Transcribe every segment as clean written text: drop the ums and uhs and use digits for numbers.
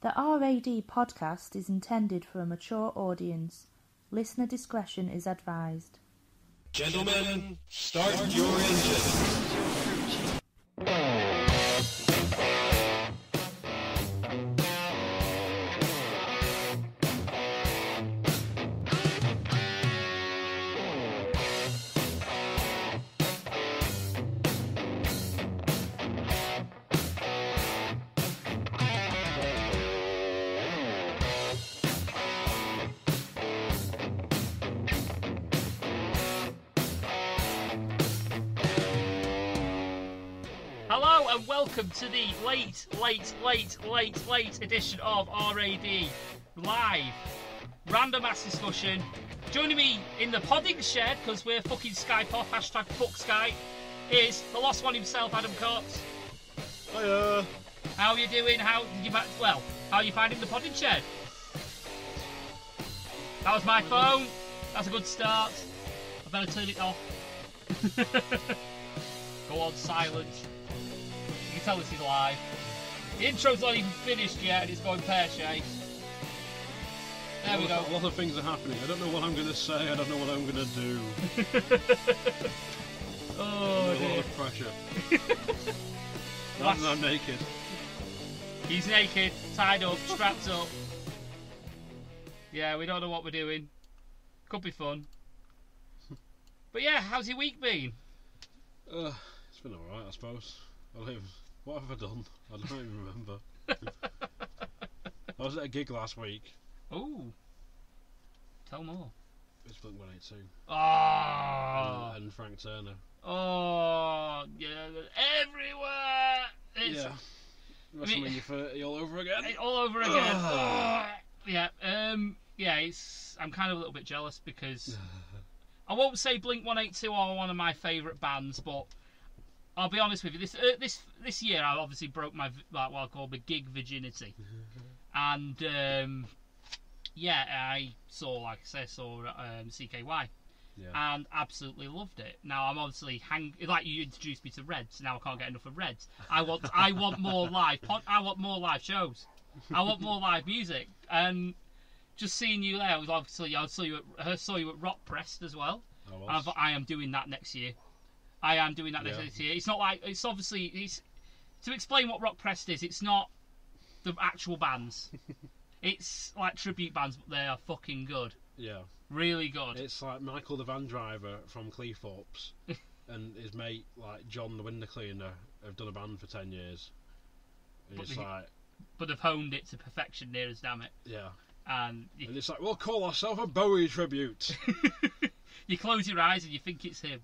The RAD podcast is intended for a mature audience. Listener discretion is advised. Gentlemen, start your engine. And welcome to the late edition of RAD Live. Random ass discussion. Joining me in the podding shed, because we're fucking Skype off, hashtag fuck Skype, is the lost one himself, Hat Gut. Hiya. How are you doing? How are you finding the podding shed? That was my phone. That's a good start. I better turn it off. Go on silent. You can tell this is live. The intro's not even finished yet and it's going pear-shaped. There we go. A lot of things are happening. I don't know what I'm going to say. I don't know what I'm going to do. Oh, dear. A lot of pressure. I'm naked. He's naked, tied up, strapped up. Yeah, we don't know what we're doing. Could be fun. But yeah, how's your week been? It's been alright, I suppose. What have I done? I don't even remember. I was at a gig last week. Oh, tell more. It's Blink-182. Oh, and Frank Turner. Oh, yeah, everywhere. Yeah. WrestleMania 30 all over again. All over again. Oh. Yeah. I'm kind of a little bit jealous because I won't say Blink-182 are one of my favourite bands, but I'll be honest with you. This year I obviously broke my what I call my gig virginity, and I saw CKY, and absolutely loved it. Now I'm obviously like you introduced me to Reds. Now I can't get enough of Reds. I want more live. I want more live shows. I want more live music. And just seeing you there was obviously I saw you at Rock Pressed as well. I am doing that next year. Next year. It's not like it's to explain what Rock Pressed is. It's not the actual bands. It's like tribute bands, but they are fucking good. Yeah, really good. It's like Michael the van driver from Cleethorpes and his mate like John the window cleaner have done a band for 10 years. And but they've honed it to perfection, near as damn it. Yeah, and it's like we'll call ourselves a Bowie tribute. You close your eyes and you think it's him.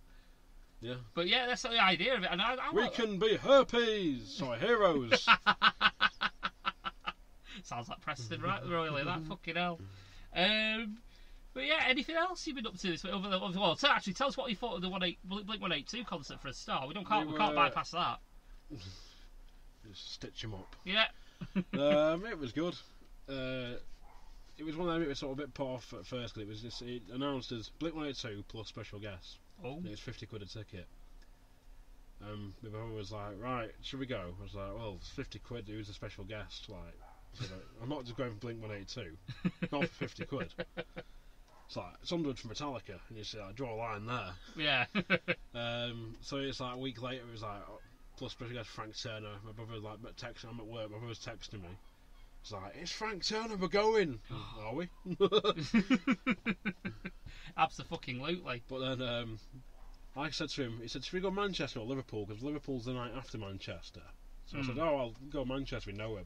Yeah. But yeah, that's the idea of it. And we can be heroes. Sounds like Preston, right? Really, that fucking hell. But yeah, anything else you've been up to this week? Well, actually, tell us what you thought of the Blink-182 concert for a start. We can't bypass that. Just stitch him up. Yeah. It was good. It was one of them. It was sort of a bit put off at first because it announced as Blink-182 plus special guests. Oh. And it's £50 a ticket. My brother was like, right, should we go? I was like, well, it's £50. Who's a special guest? I'm not just going for Blink-182. Not for £50. It's like it's $100 for Metallica, and you see, draw a line there. Yeah. So it's like a week later. It was like plus special guest Frank Turner. My brother was like texting. I'm at work. My brother's texting me. It's like it's Frank Turner. We're going. Are we? Absolutely. But then I said to him, he said, should we go Manchester or Liverpool? Because Liverpool's the night after Manchester. So I said, I'll go Manchester. We know it.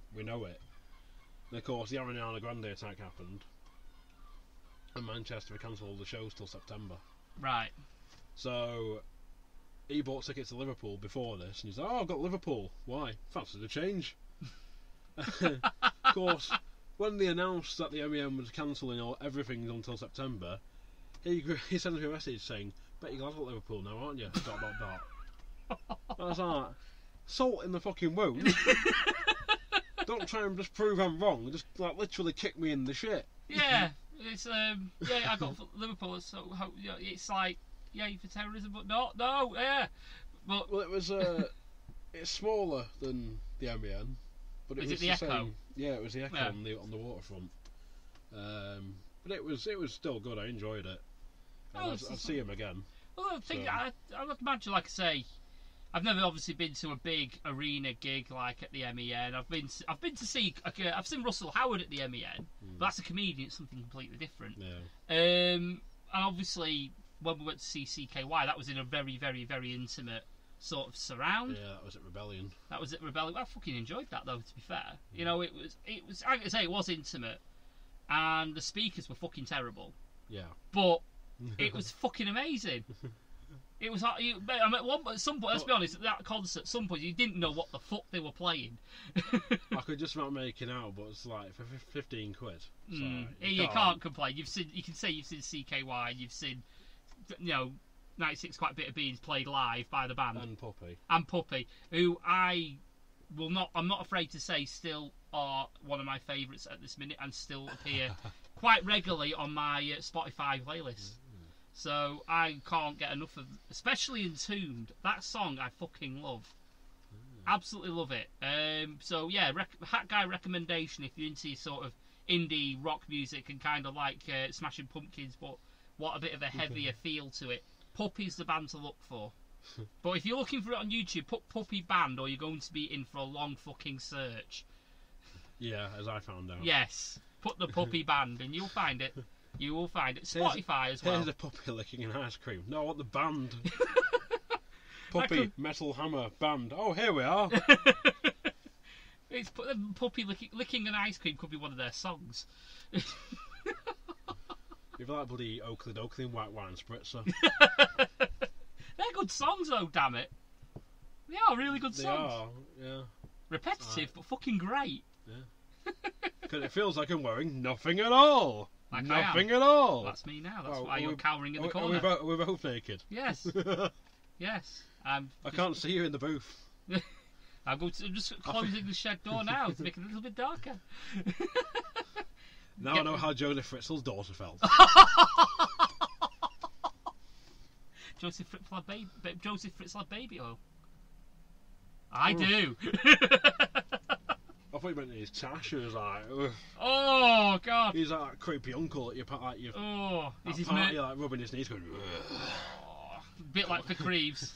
And of course, the Ariana Grande attack happened. And Manchester cancelled all the shows till September. Right. So he bought tickets to Liverpool before this, and he's like, I've got Liverpool. Why? Fancy the change. Of course, when they announced that the MEM was cancelling everything until September, he sent me a message saying, bet you're glad about Liverpool now, aren't you? ... I was like, salt in the fucking wound. Don't try and just prove I'm wrong. Just like literally kick me in the shit. Yeah, it's I got Liverpool. So it's like for terrorism, but no, yeah. But well, it was it's smaller than the MEN. But Is it the the Echo? same. Yeah, it was the Echo Yeah. on the waterfront. But it was still good. I enjoyed it. And I'd see him again. Well, I think So- I would imagine, like I say, I've never obviously been to a big arena gig like at the MEN. I've seen Russell Howard at the MEN, but that's a comedian. It's something completely different. Yeah. And obviously, when we went to see CKY, that was in a very, very, very intimate sort of surround. Yeah, that was at Rebellion. That was at Rebellion. I fucking enjoyed that though. To be fair, you know, it was. I can say it was intimate, and the speakers were fucking terrible, Yeah. but it was fucking amazing. It was. I mean, at some point, let's be honest, at that concert, at some point, you didn't know what the fuck they were playing. I could just about make it out, but it's like for 15 quid. So You can't complain. You can say you've seen CKY, you've seen, 96 Quite Bitter Beans played live by the band And Puppy, who I'm not afraid to say still are one of my favourites at this minute and still appear quite regularly on my Spotify playlist. So I can't get enough of, especially Entombed. That song I fucking love. Absolutely love it. So yeah, Hat Guy recommendation if you're into sort of indie rock music and kind of like Smashing Pumpkins, but what a bit of a heavier feel to it. Puppy's the band to look for. But if you're looking for it on YouTube, put Puppy Band or you're going to be in for a long fucking search. Yeah, as I found out. Yes, put the Puppy Band and you'll find it. You will find it. Spotify as well. Here's a puppy licking an ice cream. No, I want the band. Puppy, Metal Hammer, band. Oh, here we are. It's Puppy licking an ice cream could be one of their songs. You've like bloody Oakley Dokley and White Wine Spritzer. They're good songs though, damn it. They are really good They songs. are, yeah. Repetitive, but fucking great. Because it feels like I'm wearing nothing at all. Like nothing I am. at all. That's me now. That's Well, why you're cowering in the Are corner. we both naked? Yes. Yes. I can't see you in the booth. I'm just closing the shed door now to make it a little bit darker. Now I know how Joseph Fritzl's daughter felt. Joseph Fritzl had baby oil. I do. I thought you meant his tash. He was like, ugh. Oh God. He's like that creepy uncle at your party. Is his Party, like rubbing his knees, going. A bit like for Creeves.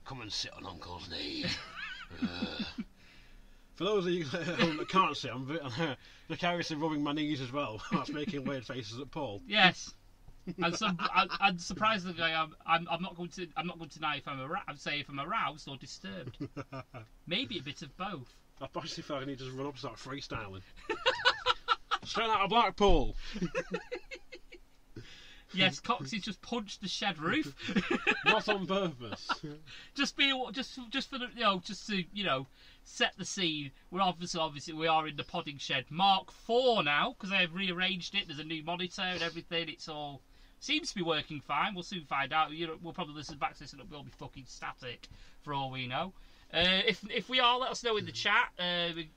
Come and sit on Uncle's knee. For those of you at home that can't see, I'm vicariously rubbing my knees as well. That's making weird faces at Paul. Yes. And surprisingly, I'm not going to deny if I'm saying if I'm aroused or disturbed. Maybe a bit of both. I actually feel like I need to just run up and start freestyling. Straight out of Blackpool. Yes, Coxy's just punched the shed roof. Not on purpose. just for the just to set the scene. We're obviously we are in the podding shed Mark IV now because they've rearranged it. There's a new monitor and everything. It's all seems to be working fine. We'll soon find out. We'll probably listen back to this and it'll be fucking static for all we know. If we are, let us know in the chat.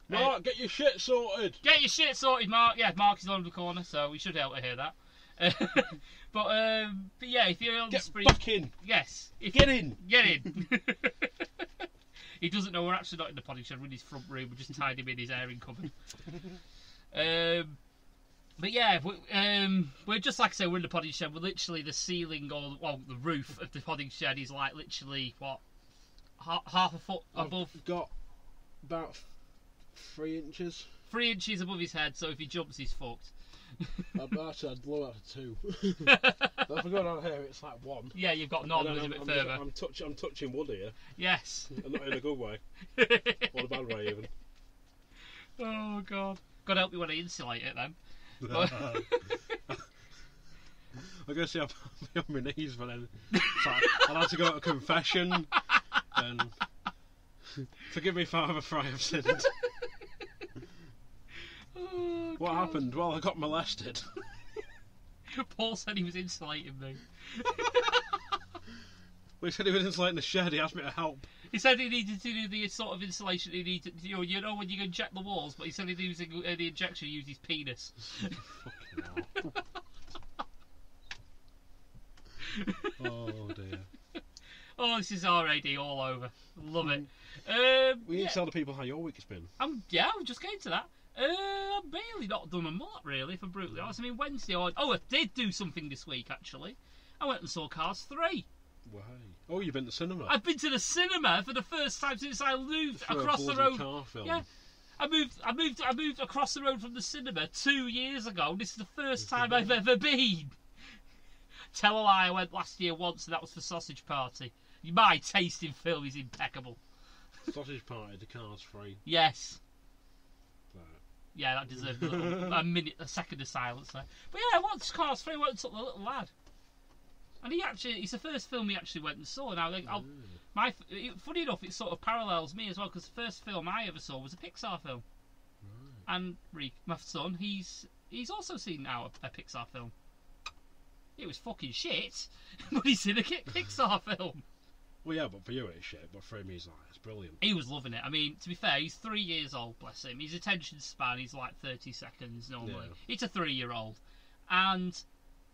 Mark, get your shit sorted. Get your shit sorted, Mark. Yeah, Mark is on the corner, so we should be able to hear that. But yeah, if you're on the spree, back in. Yes, Get in. Get in. He doesn't know we're actually not in the podding shed. We're in his front room. We just tied him in his airing cupboard. But yeah, we're just like I say, we're in the podding shed. We're literally the ceiling or the roof of the podding shed is like literally half a foot above. I've got about 3 inches. 3 inches above his head. So if he jumps, he's fucked. Actually, I'd blow out to 2. If I go down here, it's like 1. Yeah, you've got none. A bit further. I'm touching wood here. Yes. And not in a good way. Or a bad way, even. Oh God. God help me when I insulate it then. I guess I'll be on my knees, but then I'll have to go to confession. And forgive me, Father, for I have sinned. Oh, what happened? Well, I got molested. Paul said he was insulating me. Well, he said he was insulating the shed. He asked me to help. He said he needed to do the sort of insulation he needed. You know when you inject the walls, but he said he using the injection used his penis. Oh dear. Oh, this is RAD all over. Love it. We need to tell the people how your week has been. I'm just getting to that. I've really not done a lot, really, if I'm brutally honest. I mean, Wednesday, I did do something this week, actually. I went and saw Cars 3. Why? Oh, you've been to the cinema? I've been to the cinema for the first time since I moved across the road. Car film. Yeah. I moved across the road from the cinema 2 years ago. This is the first time I've ever been. Tell a lie, I went last year once, and that was for Sausage Party. My taste in film is impeccable. Sausage Party, the Cars 3. Yes. Right. Yeah, that deserves a second of silence there. But yeah, I watched Cars 3, I went and took the little lad. And it's the first film he actually went and saw. Now, funny enough, it sort of parallels me as well, because the first film I ever saw was a Pixar film. Right. And my son, he's also seen now a Pixar film. It was fucking shit, but he's seen a Pixar film. Well, yeah, but for you it's shit, but for him it's brilliant. He was loving it. I mean, to be fair, he's 3 years old, bless him. His attention span is like 30 seconds normally. Yeah. It's a 3-year-old. And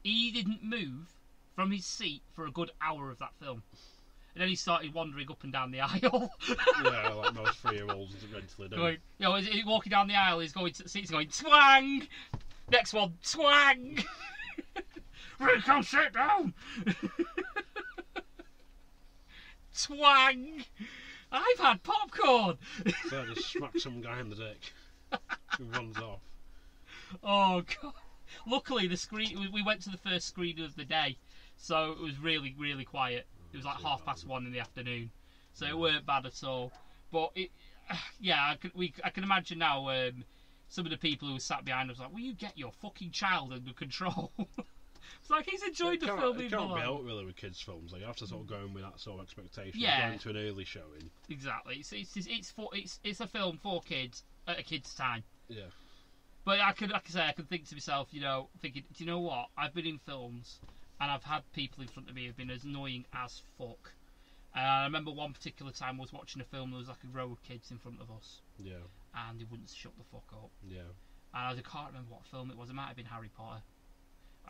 he didn't move from his seat for a good hour of that film. And then he started wandering up and down the aisle. Yeah, like most 3-year-olds eventually do. Going, walking down the aisle, he's going to the seats going, twang! Next one, twang! Rico, sit down! Twang! I've had popcorn! So I just smack some guy in the dick and runs off. Oh, God. Luckily, we went to the first screening of the day, so it was really, really quiet. It was like 1:30 in the afternoon, so it weren't bad at all. But I can imagine now some of the people who were sat behind us like, will you get your fucking child under control? It's like he's enjoyed the film. It can't be helped really with kids' films. Like, you have to sort of go in with that sort of expectation. Yeah. Going to an early showing. Exactly. It's a film for kids at a kid's time. Yeah. But I can think to myself, thinking, do you know what? I've been in films and I've had people in front of me who've been as annoying as fuck. I remember one particular time I was watching a film, there was like a row of kids in front of us. Yeah. And they wouldn't shut the fuck up. Yeah. And I can't remember what film it was. It might have been Harry Potter.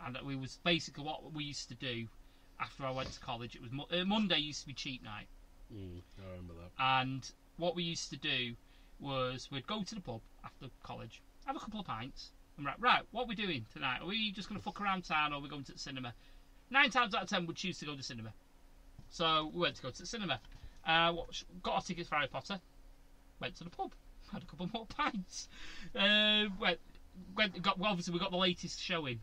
And we was basically what we used to do after I went to college. It was Monday used to be cheap night. I remember that. And what we used to do was we'd go to the pub after college, have a couple of pints, and right, what are we doing tonight? Are we just going to fuck around town, or are we going to the cinema? 9 times out of 10 we'd choose to go to the cinema. So we went to go to the cinema. Got our tickets for Harry Potter. Went to the pub. Had a couple more pints. Obviously we got the latest showing.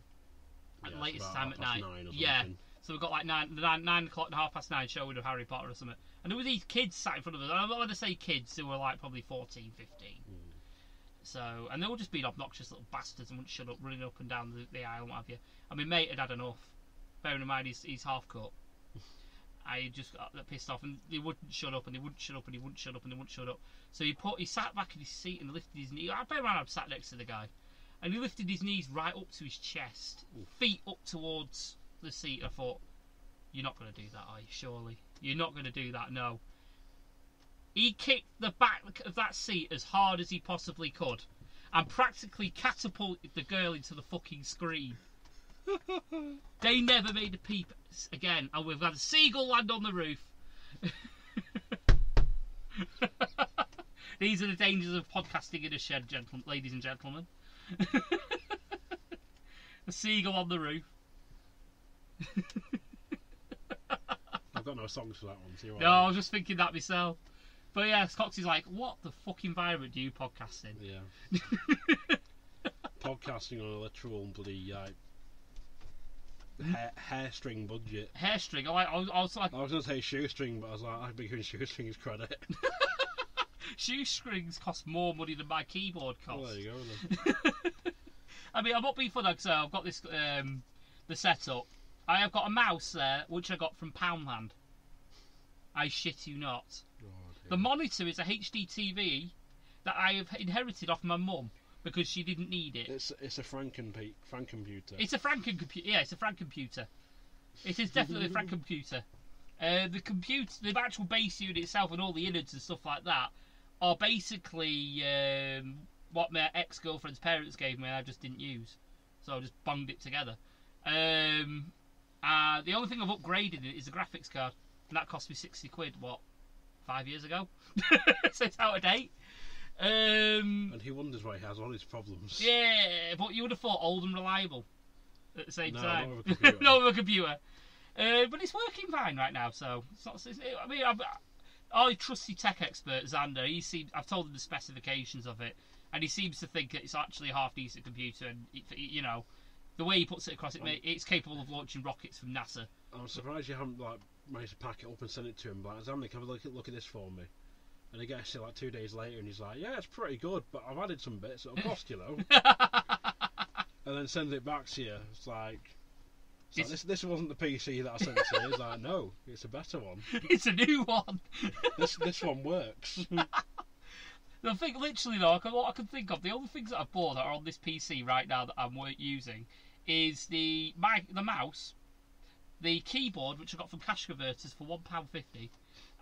At the latest time at night. Yeah. So we've got like 9 o'clock and 9:30 showing of Harry Potter or something. And there were these kids sat in front of us. I'm not going to say kids, who were like probably 14, 15. So, and they were just being obnoxious little bastards and wouldn't shut up, running up and down the aisle and what have you. I mean, mate had enough. Bearing in mind he's half cut. I just got pissed off, and they wouldn't shut up, and they wouldn't shut up, and they wouldn't shut up, and they wouldn't shut up. So he sat back in his seat and lifted his knee. I bear in mind I'm sat next to the guy. And he lifted his knees right up to his chest, feet up towards the seat. I thought, you're not going to do that, are you? Surely. You're not going to do that, no. He kicked the back of that seat as hard as he possibly could and practically catapulted the girl into the fucking screen. They never made a peep again, and we've had a seagull land on the roof. These are the dangers of podcasting in a shed, ladies and gentlemen. A seagull on the roof. I've got no songs for that one. No, I was just thinking that myself. But yeah, Coxy's like, what the fuck environment do you podcast in? Yeah. Podcasting on a literal bloody hairstring budget. Hairstring? I was going to say shoestring, but I was like, I'd be giving shoestrings credit. Shoestrings cost more money than my keyboard costs. Well, there you go then. I mean, I'm not being funny, so I've got this the setup. I have got a mouse there, which I got from Poundland. I shit you not. Oh, the monitor is a HD TV that I have inherited off my mum because she didn't need it. It's a Francomputer. It's a Francomputer. Yeah, it's a Francomputer. It is definitely a Francomputer. The actual base unit itself and all the innards and stuff like that are basically what my ex-girlfriend's parents gave me and I just didn't use. So I just bunged it together. The only thing I've upgraded it is the graphics card. and that cost me £60. What, 5 years ago? So it's out of date. And he wonders why he has all his problems. Yeah, but you would have thought old and reliable at the same time. Not with a computer. Not with a computer. But it's working fine right now, so it's not. I mean, our trusty tech expert Xander, I've told him the specifications of it, and he seems to think it's actually a half decent computer, and you know, the way he puts it across, it's capable of launching rockets from NASA. I'm surprised you haven't managed to pack it up and send it to him. Like, Xander, have a look at this for me. And I gets it 2 days later, and he's like, "Yeah, it's pretty good, but I've added some bits. It'll cost you though." And then sends it back to you. It's like this wasn't the PC that I sent to you. He's like, "No, it's a better one. It's a new one. This one works." The thing, literally though, what I can think of, the only things that I've bought that are on this PC right now that I'm using is the mouse, the keyboard, which I got from Cash Converters for £1.50.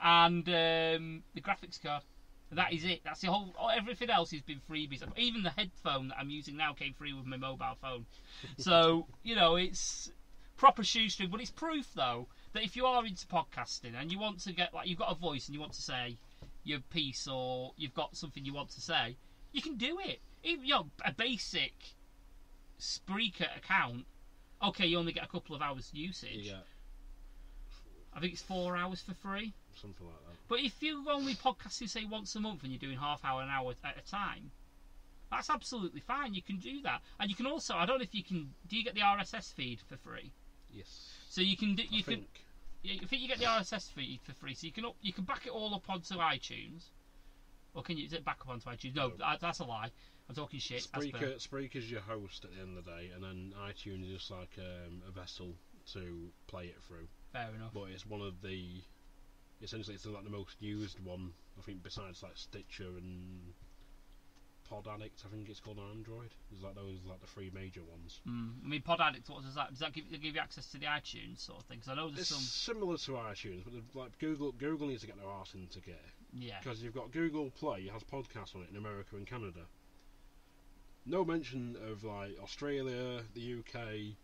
And the graphics card. That is it. That's the whole. Everything else has been freebies. Even the headphone that I'm using now came free with my mobile phone. So you know, it's proper shoestring. But it's proof though that if you are into podcasting and you want to get you've got a voice and you want to say your piece or you've got something you want to say, you can do it. Even, a basic Spreaker account. Okay, you only get a couple of hours usage. Yeah. I think it's 4 hours for free. Something like that. But if you're only podcasting, say, once a month and you're doing half hour, an hour at a time, that's absolutely fine. You can do that. And you can also, I don't know if you can, do you get the RSS feed for free? Yes. So you can do, I think you get the RSS feed for free. So you can back it all up onto iTunes. Or can you, is it back up onto iTunes? No, that's a lie. I'm talking shit. Spreaker's your host at the end of the day, and then iTunes is just like a vessel to play it through. Fair enough. But it's one of the, essentially it's like the most used one, I think, besides like Stitcher and Pod Addict, I think it's called on Android. There's those the three major ones. I mean, Pod Addict, what does that? Does that give you access to the iTunes sort of thing? Because I know there's it's similar to iTunes, but like Google needs to get their arse into gear. Yeah. Because you've got Google Play, it has podcasts on it in America and Canada. No mention of like Australia, the UK,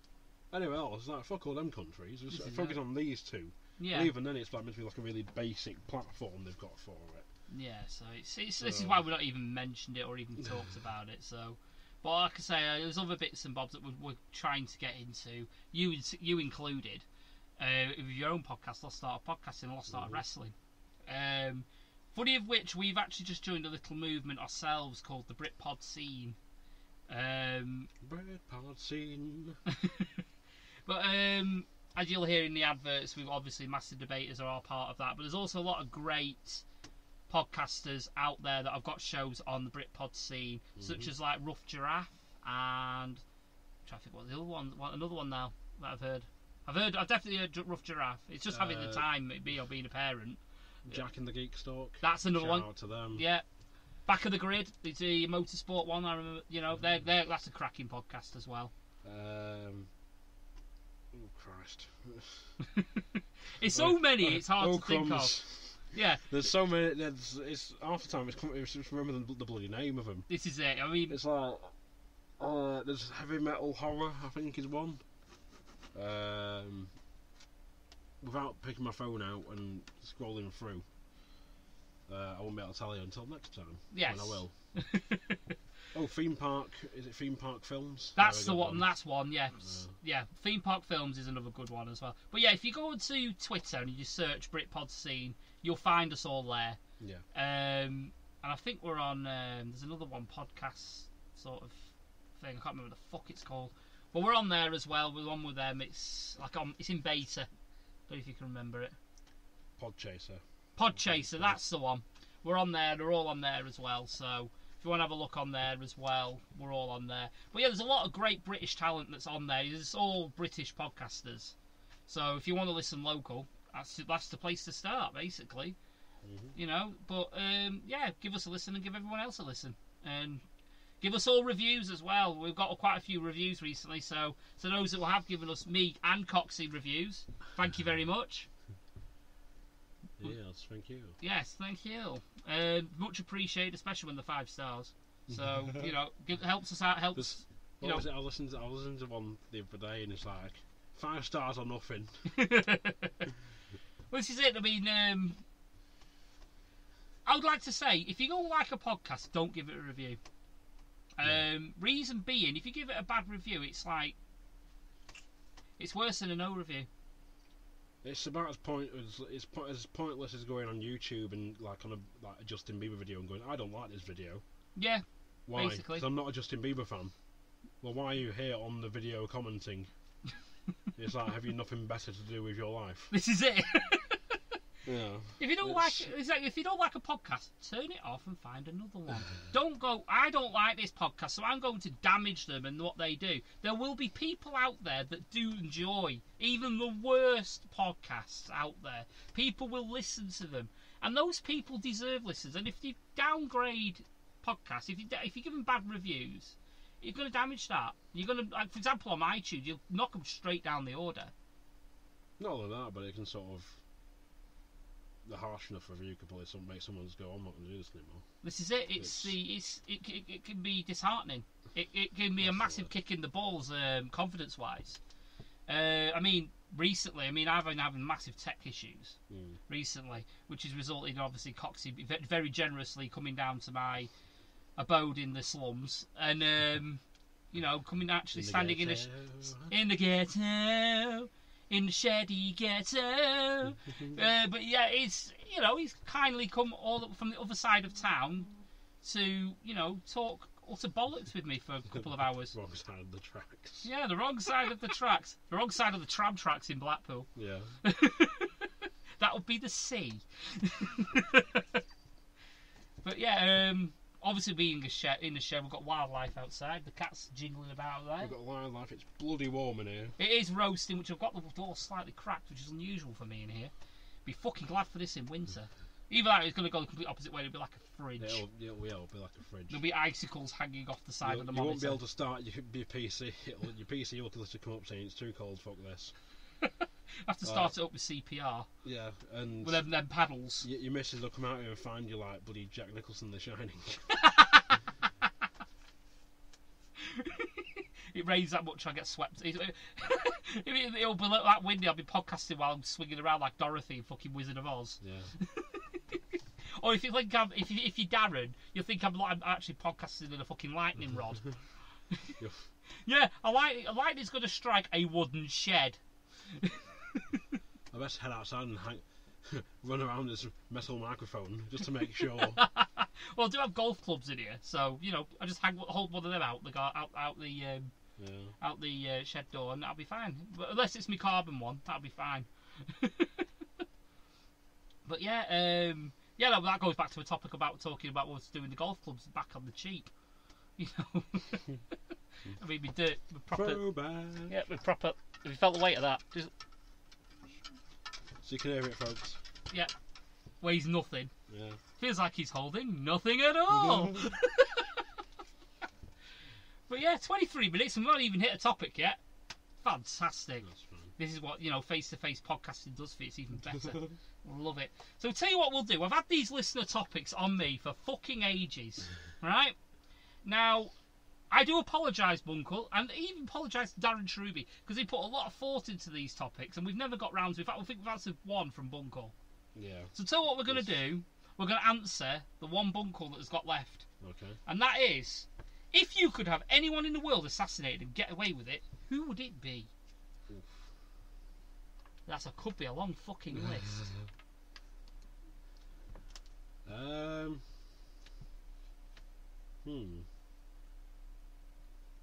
anywhere else. Like fuck all them countries. Just focus on these two. Yeah. And even then, it's meant to be like a really basic platform they've got for it. Yeah, so this is why we've not even mentioned it or even talked about it. So, but like I say, there's other bits and bobs that we're trying to get into. You included. With your own podcast, Let's Start a Podcasting, Let's Start a Wrestling. Funny of which, we've actually just joined a little movement ourselves called the Britpod Scene. Britpod Scene. But as you'll hear in the adverts, we've obviously Massive Debaters are all part of that. But there's also a lot of great podcasters out there that have got shows on the Britpod Scene, such as like Rough Giraffe and I'm trying to think what the other one. Another one now that I've definitely heard Rough Giraffe. It's just having the time, maybe, or being a parent. Jack and the Geek Stalk. That's another one. Shout out to them. Yeah. Back of the Grid, it's a motorsport one. I remember, that's a cracking podcast as well. Oh Christ! It's so many, it's hard to think crumbs. of. Yeah, there's so many. It's half the time it's just remember the bloody name of them. This is it. I mean, it's like there's heavy metal horror. I think is one. Without picking my phone out and scrolling through, I won't be able to tell you until next time. Yes. When I will. Oh, Theme Park. Is it Theme Park Films? That's the one. That's one. Yeah, yeah. Theme Park Films is another good one as well. But yeah, if you go to Twitter and you just search Britpod Scene, you'll find us all there. Yeah. And I think we're on. There's another one, podcast sort of thing. I can't remember the fuck it's called. But we're on there as well. We're on with them. It's like it's in beta. Don't know if you can remember it. Podchaser, that's the one. We're on there. They're all on there as well. So if you want to have a look on there as well, we're all on there. But yeah, there's a lot of great British talent that's on there. It's all British podcasters. So if you want to listen local, that's the place to start, basically. But yeah, give us a listen and give everyone else a listen. And give us all reviews as well. We've got quite a few reviews recently, so those that will have given us, me and Coxy reviews, thank you very much. Yes, thank you. Yes, thank you. Much appreciated, especially when they're 5 stars. So helps us out. Helps. I listened to one the other day, and it's like 5 stars or nothing. Well, this is it. I mean, I would like to say, if you don't like a podcast, don't give it a review. Reason being, if you give it a bad review, it's like it's worse than a no review. It's about as pointless as going on YouTube and like on a Justin Bieber video and going, I don't like this video. Yeah. Why? Basically. Because I'm not a Justin Bieber fan. Well, why are you here on the video commenting? It's like, have you nothing better to do with your life? This is it. Yeah. If you don't like a podcast, turn it off and find another one. Don't go, I don't like this podcast, so I'm going to damage them and what they do. There will be people out there that do enjoy even the worst podcasts out there. People will listen to them, and those people deserve listens. And if you downgrade podcasts, if you give them bad reviews, you're going to damage that. You're going to, like, for example, on iTunes, you'll knock them straight down the order. Not only that, but it can sort of. The harsh enough review could probably make someone just go, I'm not going to do this anymore. This is it. It can be disheartening. It can be a massive kick in the balls, confidence-wise. I mean, recently, I've been having massive tech issues recently, which has resulted in obviously Coxy very generously coming down to my abode in the slums and standing in the ghetto. In the shady ghetto, but yeah, he's kindly come all up from the other side of town to talk utter bollocks with me for a couple of hours. Wrong side of the tracks. Yeah, the wrong side of the tracks, the wrong side of the tram tracks in Blackpool. Yeah, that would be the sea. But yeah, obviously being in the shed, we've got wildlife outside. The cat's jingling about there. We've got wildlife. It's bloody warm in here. It is roasting, which I've got the door slightly cracked, which is unusual for me in here. Be fucking glad for this in winter. Either that, or it's going to go the complete opposite way. It'll be like a fridge. It'll be like a fridge. There'll be icicles hanging off the side of the monitor. You won't be able to start your PC. Your PC will literally come up saying it's too cold. Fuck this. I have to start it up with CPR. Yeah, and with them paddles. Your missus will come out here and find you like bloody Jack Nicholson, The Shining. It rains that much, I get swept. It'll be like that windy. I'll be podcasting while I'm swinging around like Dorothy in fucking Wizard of Oz. Yeah. Or if you think if you're Darren, you'll think I'm actually podcasting in a fucking lightning rod. Yeah, a lightning's going to strike a wooden shed. I best head outside and run around this metal microphone just to make sure. Well, I do have golf clubs in here, so I just hold one of them out the shed door, and that'll be fine. But unless it's my carbon one, that'll be fine. But yeah, that goes back to a topic about talking about what's doing the golf clubs back on the cheap. I mean, we're proper. Throwback. Yeah, we're proper. Have you felt the weight of that? So you can hear it, folks. Yeah. Weighs nothing. Yeah. Feels like he's holding nothing at all. But yeah, 23 minutes and we've not even hit a topic yet. Fantastic. That's fine. This is what, face-to-face podcasting does for you. It's even better. Love it. So tell you what we'll do. I've had these listener topics on me for fucking ages. Right? Now, I do apologise, Bunkle, and even apologise to Darren Cherubi, because he put a lot of thought into these topics, and we've never got round to it. In fact, I think we've answered one from Bunkle. Yeah. So tell you what we're going to do. We're going to answer the one Bunkle that has got left. Okay. And that is, if you could have anyone in the world assassinated and get away with it, who would it be? Oof. Could be a long fucking list.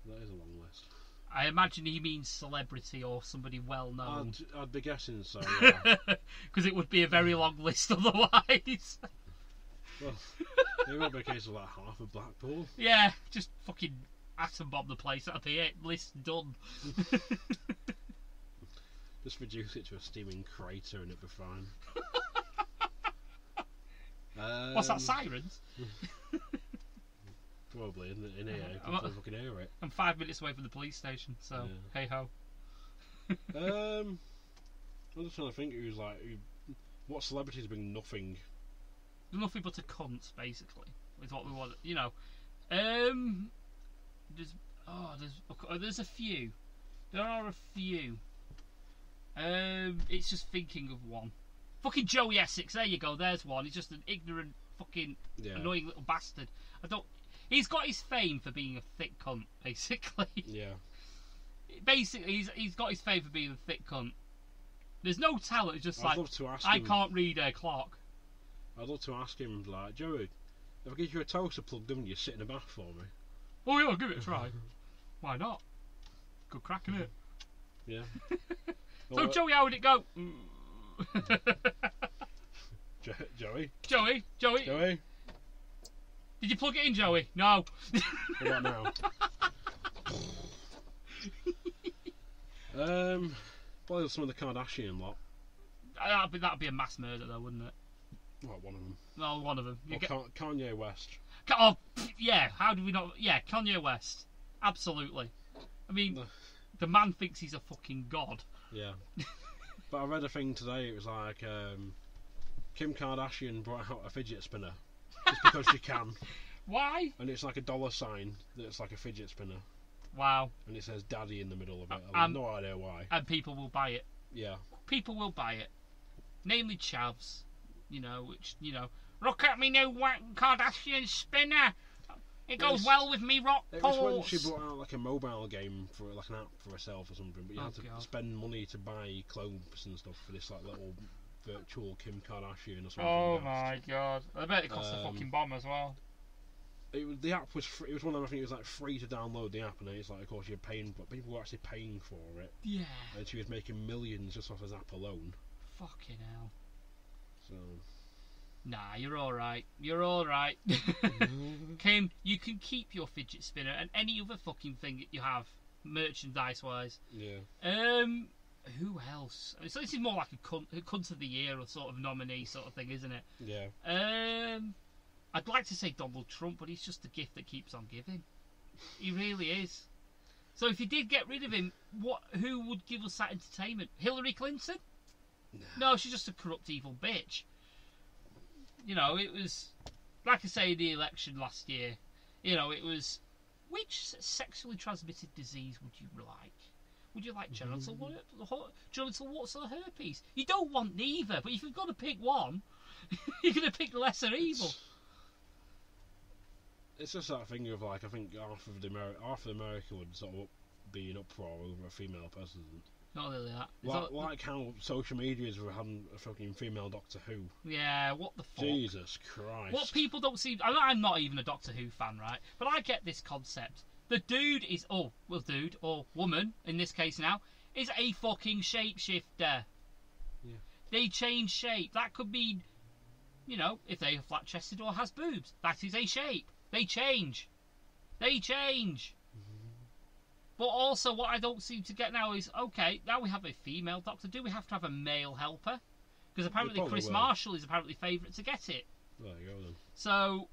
That is a long list. I imagine he means celebrity or somebody well known. I'd be guessing so, yeah. Because it would be a very long list otherwise. Well, it might be a case of like half of Blackpool. Yeah, just fucking atom bomb the place. That'd be it. List done. Just reduce it to a steaming crater and it'd be fine. What's that, sirens? Probably in here. You can fucking hear it. I'm 5 minutes away from the police station, so hey ho. I'm just trying to think who's like what celebrities bring nothing. Nothing but a cunt, basically, is what we want. There's a few. There are a few. It's just thinking of one. Fucking Joey Essex, there you go, there's one. He's just an ignorant, fucking annoying little bastard. He's got his fame for being a thick cunt, basically. Yeah. Basically, he's got his fame for being a thick cunt. There's no talent, it's just I'd love to ask I him, can't read a clock. I'd love to ask him, like, Joey, if I give you a toaster plugged in, you sit in a bath for me? Oh yeah, I'll give it a try. Why not? Good crack, innit? Yeah. So, Joey, how would it go? Joey? Joey? Joey? Did you plug it in, Joey? No. What about now? Probably some of the Kardashian lot. That'd be a mass murder, though, wouldn't it? What, one of them? Well, one of them. Kanye West. Oh, yeah. How do we not? Yeah, Kanye West. Absolutely. I mean, the man thinks he's a fucking god. Yeah. But I read a thing today. It was like Kim Kardashian brought out a fidget spinner just because she can. Why? And it's like a dollar sign that's like a fidget spinner. Wow. And it says "Daddy" in the middle of it. I have no idea why. And people will buy it. Yeah. People will buy it. Namely chavs. Look at me new Kardashian spinner. It goes well with me rock poles. It was when she brought out like a mobile game for like an app for herself or something, but you had to spend money to buy clothes and stuff for this like little virtual Kim Kardashian or something. Oh my god! I bet it cost a fucking bomb as well. The app was free. It was one of them. I think it was like free to download the app, and then it's like, of course, you're paying, but people were actually paying for it. Yeah. And she was making millions just off his app alone. Fucking hell. So. Nah, you're alright. You're alright. Kim, you can keep your fidget spinner and any other fucking thing that you have, merchandise-wise. Yeah. Who else? So this is more like a cunt of the year or sort of nominee sort of thing, isn't it? Yeah. I'd like to say Donald Trump, but he's just the gift that keeps on giving. He really is. So if you did get rid of him, who would give us that entertainment? Hillary Clinton? No, she's just a corrupt, evil bitch. It was, like I say, the election last year, it was, which sexually transmitted disease would you like? Would you like genital warts or herpes? You don't want neither, but if you've got to pick one, you're going to pick the lesser evil. It's just that thing of like, I think half of America would sort of be in uproar over a female president. Not really that. Like how social media is having a fucking female Doctor Who. Yeah, what the fuck? Jesus Christ. What people don't see... I'm not even a Doctor Who fan, right? But I get this concept. The dude is... dude, or woman, in this case now, is a fucking shapeshifter. Yeah. They change shape. That could mean, if they are flat-chested or has boobs. That is a shape. They change. But also, what I don't seem to get now is, okay, now we have a female doctor. Do we have to have a male helper? Because apparently Chris Marshall is apparently favourite to get it. There you go then. So,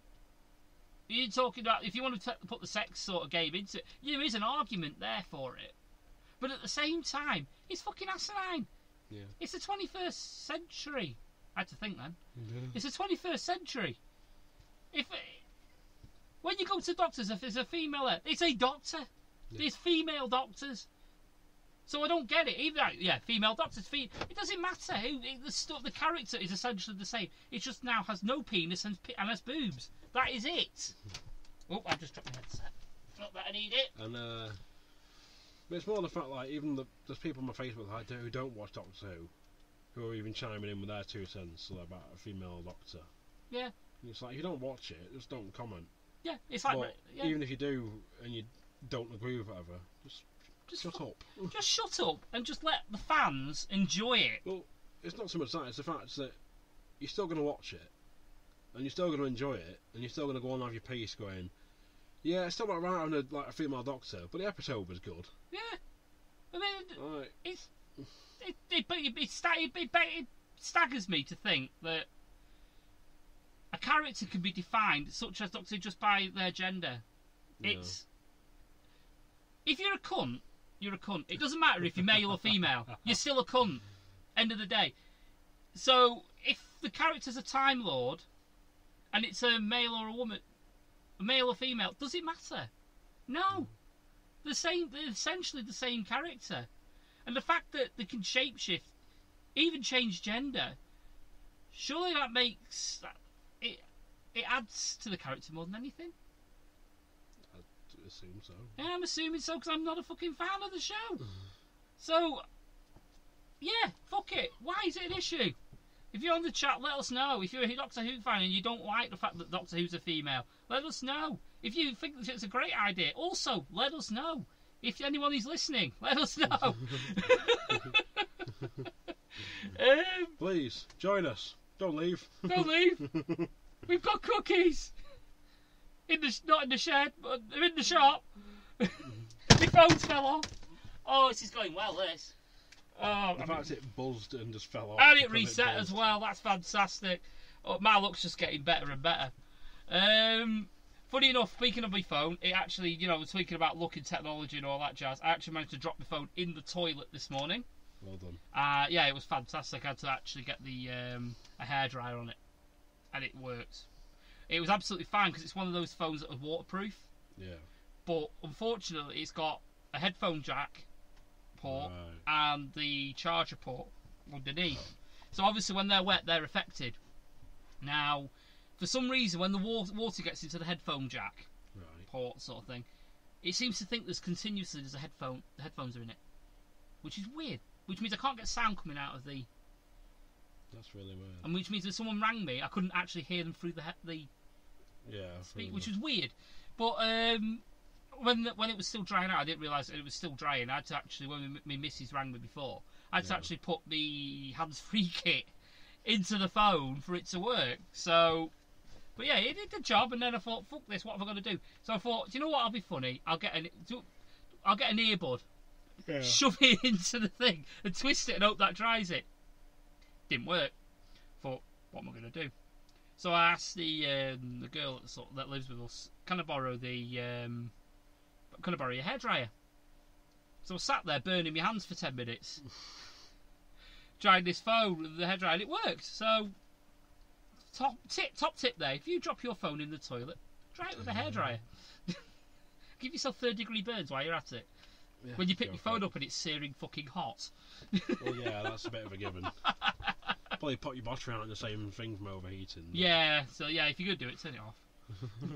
you're talking about, if you want to put the sex sort of game into it, there is an argument there for it. But at the same time, it's fucking asinine. Yeah. It's the 21st century. I had to think then. Yeah. It's the 21st century. When you go to doctors, if there's a female there, it's a doctor. Yeah. There's female doctors. So I don't get it. Even female doctors. It doesn't matter. The character is essentially the same. It just now has no penis and has boobs. That is it. Oh, I just dropped my headset. Not that I need it. And but it's more the fact like even there's people on my Facebook who don't watch Doctor who are even chiming in with their 2 cents about a female doctor. Yeah. And it's like, if you don't watch it, just don't comment. Yeah, it's like... Even if you do and you don't agree with whatever, just shut up. Just shut up and just let the fans enjoy it. Well, it's not so much that, it's the fact that you're still going to watch it, and you're still going to enjoy it, and you're still going to go on and have your piece going, yeah, it's still not right having a female doctor, but the episode was good. Yeah. I mean, it staggers me to think that a character can be defined such as Doctor just by their gender. No. If you're a cunt, you're a cunt. It doesn't matter if you're male or female. You're still a cunt. End of the day. So if the character's a Time Lord and it's a male or a woman, a male or female, does it matter? No. They're essentially the same character. And the fact that they can shapeshift, even change gender, Surely that makes it adds to the character more than anything. I assume so. Yeah, I'm assuming so because I'm not a fucking fan of the show. So, yeah, fuck it. Why is it an issue? If you're on the chat, let us know. If you're a Doctor Who fan and you don't like the fact that Doctor Who's a female, let us know. If you think that it's a great idea, also let us know. If anyone is listening, let us know. Please join us. Don't leave. Don't leave. We've got cookies. Not in the shed, but they're in the shop. My phone's fell off. Oh, this is going well. This. Oh, the fact it buzzed and just fell off. And it reset as well. That's fantastic. Oh, my luck's just getting better and better. Funny enough, speaking of my phone, it actually, speaking about luck and technology and all that jazz, I actually managed to drop my phone in the toilet this morning. Well done. Yeah, it was fantastic. I had to actually get the a hairdryer on it, and it worked. It was absolutely fine because it's one of those phones that are waterproof. Yeah. But unfortunately, it's got a headphone jack port and the charger port underneath. So obviously, when they're wet, they're affected. Now, for some reason, when the water gets into the headphone jack port sort of thing, it seems to think there's a headphone. The headphones are in it, which is weird. Which means I can't get sound coming out of the. That's really weird. And which means if someone rang me, I couldn't actually hear them through the speak, which was weird. But when it was still drying out, I didn't realise that it was still drying. I had to actually, when my missus rang me before, I had to actually put the hands-free kit into the phone for it to work. So, but yeah, it did the job. And then I thought, fuck this, what have I got to do? So I thought, do you know what? I'll be funny. I'll get an earbud. Yeah. Shove it into the thing and twist it and hope that dries it. Didn't work. Thought, what am I going to do? So I asked the girl that lives with us, can I borrow your hairdryer? So I sat there burning my hands for 10 minutes, drying this phone with the hairdryer, and it worked. So top tip there: if you drop your phone in the toilet, dry it with a hairdryer. Give yourself third-degree burns while you're at it. Yeah, when you pick your phone up and it's searing fucking hot. Well, yeah, that's a bit of a given. Probably put your battery out in the same thing from overheating. But... Yeah, so yeah, if you're going to do it, turn it off.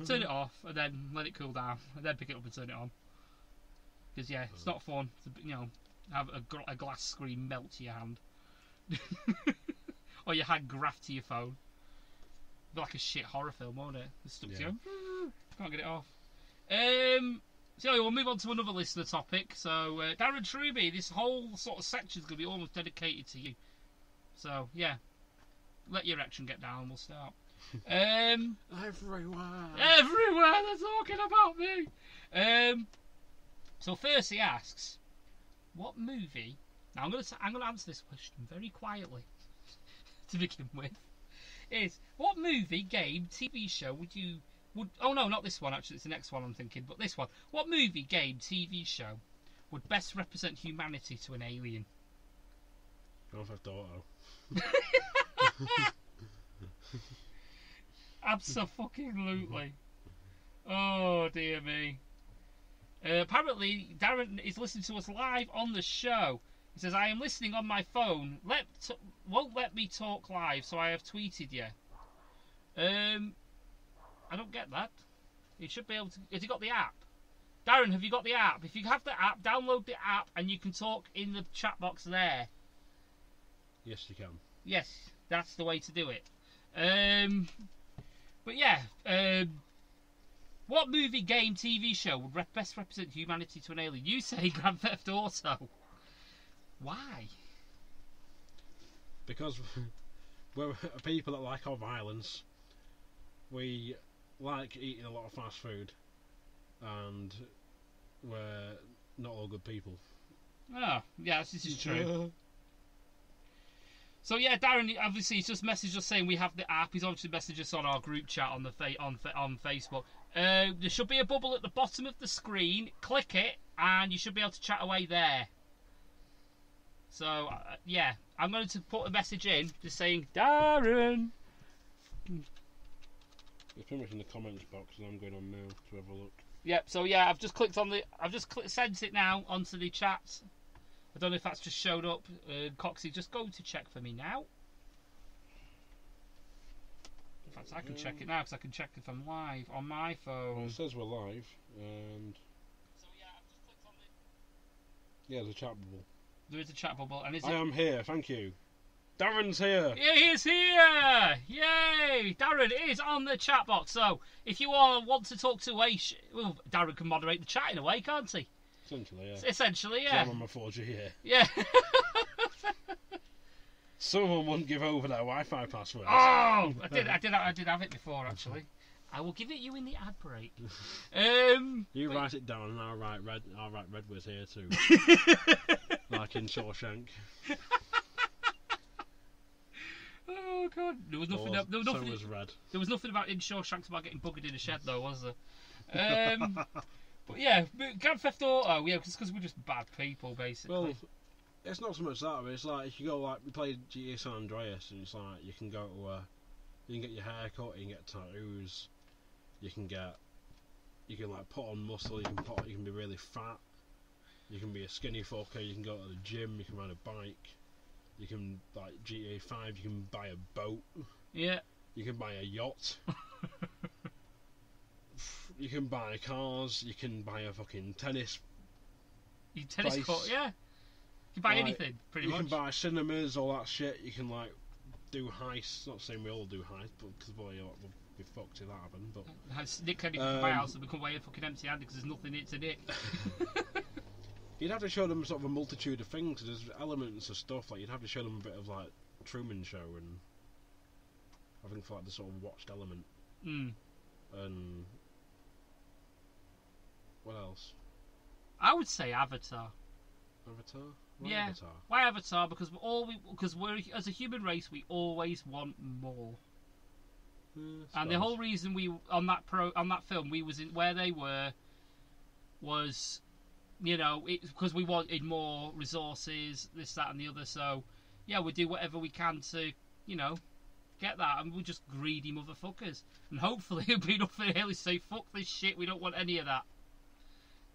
Turn it off and then let it cool down and then pick it up and turn it on. Because, yeah, it's not fun to, have a glass screen melt to your hand. Or your hand graft to your phone. It'd be like a shit horror film, won't it? It's stuck to you. Can't get it off. So we'll move on to another listener topic. So Darren Truby, this whole sort of section is going to be almost dedicated to you. So yeah, let your erection get down and we'll start. Everywhere they're talking about me. So first he asks, what movie? Now I'm going to answer this question very quietly to begin with. Is what movie, game, TV show oh no, not this one actually, it's the next one I'm thinking, but this one. What movie, game, TV show would best represent humanity to an alien? Grand Theft Auto. Absolutely. Oh dear me. Apparently Darren is listening to us live on the show. He says, I am listening on my phone. Won't let me talk live, so I have tweeted you. I don't get that. You should be able to... Have you got the app? Darren, have you got the app? If you have the app, download the app and you can talk in the chat box there. Yes, you can. Yes, that's the way to do it. But yeah, what movie, game, TV show would best represent humanity to an alien? You say Grand Theft Auto. Why? Because we're people that like our violence. We like eating a lot of fast food, and we're not all good people. Oh, yes, this is true. So yeah, Darren, obviously he's just messaged us saying we have the app. He's obviously messaged us on our group chat on on Facebook. There should be a bubble at the bottom of the screen. Click it, and you should be able to chat away there. So yeah, I'm going to put a message in just saying Darren. It's pretty much in the comments box, and I'm going on now to have a look. Yep. So yeah, I've just sent it now onto the chat. I don't know if that's just showed up. Coxy, just go to check for me now. fact, I can check it now because I can check if I'm live on my phone. Well, it says we're live, and So yeah, I've just clicked on yeah, there's a chat bubble. There is a chat bubble, and is I it? am here, thank you. Darren's here. Yeah, he is here! Yay! Darren is on the chat box, so if you all want to talk to well, Darren can moderate the chat in a way, can't he? Essentially, yeah. Essentially, yeah. I'm on my 4G here. Yeah. Someone wouldn't give over their Wi-Fi password. Oh, I did have it before actually. I will give it you in the ad break. You write it down, and I'll write Red was here too, like in Shawshank. Oh god, there was nothing. So There was nothing. was Red. There was nothing about in Shawshank about getting buggered in a shed, though, was there? But yeah, Grand Theft Auto, yeah, because we're just bad people, basically. Well, it's not so much that, but it's like if you go like we played GTA San Andreas, and it's like you can go to you can get your hair cut, you can get tattoos, you can like put on muscle, you can be really fat, you can be a skinny fucker, you can go to the gym, you can ride a bike, you can like GTA 5, you can buy a boat, Yeah. you can buy a yacht. You can buy cars, you can buy a fucking tennis Tennis place. court, yeah. You can buy Like, anything, pretty you much. can buy cinemas, all that shit. You can like do heists. Not saying we all do heists, but because boy, we'll be fucked if that happened. But Nick can't even buy a house and become way fucking empty-handed because there's nothing in it to Nick. you'd have to show them sort of a multitude of things. There's elements of stuff like you'd have to show them a bit of like Truman Show, and I think for like the sort of watched element. And what else? I would say Avatar. Avatar? Why Yeah. Avatar? Why Avatar? Because we're as a human race, we always want more. And the whole reason we on that film we was in where they were was, you know, because we wanted more resources, this, that, and the other. So yeah, we do whatever we can to, you know, get that. And we're just greedy motherfuckers. And hopefully it'll be enough for Haley to say, "Fuck this shit. We don't want any of that."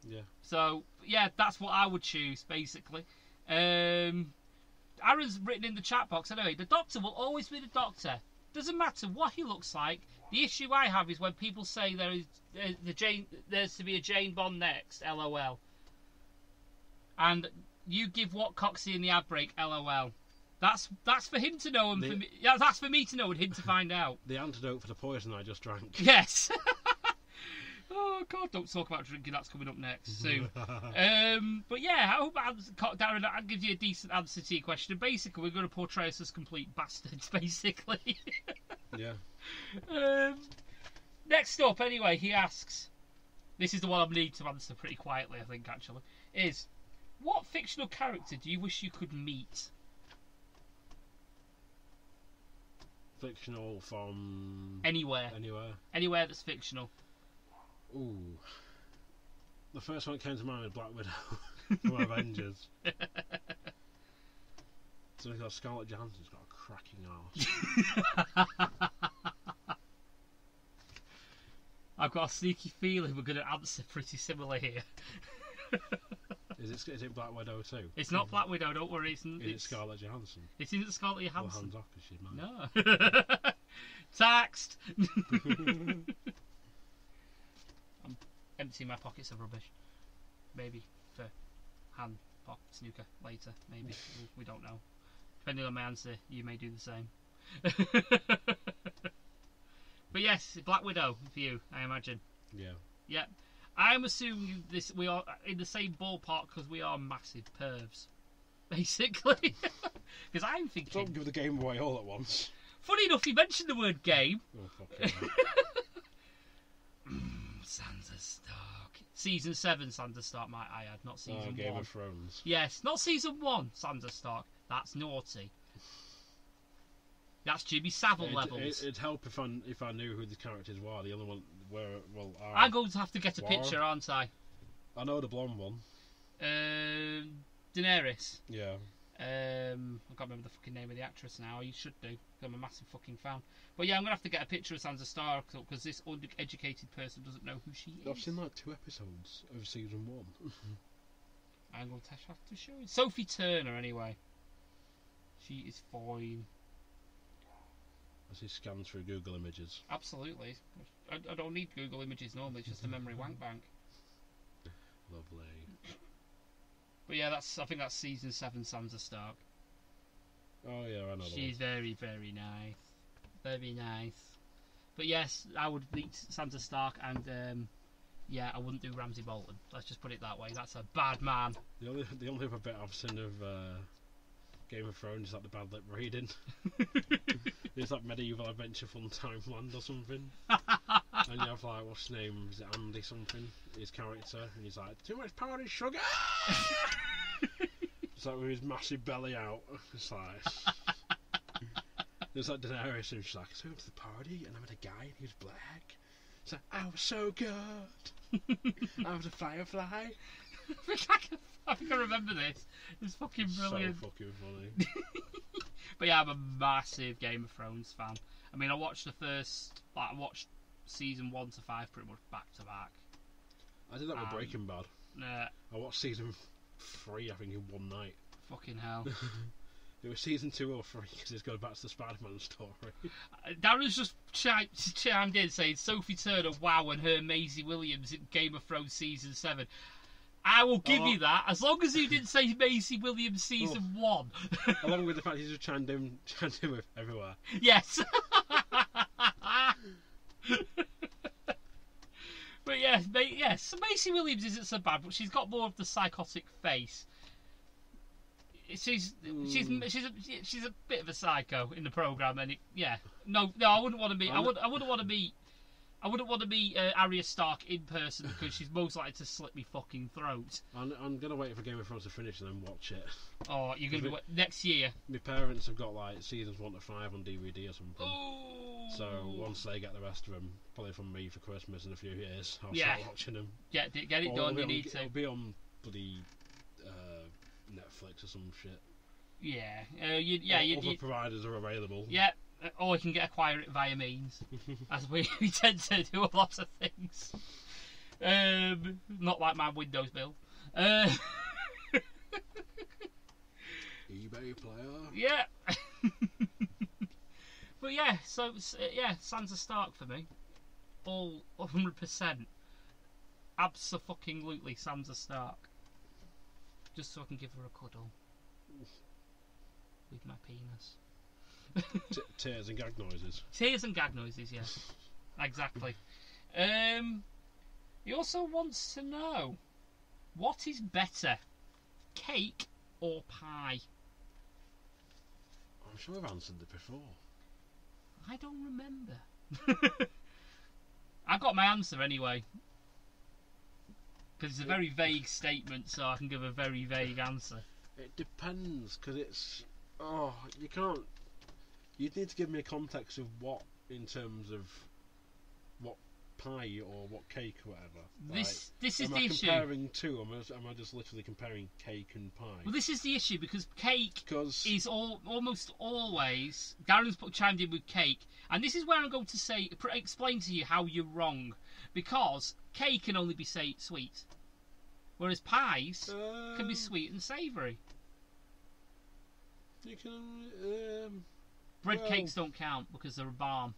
Yeah. So yeah, that's what I would choose basically. Aaron's written in the chat box anyway. The Doctor will always be the Doctor. Doesn't matter what he looks like. The issue I have is when people say there's to be a Jane Bond next. LOL. And you give what Coxy in the ad break. LOL. That's for him to know and for me. Yeah, that's for me to know and him to find out. The antidote for the poison I just drank. Yes. Oh God! Don't talk about drinking. That's coming up next soon. But yeah, I hope Darren, that gives you a decent answer to your question. Basically, we're going to portray us as complete bastards. Basically. Yeah. Next up, anyway, he asks. This is the one I need to answer pretty quietly, I think. Actually, is what fictional character do you wish you could meet? Fictional from Anywhere. Anywhere that's fictional. Ooh. The first one that came to mind was Black Widow from Avengers. So we've got Scarlett Johansson's got a cracking arse. I've got a sneaky feeling we're going to answer pretty similar here. Is it Black Widow too? It's not Black Widow, don't worry. It's Scarlett Johansson? It isn't Scarlett Johansson. Well, hands off because she's mine. No. Taxed. I'm emptying my pockets of rubbish. Maybe for hand pop snooker later. Maybe. We don't know. Depending on my answer, you may do the same. But yes, Black Widow for you, I imagine. Yeah. Yeah. I'm assuming we are in the same ballpark because we are massive pervs, basically. Because I'm thinking. Don't give the game away all at once. Funny enough, you mentioned the word game. Oh, fucking hell. Sansa Stark. Season 7 Sansa Stark, might I add, not season 1. Game of Thrones. Yes, not season 1 Sansa Stark. That's naughty. That's Jimmy Savile levels. It'd help if I knew who the characters were. The other one were I'm going to have to get a picture, aren't I? I know the blonde one. Daenerys. Yeah. I can't remember the fucking name of the actress now. You should do. I'm a massive fucking fan. But yeah, I'm gonna have to get a picture of Sansa Stark because this uneducated person doesn't know who she is. I've seen like 2 episodes of season 1. I'm going to have to show you. Sophie Turner, anyway. She is fine. as he scans through Google Images. Absolutely. I don't need Google Images normally. It's just a memory wank bank. Lovely. But yeah, I think that's season 7 Sansa Stark. Oh yeah, I know. She's very, very nice. Very nice. But yes, I would beat Sansa Stark, and yeah, I wouldn't do Ramsay Bolton. Let's just put it that way. That's a bad man. The only other bit I've seen of Game of Thrones is like the bad lip reading. It's like medieval adventure fun timeland or something. And you have like, what's his name? Is it Andy something? His character, and he's like, too much powdered sugar. It's like with his massive belly out. It's like. It's like Daenerys, and she's like, so I went to the party, and I met a guy, and he was black. It's like, I was so good. I was a firefly. I think I remember this. It's fucking brilliant. So fucking funny. But yeah, I'm a massive Game of Thrones fan. I mean, I watched I watched season 1 to 5 pretty much back to back. I did that with Breaking Bad. Nah. I watched season 3, I think, in one night. Fucking hell. It was season 2 or 3 because it goes back to the Spider-Man story. Darren's just chimed in saying Sophie Turner, wow, and her Maisie Williams in Game of Thrones season 7. I will give you that, as long as you didn't say Maisie Williams season 1. Along with the fact he's just chimed in with everywhere. Yes. But yes, Maisie Williams isn't so bad, but she's got more of the psychotic face. She's a bit of a psycho in the program, and no, I wouldn't want to be. I wouldn't want to be. I wouldn't want to be Arya Stark in person because she's most likely to slit me fucking throat. I'm gonna wait for Game of Thrones to finish and then watch it. Oh, you're gonna be next year. My parents have got like seasons 1 to 5 on DVD or something. Ooh. So once they get the rest of them, probably from me for Christmas in a few years, I'll start watching them. Get it done. You need to. It'll be on bloody Netflix or some shit. Yeah. Other providers are available. Yeah. Or you can acquire it via means, as we tend to do a lot of things. Not like my Windows bill. eBay player. Yeah. But yeah, so Sansa Stark for me, all 100%, abso-fucking-lutely Sansa Stark. Just so I can give her a cuddle with my penis. Tears and gag noises. Tears and gag noises, yes. Exactly. He also wants to know, what is better, cake or pie? I'm sure I've answered it before. I don't remember. I've got my answer anyway. Because it's a very vague statement, so I can give a very vague answer. It depends, because it's... Oh, you can't... You'd need to give me a context of what, in terms of what pie or what cake or whatever. This is the issue. Am I comparing two? Am I just literally comparing cake and pie? Well, this is the issue because cake is almost always. Darren's chimed in with cake, and this is where I'm going to explain to you how you're wrong, because cake can only be sweet, whereas pies can be sweet and savoury. You can. Bread cakes don't count because they're a balm.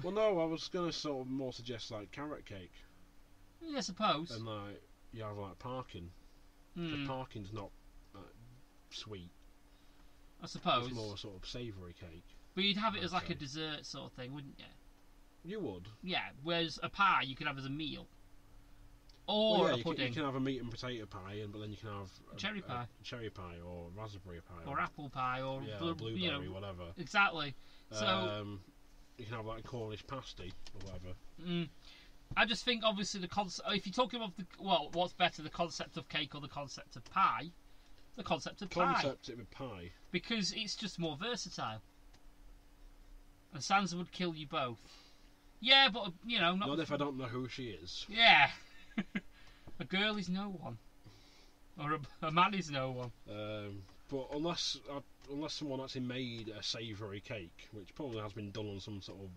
Well, no, I was going to sort of more suggest like carrot cake. Yeah, I suppose. And like you have like parkin. Because parkin's not sweet. I suppose. It's more sort of savoury cake. But you'd have it as like a dessert sort of thing, wouldn't you? You would. Yeah, whereas a pie you can have as a meal. Or a pudding. You can have a meat and potato pie, but then you can have cherry pie. Cherry pie or raspberry pie. Or apple pie or blueberry, whatever. Exactly. So you can have like Cornish pasty or whatever. I just think obviously the concept. If you're talking about what's better, the concept of cake or the concept of pie? The concept of pie. Concept it with pie. Because it's just more versatile. And Sansa would kill you both. Yeah, but not if I don't know who she is. Yeah. A girl is no one, or a man is no one. But unless someone actually made a savoury cake, which probably has been done on some sort of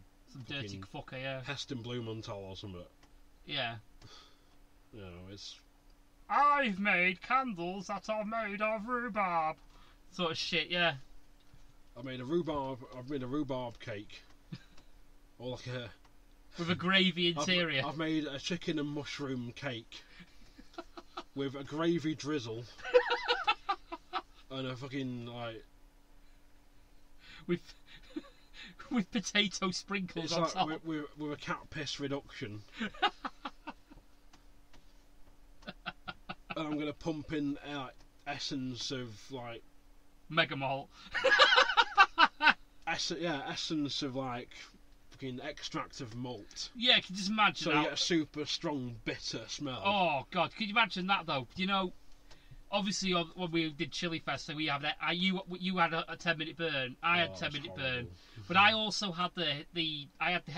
dirty fucker, yeah, Heston Blumenthal or something. Yeah. It's. I've made candles that are made of rhubarb. Sort of shit, yeah. I've made a rhubarb cake or like a with a gravy interior. I've made a chicken and mushroom cake with a gravy drizzle and a fucking like with potato sprinkles it's on like top. with a cat piss reduction. And I'm gonna pump in essence of like Mega Malt. essence of like fucking extract of malt. Yeah, can you just imagine So that? you get a super strong bitter smell. Oh god, can you imagine that though? You know, obviously when we did Chili Fest, so we have that. You had a 10-minute burn. I had 10-minute burn, but I also had the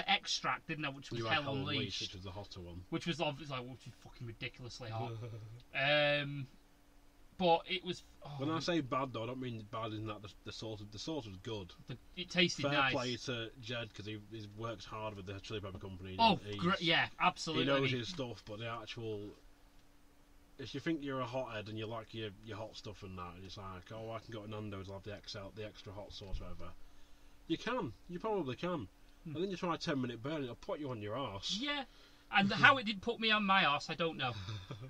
extract, didn't I? Which was you Hell had Unleashed, which was the hotter one. which was obviously which was fucking ridiculously hot. But it was. Oh, When I say bad though, I don't mean bad in that the sauce was good. It tasted Fair nice. play to Jed because he works hard with the Chili Pepper Company. Oh, yeah, absolutely. He knows his stuff, but the actual. If you think you're a hothead and you like your hot stuff and that, and it's like, oh, I can go to Nando's, I'll have the extra hot sauce, whatever. You probably can. And then you try a 10-minute burn, it'll put you on your arse. Yeah, and how it did put me on my arse, I don't know.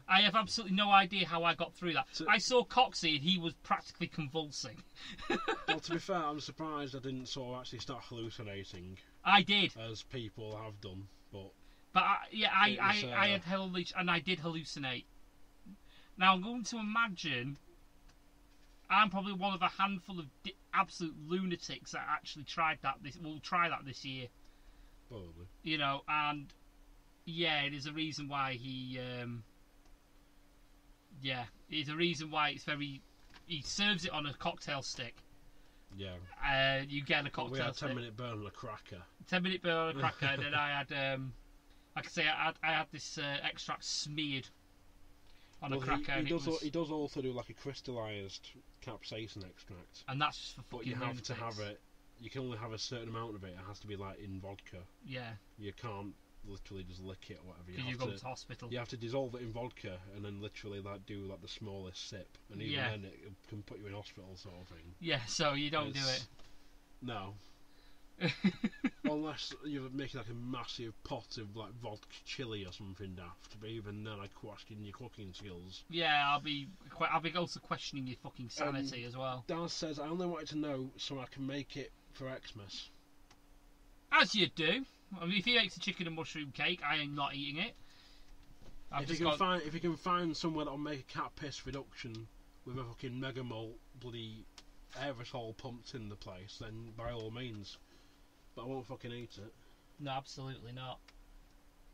I have absolutely no idea how I got through that. I saw Coxy and he was practically convulsing. Well, to be fair, I'm surprised I didn't sort of actually start hallucinating. I did, as people have done, but I had and I did hallucinate. Now I'm going to imagine I'm probably one of a handful of absolute lunatics that actually tried that. Will try that this year. Probably. You know, and yeah, there's a reason why he. There's a reason why it's very. He serves it on a cocktail stick. Yeah. You get a cocktail. We had stick. 10-minute burn on a cracker. 10-minute burn on a cracker, and then I had. Like I say, I had this extract smeared on a cracker. He does also do like a crystallised capsaicin extract. And that's just for fucking. But you have to have it. You can only have a certain amount of it. It has to be like in vodka. Yeah. You can't literally just lick it or whatever. Because you go to hospital. You have to dissolve it in vodka and then literally like do like the smallest sip, and even then it can put you in hospital sort of thing. Yeah. So you don't do it. No. Unless you're making like a massive pot of like vodka chili or something daft, but even then I question your cooking skills. Yeah, I'll be also questioning your fucking sanity as well. Dan says, I only wanted to know so I can make it for Xmas. As you do. I mean, if he makes a chicken and mushroom cake, I am not eating it. If you can find somewhere that'll make a cat piss reduction with a fucking mega malt bloody aerosol pumped in the place, then by all means. But I won't fucking eat it. No, absolutely not.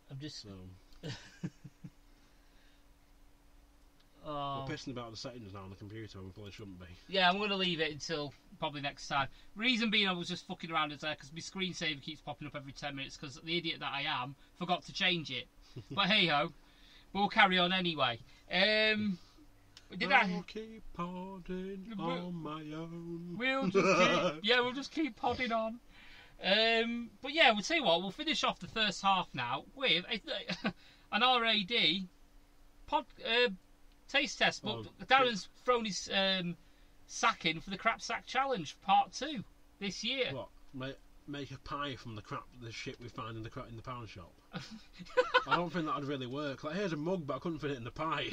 I'm just. So. Oh. We're pissing about the settings now on the computer when we probably shouldn't be. Yeah, I'm going to leave it until probably next time. Reason being, I was just fucking around there because my screensaver keeps popping up every 10 minutes because the idiot that I am forgot to change it. But hey ho, we'll carry on anyway. I'll keep podding on my own. We'll just keep podding on. But yeah, we'll tell you what, we'll finish off the first half now with an RAD taste test. But Darren's thrown his sack in for the Crap Sack Challenge Part 2 this year. What? Make a pie from the shit we find in the pound shop? I don't think that'd really work. Like, here's a mug, but I couldn't fit it in the pie.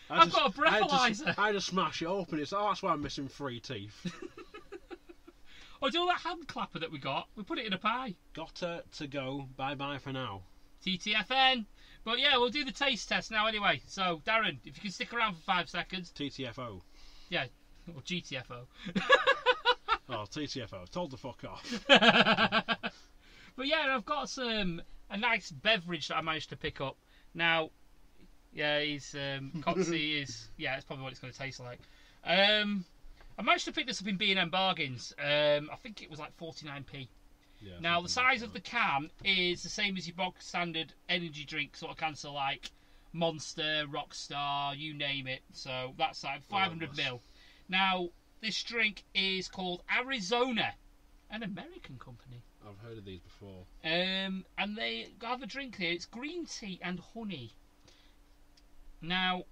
I've got a breathalyzer. I just smash it open. That's why I'm missing 3 teeth. Oh, do you know that hand clapper that we got? We put it in a pie. Got to go. Bye-bye for now. TTFN. But yeah, we'll do the taste test now anyway. So, Darren, if you can stick around for 5 seconds. TTFO. Yeah, or GTFO. Oh, TTFO. Told the fuck off. But yeah, I've got a nice beverage that I managed to pick up. Now, yeah, Coxy is... Yeah, it's probably what it's going to taste like. I managed to pick this up in B&M Bargains. I think it was like 49p. Yeah, now, the size of the can is the same as your box standard energy drink sort of can, so like Monster, Rockstar, you name it. So that's like 500ml. Now, this drink is called Arizona, an American company. I've heard of these before. And they have a drink here. It's green tea and honey. Now,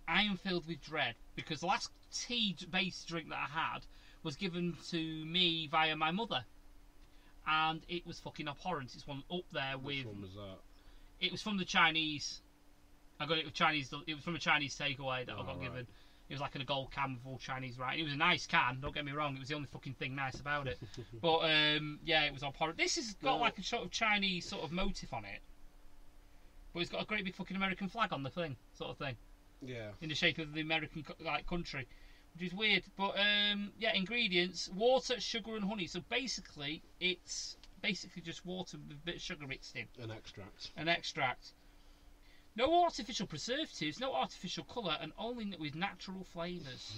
I am filled with dread because the last tea-based drink that I had was given to me via my mother. and it was fucking abhorrent. It's one up there with. Which one was that? It was from the Chinese. I got it with Chinese. It was from a Chinese takeaway that I got given. It was like in a gold can with all Chinese writing. It was a nice can. Don't get me wrong. It was the only fucking thing nice about it. But yeah, it was abhorrent. This has got like a sort of Chinese sort of motif on it, but it's got a great big fucking American flag on the thing, sort of thing. Yeah. In the shape of the American like country, which is weird. But yeah, ingredients: water, sugar, and honey. So basically, it's just water with a bit of sugar mixed in. An extract. An extract. No artificial preservatives, no artificial colour, and only with natural flavours.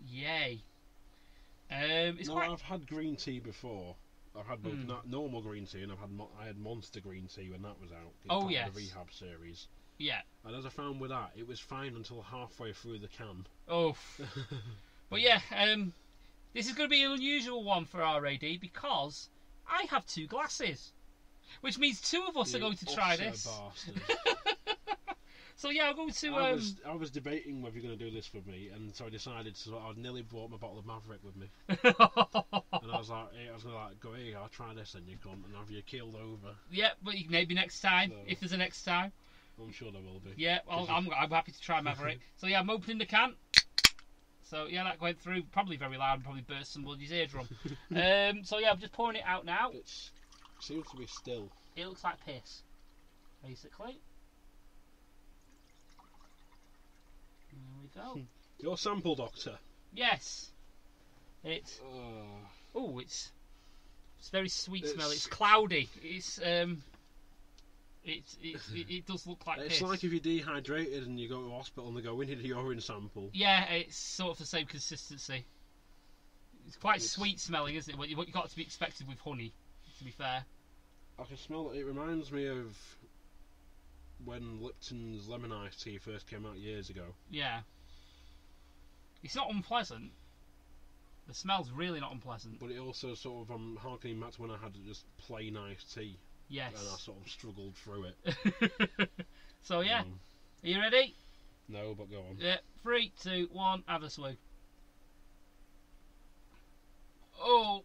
Yay. I've had green tea before. I've had both normal green tea and I had Monster green tea when that was out. Oh, yes. The Rehab series. Yeah. And as I found with that, it was fine until halfway through the can. Oh. But yeah, this is going to be an unusual one for RAD because I have 2 glasses. Which means 2 of us are going to try this. So yeah, I'll go to. I was debating whether you're going to do this for me, and so I decided to. I nearly brought my bottle of Maverick with me, and I was going to like go here. I'll try this, and you come and have you keeled over. Yeah, but maybe next time, if there's a next time. I'm sure there will be. Yeah, well, I'm happy to try Maverick. So yeah, I'm opening the can. So yeah, that went through probably very loud and probably burst somebody's eardrum. So yeah, I'm just pouring it out now. It seems to be still. It looks like piss, basically. There we go. Your sample, Doctor. Yes. It's. Oh, it's very sweet smell. It's cloudy. It does look like piss. It's like if you're dehydrated and you go to the hospital and they go, we need a urine sample. Yeah, it's sort of the same consistency. It's quite sweet smelling, isn't it? What you got to be expected with honey, to be fair. I can smell it. It reminds me of when Lipton's lemon iced tea first came out years ago. Yeah. It's not unpleasant. The smell's really not unpleasant. But it also sort of, I'm harkening back to when I had just plain iced tea. Yes. And I sort of struggled through it. So yeah. Are you ready? No, but go on. Yeah. 3, 2, 1, have a swig. Oh.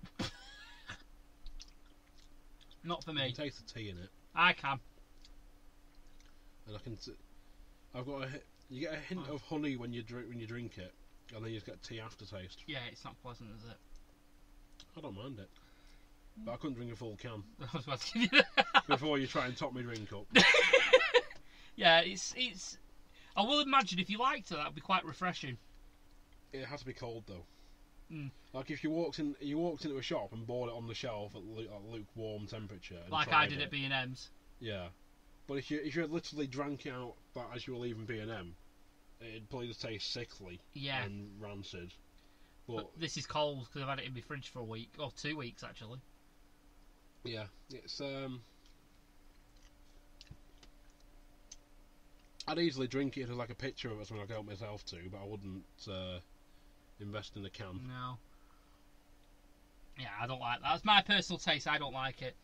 Not for me. You can taste the tea in it. I can. And I can. I've got you get a hint of honey when you drink it, and then you just get tea aftertaste. Yeah, it's not pleasant, is it? I don't mind it, but I couldn't drink a full can. I was about to give you that. Before you try and top my drink up. Yeah, it's. I will imagine if you liked it, that'd be quite refreshing. It has to be cold though. Like if you walked into a shop and bought it on the shelf at lukewarm temperature. Like I did at B&M's. Yeah, but if you had literally drank it out as you were leaving B&M, it'd probably just taste sickly. Yeah. And rancid. But this is cold because I've had it in my fridge for a week or 2 weeks actually. Yeah, it's I'd easily drink it as like a picture of it, something I could help myself to, but I wouldn't invest in a can. No. Yeah, I don't like that. That's my personal taste. I don't like it.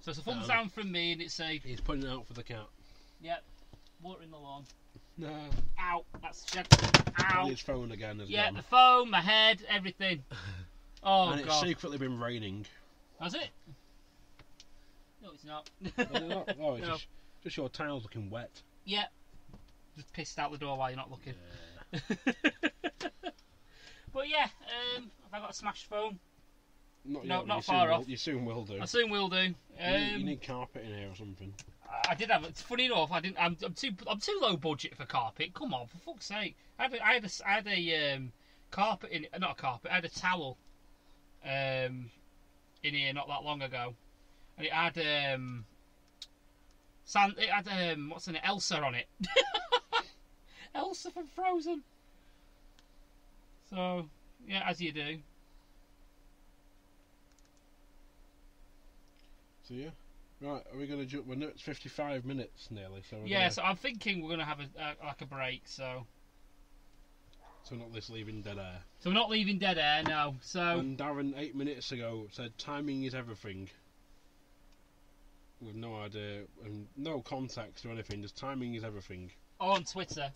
So it's a thumbs down from me, and it's a. He's putting it out for the cat. Yep. Watering the lawn. No. Ow! That's shed. Ow! And his phone again has yeah, gone. the phone, my head, everything. Oh and God! it's secretly been raining. Has it? No, it's not. Oh, it's just your tiles looking wet. Yep. Just pissed out the door while you're not looking. Yeah. But yeah, have I got a smashed phone? Not far off. You soon will do. I soon will do. You need carpet in here or something. I did have. It's funny enough. I didn't. I'm too low budget for carpet. Come on, for fuck's sake! I had a carpet in. Not a carpet. I had a towel. In here not that long ago, and it had It had what's in it? Elsa on it. Elsa from Frozen. So yeah, as you do. So yeah, right. Are we going to jump? It's 55 minutes nearly. So So I'm thinking we're going to have a break. So we're not leaving dead air. So we're not leaving dead air, no. So. And Darren 8 minutes ago said timing is everything. With no idea and no context or anything. Just timing is everything. Oh, on Twitter.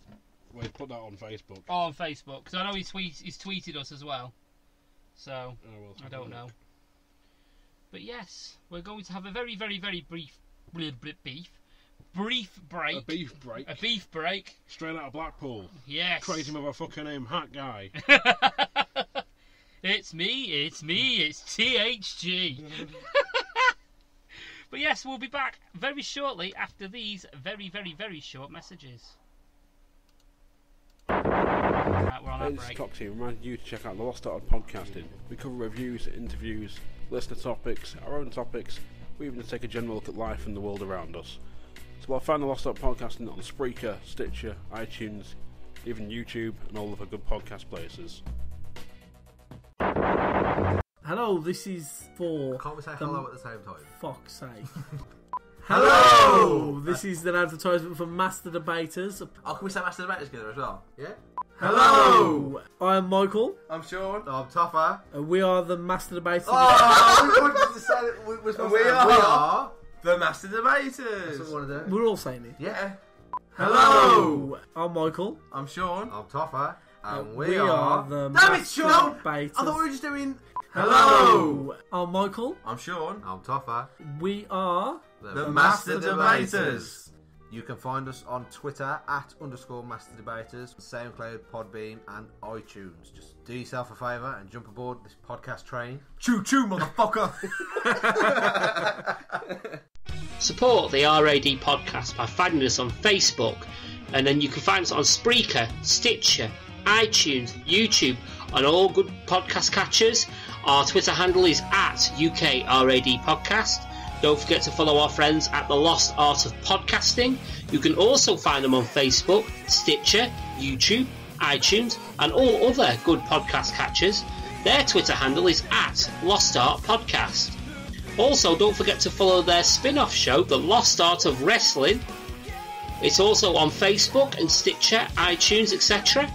Well, he put that on Facebook. Oh, on Facebook. Because I know he's tweeted us as well. So I don't know. But yes, we're going to have a very, very, very brief break. A beef break. A beef break. Straight out of Blackpool. Yes. Crazy motherfucker named Hat Guy. It's me, it's THG. But yes, we'll be back very shortly after these very, very, very short messages. Right, we're on that Hey, this is break. Coxy, reminding you to check out the Lost Art of Podcasting. We cover reviews, interviews, listener topics, our own topics. We even take a general look at life and the world around us. So I'll find the Lost Art Podcasting on Spreaker, Stitcher, iTunes, even YouTube, and all of the good podcast places. Hello, this is for... Can't we say hello at the same time? Fuck's sake. Hello! This is an advertisement for Master Debaters. Oh, can we say Master Debaters together as well? Yeah? Hello! I am Michael, I'm Sean. I'm Tougher. and we are the Master Debaters. Oh, we wanted to say that we're supposed We to are the Master That's Debaters. what we want to do. We're all saying it. Yeah. Hello! I'm Michael, I'm Sean. I'm Tougher. And and we are... the Damn it, Master Sean! Debaters. I thought we were just doing... Hello! I'm Michael, I'm Sean. I'm Tougher. we are... The Master Debaters. You can find us on Twitter @_Master Debaters, SoundCloud, Podbean, and iTunes. Just do yourself a favour and jump aboard this podcast train. Choo choo, motherfucker. Support the RAD podcast by finding us on Facebook, and then you can find us on Spreaker, Stitcher, iTunes, YouTube, and all good podcast catchers. Our Twitter handle is @UKRAD Podcast. Don't forget to follow our friends at The Lost Art of Podcasting. You can also find them on Facebook, Stitcher, YouTube, iTunes, and all other good podcast catchers. Their Twitter handle is @LostArtPodcast. Also, don't forget to follow their spin-off show, The Lost Art of Wrestling. It's also on Facebook and Stitcher, iTunes, etc.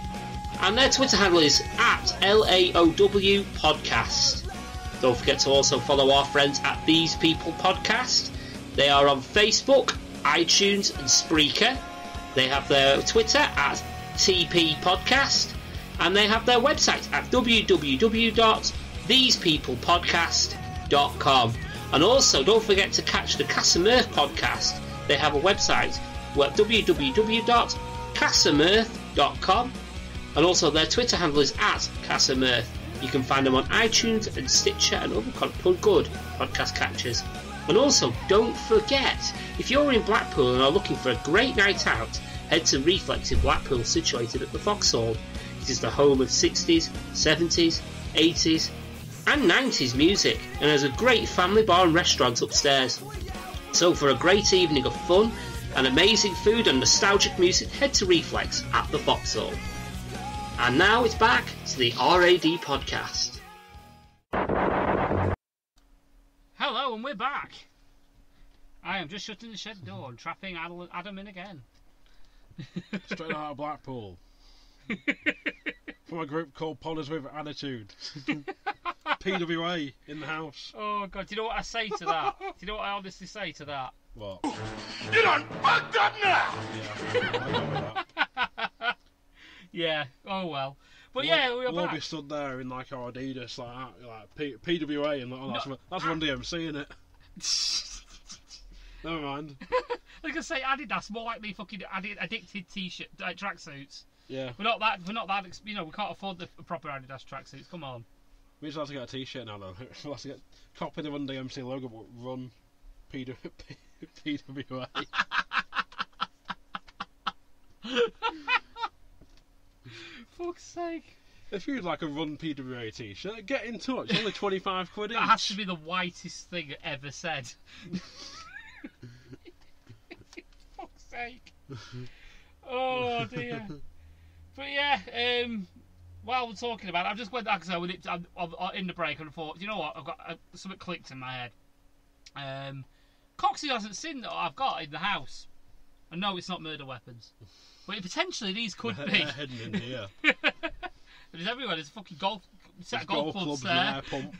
And their Twitter handle is @LAOW Podcast. Don't forget to also follow our friends at These People Podcast. They are on Facebook, iTunes, and Spreaker. They have their Twitter @TP Podcast, and they have their website at www.thesepeoplepodcast.com. And also, don't forget to catch the Casa Mirth podcast. They have a website at www.casamirth.com, and also their Twitter handle is @CasaMirth. You can find them on iTunes and Stitcher and other good podcast catchers. And also, don't forget, if you're in Blackpool and are looking for a great night out, head to Reflex in Blackpool, situated at the Vauxhall. It is the home of 60s, 70s, 80s and 90s music, and has a great family bar and restaurant upstairs. So for a great evening of fun and amazing food and nostalgic music, head to Reflex at the Vauxhall. And now it's back to the RAD podcast. Hello, and we're back. I am just shutting the shed door and trapping Adam in again. Straight out of Blackpool. From a group called Podders with Attitude. PWA in the house. Oh God, do you know what I say to that? Do you know what I honestly say to that? What? You done fucked up now! Yeah, I go with that. Yeah, oh well. But yeah, we're we'll back. be stood there in like our Adidas, like PWA, and that's Run DMC, innit? Never mind. I was gonna say Adidas, more likely fucking addicted t-shirt tracksuits. Yeah. We're not that. You know, we can't afford the proper Adidas tracksuits. Come on. We just have to get a t-shirt now, though. We'll have to get copy the Run DMC logo, but Run PWA. Fuck's sake. If you'd like a Run PWA t-shirt, get in touch. It's only 25 quid each. That has to be the whitest thing ever said. Fuck's sake. Oh dear. But yeah, while we're talking about it, I just went back with it in the break and I thought, you know what, I've got something clicked in my head. Coxy hasn't seen that I've got in the house. And no, it's not murder weapons. But potentially these could be. They're hidden in here. There's everywhere. There's a fucking set of golf clubs there. An air pump,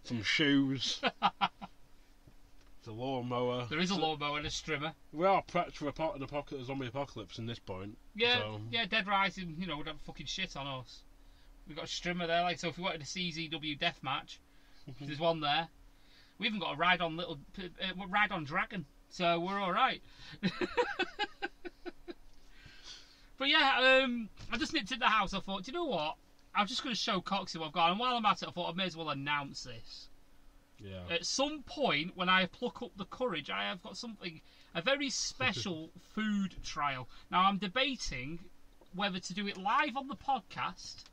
some shoes. There's a lawnmower. There is a lawnmower and a strimmer. We are prepped for a zombie apocalypse in this point. Yeah, so. yeah, Dead Rising, you know, would have fucking shit on us. We've got a strimmer there, like, so if we wanted a CZW deathmatch, there's one there. We even got a ride on dragon, so we're all right. But yeah, I just nipped in the house. I thought, do you know what? I'm just going to show Coxy what I've got. And while I'm at it, I thought I may as well announce this. Yeah. At some point, when I pluck up the courage, I have got a very special food trial. Now, I'm debating whether to do it live on the podcast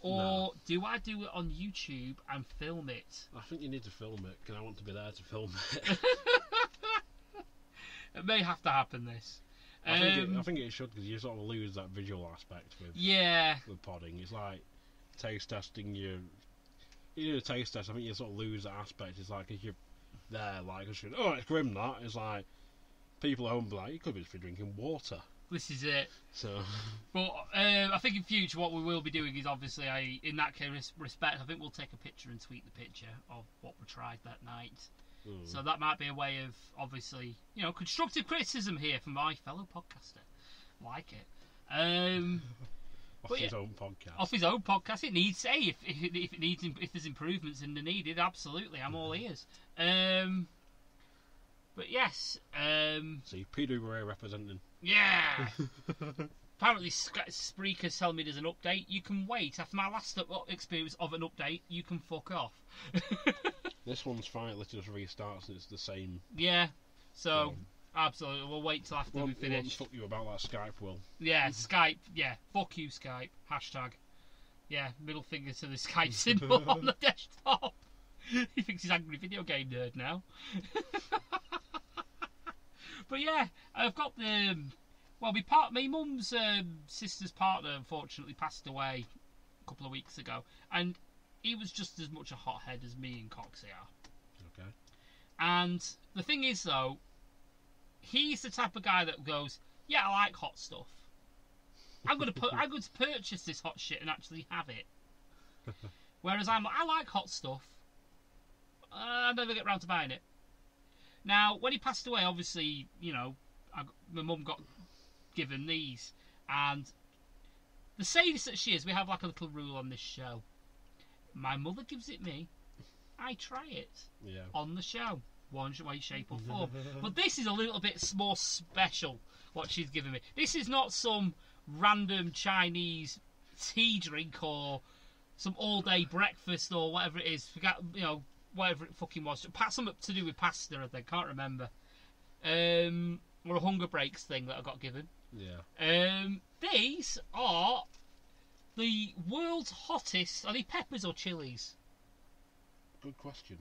or do I do it on YouTube and film it? I think you need to film it, because I want to be there to film it. It may have to happen, this. I think it should, because you sort of lose that visual aspect with podding. It's like taste testing. You do a taste test, I think you sort of lose that aspect. It's like if you're there, like, it's grim, that. It's like people at home be like, you could be just be drinking water. This is it. So, but I think in future what we will be doing is obviously, in that case respect, I think we'll take a picture and tweet the picture of what we tried that night. So that might be a way of, obviously, constructive criticism here from my fellow podcaster. Like it. Off his own podcast. Off his own podcast. It needs, if there's improvements in the needed, absolutely, I'm all ears. But yes. See, PWA representing. Yeah. Apparently, Spreaker's telling me there's an update. You can wait. After my last experience of an update, you can fuck off. This one's fine. It just restarts and it's the same. Yeah. So absolutely, we'll wait till after we finish. Fuck you about that Skype, Will. Yeah, Skype. Yeah, fuck you, Skype. Hashtag. Yeah, middle finger to the Skype symbol on the desktop. He thinks he's angry video game nerd now. But yeah, I've got the. Well, my mum's sister's partner unfortunately passed away a couple of weeks ago, and he was just as much a hothead as me and Coxy are. Okay. And the thing is, though, he's the type of guy that goes, "Yeah, I like hot stuff. I'm going to purchase this hot shit and actually have it." Whereas I like hot stuff. I never get round to buying it. Now, when he passed away, obviously, my mum got given these, and the sadist that she is, we have like a little rule on this show. My mother gives it me, I try it on the show, one way, shape or form. But this is a little bit more special, what she's given me. This is not some random Chinese tea drink or some all-day breakfast or whatever it is. Whatever it fucking was. Something to do with pasta, I think. Can't remember. Or a hunger breaks thing that I got given. Yeah. These are the world's hottest. Are they peppers or chilies? Good question.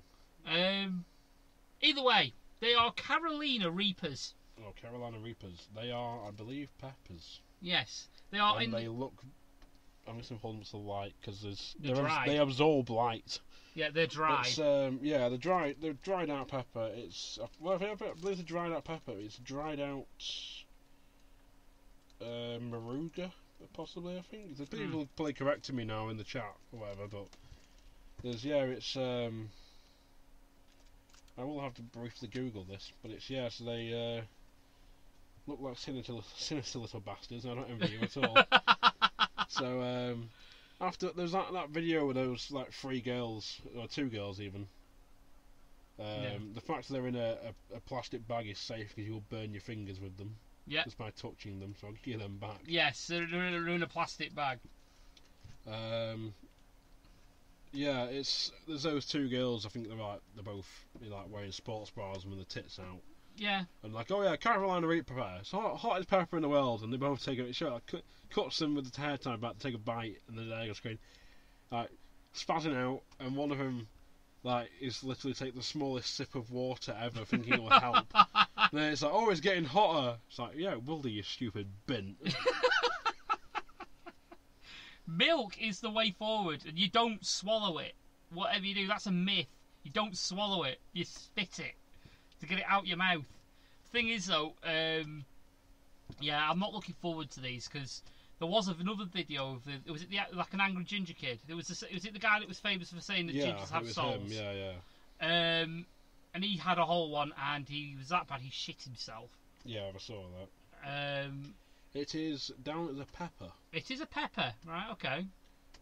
Either way, they are Carolina Reapers. Oh, Carolina Reapers. They are, I believe, peppers. Yes, they are. And they look. I'm just going to hold them to the light because they absorb light. Yeah, they're dry. It's, they're dry. They're dried out pepper. It's I believe it's dried out pepper. It's dried out Maruga, possibly. I think there's people probably correcting me now in the chat or whatever. But there's it's I will have to briefly Google this, but it's So they look like sinister little bastards. I don't envy you at all. So after there's that video with those like 3 girls or 2 girls even. The fact that they're in a plastic bag is safe because you'll burn your fingers with them. Yeah. Just by touching them, so I'll give them back. Yes, they're in a plastic bag. There's those 2 girls. I think they're both wearing sports bras with the tits out. Yeah. And Carolina Reaper pepper. It's hottest pepper in the world, and they both take it. Cuts them with the hair tie back to take a bite, and then they're screen, spazzing out, and one of them is literally take the smallest sip of water ever, thinking it will help. And then it's it's getting hotter. It's like, yeah, will do, you stupid bint. Milk is the way forward, and you don't swallow it. Whatever you do, that's a myth. You don't swallow it, you spit it to get it out your mouth. Thing is, though, I'm not looking forward to these because there was another video of an angry ginger kid. Was it the guy that was famous for saying that gingers have souls? Him, and he had a whole one, and he was that bad he shit himself. Yeah, I saw that. It is down as a pepper. It is a pepper, right? Okay.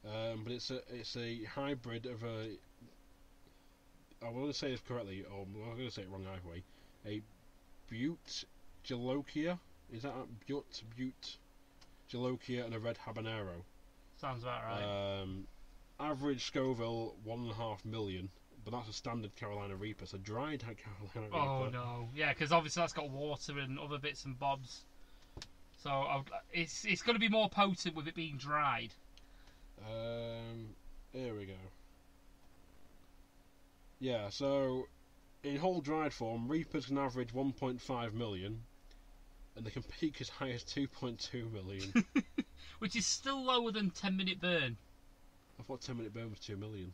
But it's a hybrid of I want to say this correctly, or I'm going to say it wrong either way. A Butte Jalokia. Is that a Butte Jalokia and a red habanero? Sounds about right. Average Scoville 1.5 million, but that's a standard Carolina Reaper. So dried Carolina Reaper. Oh no, yeah, because obviously that's got water and other bits and bobs. So it's going to be more potent with it being dried. Here we go. Yeah, so in whole dried form, Reapers can average 1.5 million, and they can peak as high as 2.2 million. Which is still lower than 10-minute burn. I thought 10-minute burn was 2 million.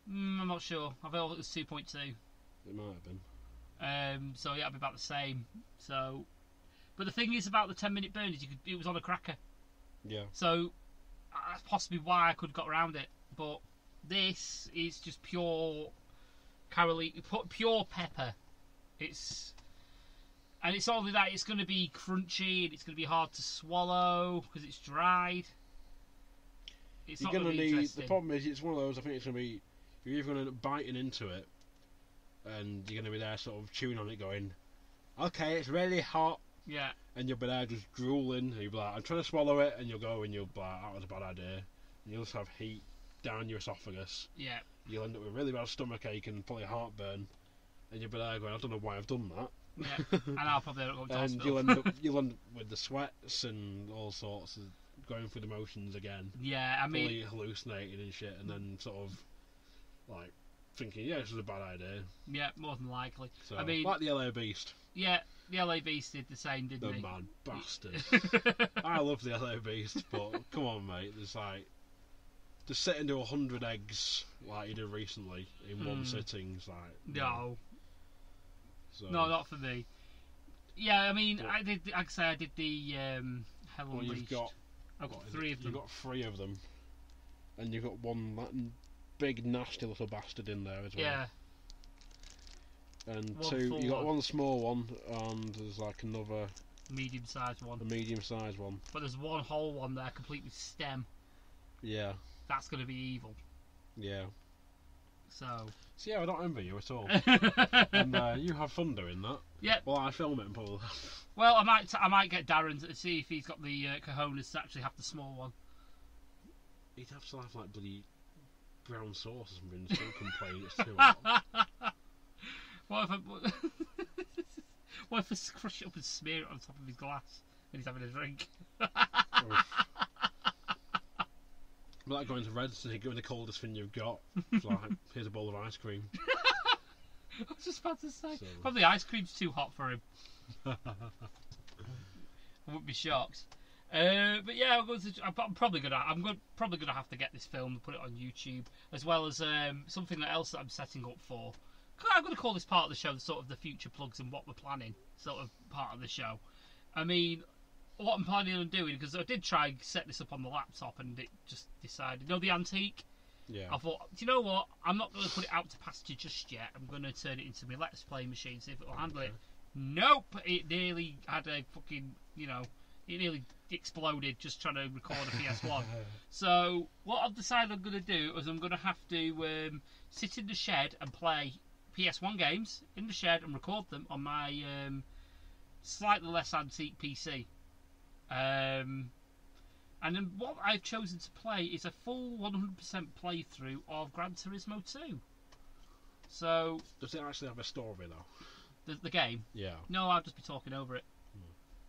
I'm not sure. I thought it was 2.2. It might have been. So yeah, it'll be about the same. So, but the thing is about the 10-minute burn is it was on a cracker. Yeah. So that's possibly why I could have got around it. But this is just pure pure pepper. And it's only that it's going to be crunchy and it's going to be hard to swallow because it's dried. It's You're not going to be interesting. The problem is, it's one of those. I think it's going to be. You're either going to end up biting into it, and you're going to be there, sort of chewing on it, going, "Okay, it's really hot." Yeah. And you'll be there just drooling, and you'll be like, "I'm trying to swallow it," and you'll go, and you'll be like, "That was a bad idea." And you'll just have heat down your esophagus. Yeah. You'll end up with really bad stomachache and probably heartburn, and you'll be there going, "I don't know why I've done that." Yeah. And I'll probably go to and hospital. you'll end up with the sweats and all sorts of going through the motions again. Yeah, I mean, fully hallucinating and shit, and then sort of like thinking, yeah, this was a bad idea. Yeah, more than likely. So, I mean, like the LA Beast. Yeah, the LA Beast did the same, didn't The he? mad bastard. I love the LA Beast, but come on, mate. There's like just sit into 100 eggs like you did recently in one sitting. It's like no. So, No, not for me. Yeah, I mean, I did. Like I say, I did the Hell Unleashed. I've got 3 of them. You've got 3 of them, and you've got one that big nasty little bastard in there as well. Yeah. And One 2, full you got one. one small one, and there's like another Medium-sized one. a medium-sized one. But there's one whole one there, complete with stem. Yeah. That's going to be evil. Yeah. So yeah, I don't envy you at all. And you have fun doing that. Yeah. Well, I film it and probably. Well, I might get Darren to see if he's got the cojones to actually have the small one. He'd have to have like bloody brown sauce or something and still complain it's too hot. What if I crush it up and smear it on top of his glass and he's having a drink? Like going to Reds and giving the coldest thing you've got. It's like, here's a bowl of ice cream. I was just about to say, So- probably ice cream's too hot for him. I wouldn't be shocked. But yeah, I'm probably gonna have to get this film and put it on YouTube, as well as something else that I'm setting up for. I'm going to call this part of the show sort of the future plugs and what we're planning, sort of part of the show. I mean, what I'm planning on doing, because I did try and set this up on the laptop and it just decided, you know, the antique. Yeah. I thought, do you know what? I'm not going to put it out to pasture just yet. I'm going to turn it into my Let's Play machine, see if it'll handle it. Nope! It nearly had a fucking, it nearly exploded just trying to record a PS1. So, what I've decided I'm going to do is I'm going to have to sit in the shed and play PS1 games in the shed and record them on my slightly less antique PC. And then what I've chosen to play is a full 100% playthrough of Gran Turismo 2. So, Does it actually have a story though? the game? Yeah. No, I'll just be talking over it.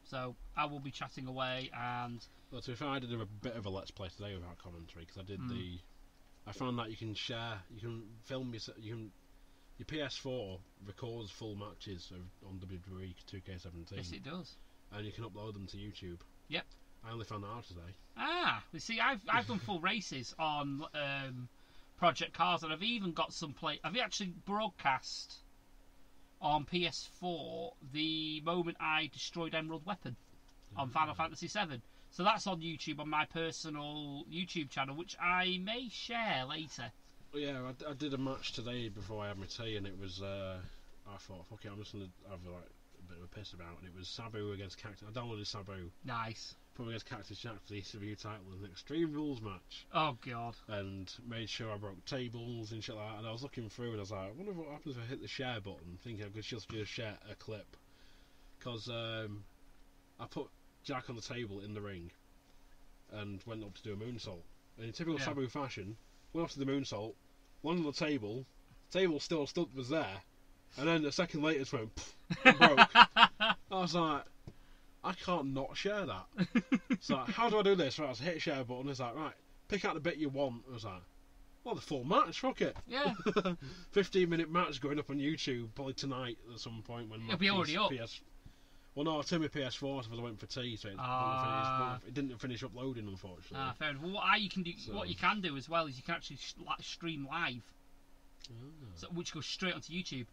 So, I will be chatting away and... Well, to be fair, I did a bit of a Let's Play today without commentary, because I did I found that you can share, you can film your PS4 records full matches on WWE 2K17. Yes, it does. And you can upload them to YouTube. Yep. I only found that out today. Ah, you see, I've done full races on Project Cars, and I've even got some I've actually broadcast on PS4 the moment I destroyed Emerald Weapon on Final Fantasy VII. So that's on YouTube on my personal YouTube channel, which I may share later. Yeah, I did a match today before I had my tea, and it was I thought, fuck it, I'm just gonna have like a bit of a piss about, and it was Sabu against Cactus. I downloaded Sabu. Nice. Put him against Cactus Jack for the ECW title in an Extreme Rules match. Oh god. And made sure I broke tables and shit like that. And I was looking through, and I was like, I wonder what happens if I hit the share button, thinking I could just share a clip. Because I put Jack on the table in the ring and went up to do a moonsault. And in typical Sabu fashion, went up to the moonsault, landed on the table still was there, and then a second later it went and broke. I was like, I can't not share that. It's like, how do I do this? Right, I hit share button, it's like, right, pick out the bit you want. I was like, well, the full match, fuck it. Yeah. 15-minute match going up on YouTube probably tonight at some point when it'll be already up. Well, no, I turned my PS4 because I went for tea, so it didn't finish uploading, unfortunately. Fair enough. Well, what you can do as well is you can actually stream live, which goes straight onto YouTube,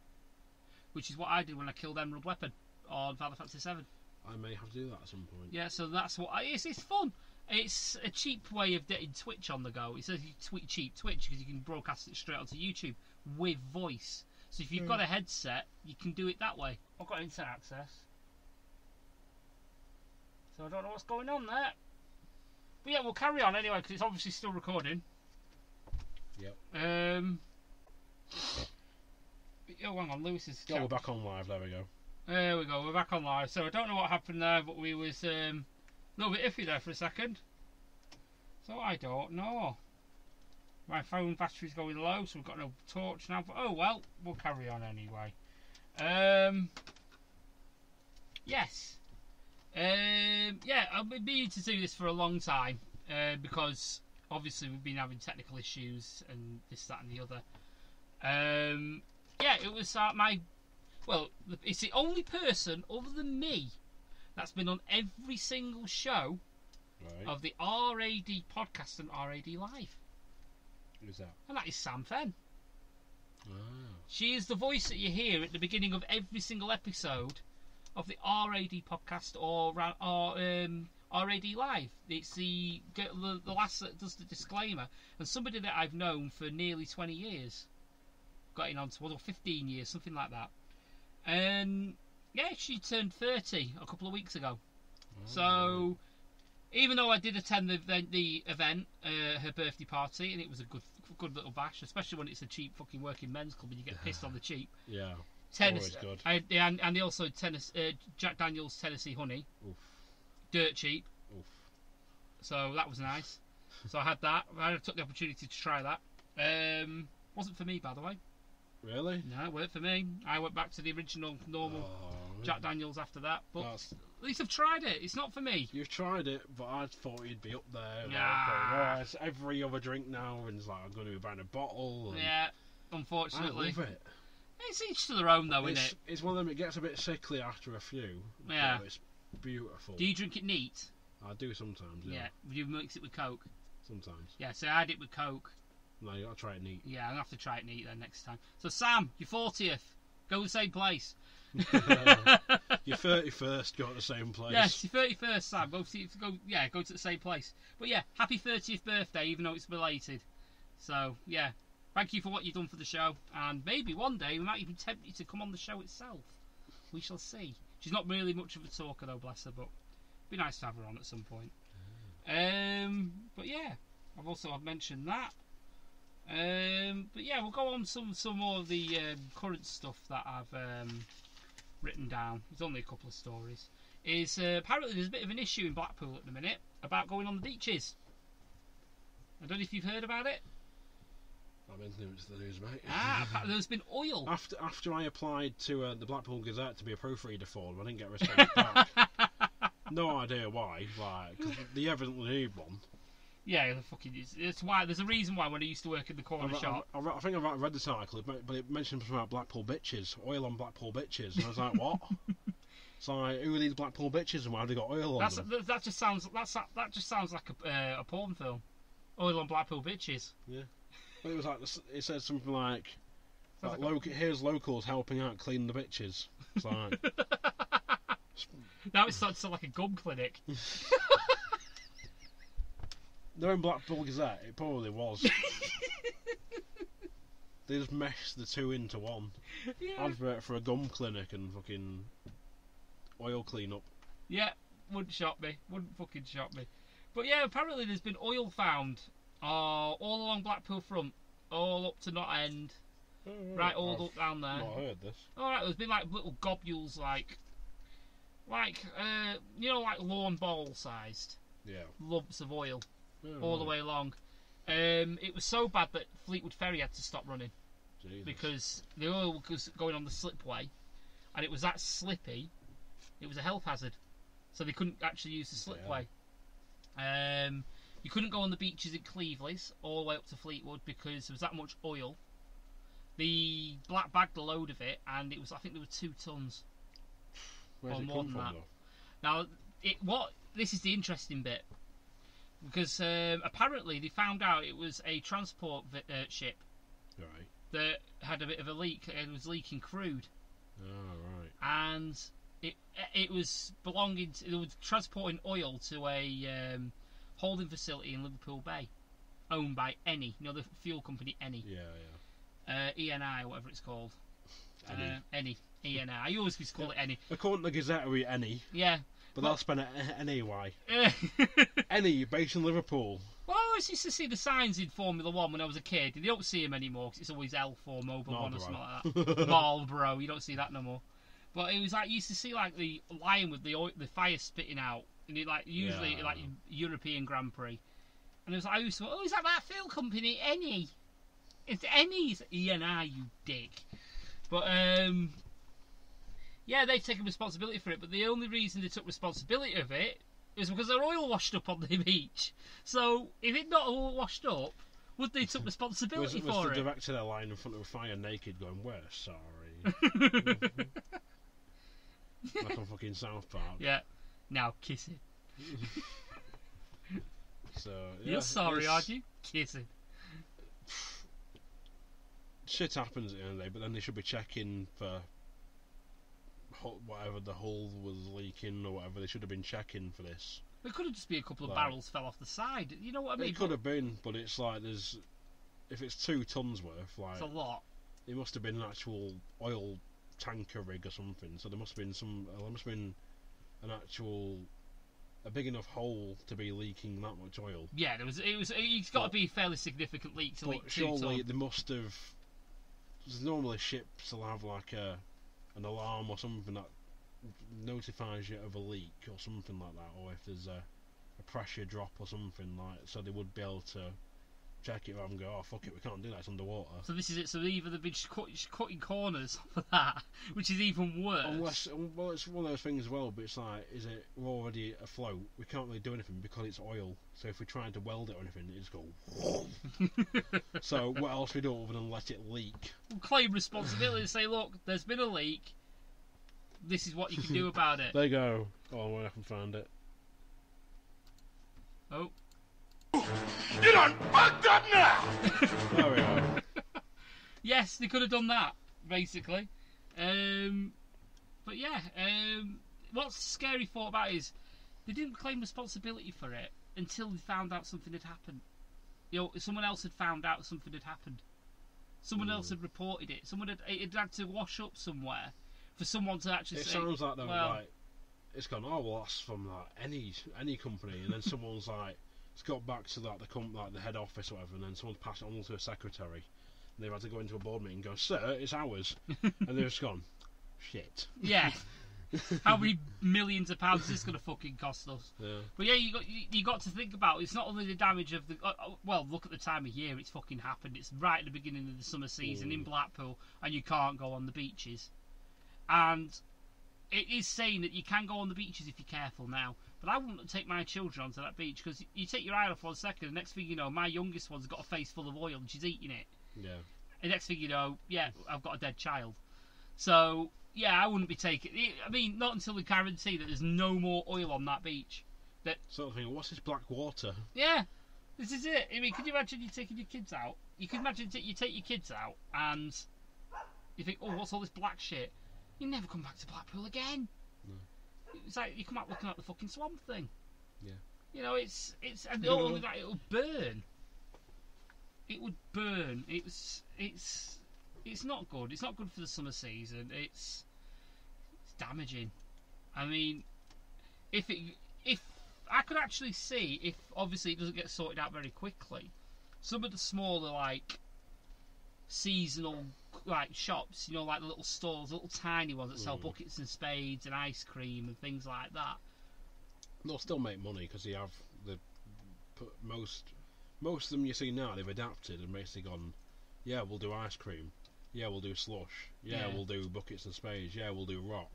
which is what I did when I killed Emerald Weapon on Final Fantasy VII. I may have to do that at some point. Yeah, so that's what it's fun. It's a cheap way of getting Twitch on the go. It says you cheap Twitch because you can broadcast it straight onto YouTube with voice. So if you've got a headset, you can do it that way. I've got internet access, so I don't know what's going on there. But yeah, we'll carry on anyway because it's obviously still recording. Yep. Oh, hang on, Lewis is. Yeah, we're back on live. There we go. There we go. We're back on live. So I don't know what happened there, but we was a little bit iffy there for a second. So I don't know. My phone battery's going low, so we've got no torch now. But oh well, we'll carry on anyway. Yes. Yeah, I've been meaning to do this for a long time because obviously we've been having technical issues and this, that, and the other. Yeah, it was well, it's the only person other than me that's been on every single show of the RAD podcast and RAD Live. Who's that? And that is Sam Fenn. Oh. She is the voice that you hear at the beginning of every single episode of the RAD podcast or RAD Live. It's the lass that does the disclaimer, and somebody that I've known for nearly 20 years. Getting on to 15 years, something like that. And yeah, she turned 30 a couple of weeks ago. Oh. So even though I did attend the event, her birthday party, and it was a good little bash, especially when it's a cheap fucking working men's club and you get pissed on the cheap. Yeah. Tennis, always good. And they also Jack Daniel's Tennessee Honey. Oof. Dirt cheap. Oof. So that was nice. So I had that. I took the opportunity to try that. Wasn't for me, by the way. Really? No, it weren't for me. I went back to the original, normal Jack Daniels after that. But at least I've tried it. It's not for me. You've tried it, but I thought you'd be up there. Yeah. Like, it's every other drink now, and it's like, I'm going to be buying a bottle. And yeah, unfortunately. I love it. It's each to their own, though, isn't it? It's one of them, it gets a bit sickly after a few. Yeah. But it's beautiful. Do you drink it neat? I do sometimes, yeah. Yeah. You mix it with Coke? Sometimes. Yeah, so I had it with Coke. No, you gotta try it neat. Yeah, I'm gonna have to try it neat then next time. So Sam, your 40th, go to the same place. Your 31st, go to the same place. Yes, your 31st, Sam. Go to the same place. But yeah, happy 30th birthday, even though it's belated. So yeah, thank you for what you've done for the show, and maybe one day we might even tempt you to come on the show itself. We shall see. She's not really much of a talker though, bless her, but it'd be nice to have her on at some point. But yeah, I've mentioned that. But yeah, we'll go on some more of the current stuff that I've written down. There's only a couple of stories. Apparently there's a bit of an issue in Blackpool at the minute about going on the beaches. I don't know if you've heard about it. I'm into the news, mate. There's been oil. After I applied to the Blackpool Gazette to be a proofreader for them, I didn't get a response back. No idea why. Like, because they evidently need one. Yeah, it's why. There's a reason why when I used to work in the corner shop. I think I've read this article, but it mentioned something about Blackpool bitches, oil on Blackpool bitches, and I was like, what? It's like, who are these Blackpool bitches and why have they got oil on them? That just sounds like a porn film. Oil on Blackpool bitches. Yeah, but it was like it said something like here's locals helping out clean the bitches. It's like now it starts to sound like a gum clinic. They're in Blackpool Gazette. It probably was. They just meshed the two into one. Yeah. Advert for a gum clinic and fucking oil cleanup. Yeah, wouldn't shock me. Wouldn't fucking shock me. But yeah, apparently there's been oil found all along Blackpool Front, all up to Knott End, right all up down there. Not heard this. Alright, there's been like little globules, like you know, like lawn ball sized lumps of oil all the way along. It was so bad that Fleetwood Ferry had to stop running. Jesus. Because the oil was going on the slipway, and it was that slippy, it was a health hazard. So they couldn't actually use the slipway. You couldn't go on the beaches in Cleveland all the way up to Fleetwood because there was that much oil. The black bagged a load of it, and it was, I think there were 2 tons. Where's or it more come than from, that. though? Now, this is the interesting bit, because apparently they found out it was a transport ship Right. that had a bit of a leak. It was leaking crude, Oh, right. and it was belonging to, it was transporting oil to a holding facility in Liverpool Bay, owned by Eni, you know, the fuel company Eni, Yeah. ENI or whatever it's called. Eni. ENI. I always used to call it Eni. According to Gazette, we Any, Yeah. but that's spelled N-A-Y. Any, based in Liverpool. Well, I always used to see the signs in Formula 1 when I was a kid. You don't see them anymore because it's always L4 Mobil 1 or something like that. Marlboro, you don't see that no more. But it was like, you used to see like the line with the fire spitting out, and it, like usually like European Grand Prix. And it was like, I used to go, oh, is that fuel company, Eni? It's Eni's ENI, you dick. But yeah, they've taken responsibility for it. But the only reason they took responsibility of it is because their oil washed up on the beach. So if it not all washed up, would they took responsibility was for the it? director there lying in front of a fire naked going, we're sorry. Like on fucking South Park. Yeah. Now kiss it. So, yeah, You're sorry, it's- aren't you? Kiss it. Shit happens at the end of the day, but then they should be checking for whatever the hull was leaking or whatever. They should have been checking for this. It could have just been a couple of Like- barrels fell off the side. You know what I mean? It could have been, but it's like there's, if it's 2 tons worth, like It's a lot. it must have been an actual oil tanker rig or something. So there must have been an actual, a big enough hole to be leaking that much oil. Yeah, it's got to be a fairly significant leak to leak But 2 surely tons. they must have. Because normally ships will have like an alarm or something that notifies you of a leak or something like that, or if there's a pressure drop or something, like, so they would be able to check it and go, oh fuck it, we can't do that, it's underwater. So this is it. So either they've been just cutting corners for that, which is even worse. Unless, well, it's one of those things as well, but it's like, we're already afloat, we can't really do anything because it's oil, so if we try to weld it or anything, it just go So what else we do other than let it leak? We'll claim responsibility and say, look, there's been a leak. This is what you can do about it. There you go. Oh, well, I can find it. Oh. You done fucked up now! There we go. Yes, they could have done that, basically. But yeah, what's the scary thought about it is they didn't claim responsibility for it until they found out something had happened. You know, someone else had found out something had happened. Someone else had reported it. It had to wash up somewhere for someone to actually It say. sounds like though, well, like it's gone. Oh well, that's from like any company, and then someone's like, it's got back to like the head office or whatever, and then someone's passed it on to a secretary, and they've had to go into a board meeting and go, sir, it's ours, and they've just gone, shit. yeah. How many millions of pounds is this going to fucking cost us? Yeah. But yeah, you got to think about it's not only the damage of the well, look at the time of year it's fucking happened. It's right at the beginning of the summer season in Blackpool, and you can't go on the beaches. And it is saying that you can go on the beaches if you're careful now. But I wouldn't take my children onto that beach because you take your eye off 1 second, the next thing you know, my youngest one's got a face full of oil and she's eating it. Yeah. And next thing you know, yeah, I've got a dead child. So yeah, I wouldn't be taking. I mean, not until we guarantee that there's no more oil on that beach. That Sort of thing. What's this black water? yeah, this is it. I mean, could you imagine you taking your kids out? You can imagine you take your kids out and you think, oh, what's all this black shit? You never come back to Blackpool again. No. It's like you come out looking at the fucking swamp thing. Yeah. You know, it's and not only that, it'll burn. It would burn. It's not good. It's not good for the summer season. It's damaging. I mean, if I could actually see, if obviously it doesn't get sorted out very quickly, some of the smaller like seasonal like shops, you know, like the little stores, little tiny ones that sell buckets and spades and ice cream and things like that. They'll still make money because they have most of them you see now. They've adapted and basically gone, yeah, we'll do ice cream, yeah, we'll do slush, yeah, we'll do buckets and spades, yeah, we'll do rock.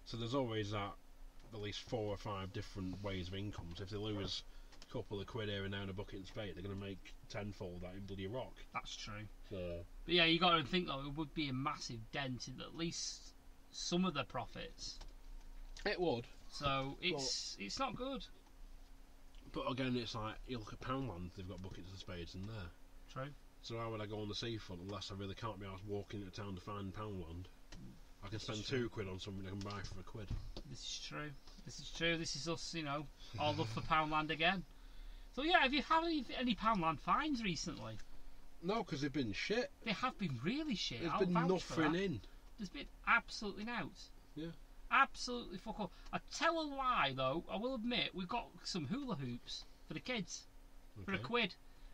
So there's always that, at least 4 or 5 different ways of income. So if they lose a couple of quid here and there in a bucket and spade, they're going to make tenfold that in bloody rock. That's true. So, but yeah, you got to think though, it would be a massive dent in at least some of the profits. it would. So it's not good. But again, it's like, you look at Poundland, they've got buckets and spades in there. True. So how would I go on the seafront unless I really can't be asked walking into town to find Poundland? I can spend 2 quid on something I can buy for a quid. This is true. This is true. This is us, you know, all love for Poundland again. So yeah, have you had any Poundland finds recently? No, because they've been shit. They have been really shit. There's I'll been vouch for nothing that. in. There's been absolutely nouts. Yeah. Absolutely fuck all. I tell a lie though, I will admit, we've got some hula hoops for the kids. For a quid.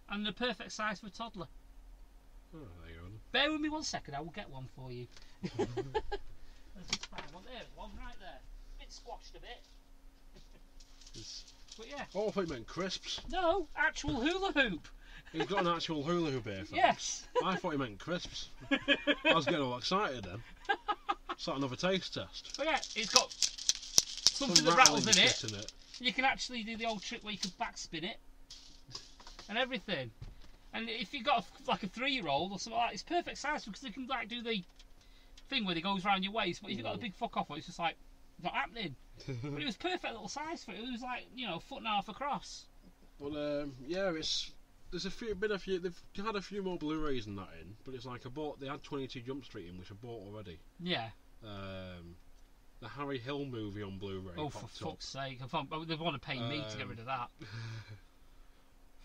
And the perfect size for a toddler. Oh, there you go. Bear with me 1 second, I will get one for you. There's this fine one there, one right there. Bit squashed a bit. But yeah. Oh, I thought you meant crisps. No, actual hula hoop. He's got an actual hula hoop here, folks. Yes. I thought you meant crisps. I was getting all excited then. It's like another taste test. But yeah, it's got something Some that rattles in rattling it. shit in it. You can actually do the old trick where you can backspin it and everything. And if you've got like a 3-year-old or something like that, it's perfect size because they can like do the thing where it goes around your waist. But if you've got a big fuck off, it's just like not happening. But it was perfect little size for it. It was like, you know, 1.5 foot across. But yeah, they've had a few more Blu-rays than that in. But it's like they had 22 Jump Street in, which I bought already. Yeah. The Harry Hill movie on Blu-ray. Oh, for fuck's sake! They want to pay me to get rid of that.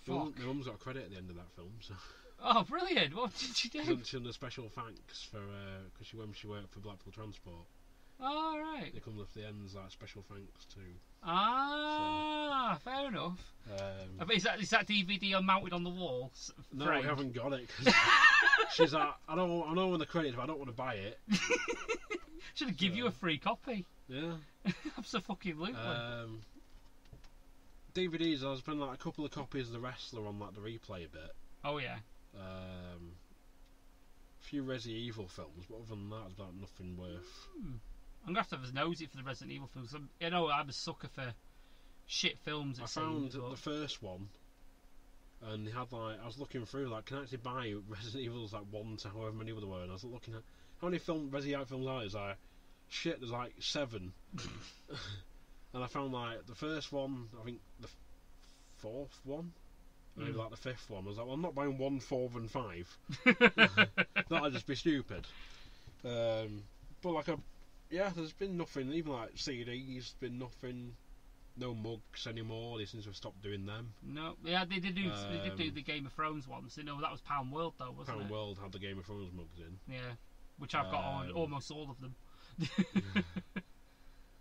My mum's got a credit at the end of that film, so. Oh, brilliant! What did you do? She's done a special thanks for because when she worked for Blackpool Transport. Oh, right. They come off the ends like special thanks to. Ah, fair enough. Is that DVD mounted on the wall? No, we haven't got it. Cause she's like, I know when the credits, but I don't want to buy it. Should have give you a free copy. Yeah. Absolutely. DVDs, I was putting like a couple of copies of The Wrestler on like the replay bit. Oh yeah. A few Resident Evil films, but other than that, it's about nothing worth. I'm gonna have to have a nosy for the Resident Evil films. You know, I'm a sucker for shit films. I found the first one, and they had like I was looking through like can I actually buy Resident Evil's like 1 to however many there were, and I was looking at how many Resident Evil films are there? It's like shit. There's like 7, and I found like the first one, I think the 4th one. Maybe like the 5th one. I was like, well, I'm not buying 1, 4, and 5. That'd just be stupid. But like there's been nothing. Even like CDs, been nothing. No mugs anymore. They seem to have stopped doing them. No, yeah, they did do the Game of Thrones ones. You know, that was Pound World though, wasn't it? Pound World had the Game of Thrones mugs in. Yeah, which I've got on almost all of them.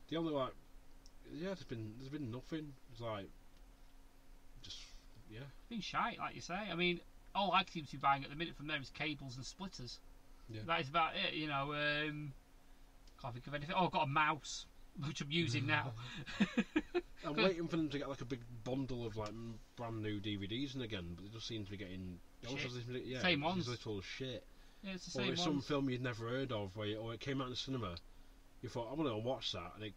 The only there's been nothing. It's like just. Yeah. It's been shite, like you say. I mean, all I seem to be buying at the minute from there is cables and splitters. Yeah. That is about it, you know. Can't think of anything. Oh, I've got a mouse, which I'm using now. I'm waiting for them to get like a big bundle of like brand new DVDs in again, but it just seems to be getting same ones. Little shit. Yeah, it's the same or it's ones. some film you'd never heard of, or it came out in the cinema. You thought I'm gonna watch that, and it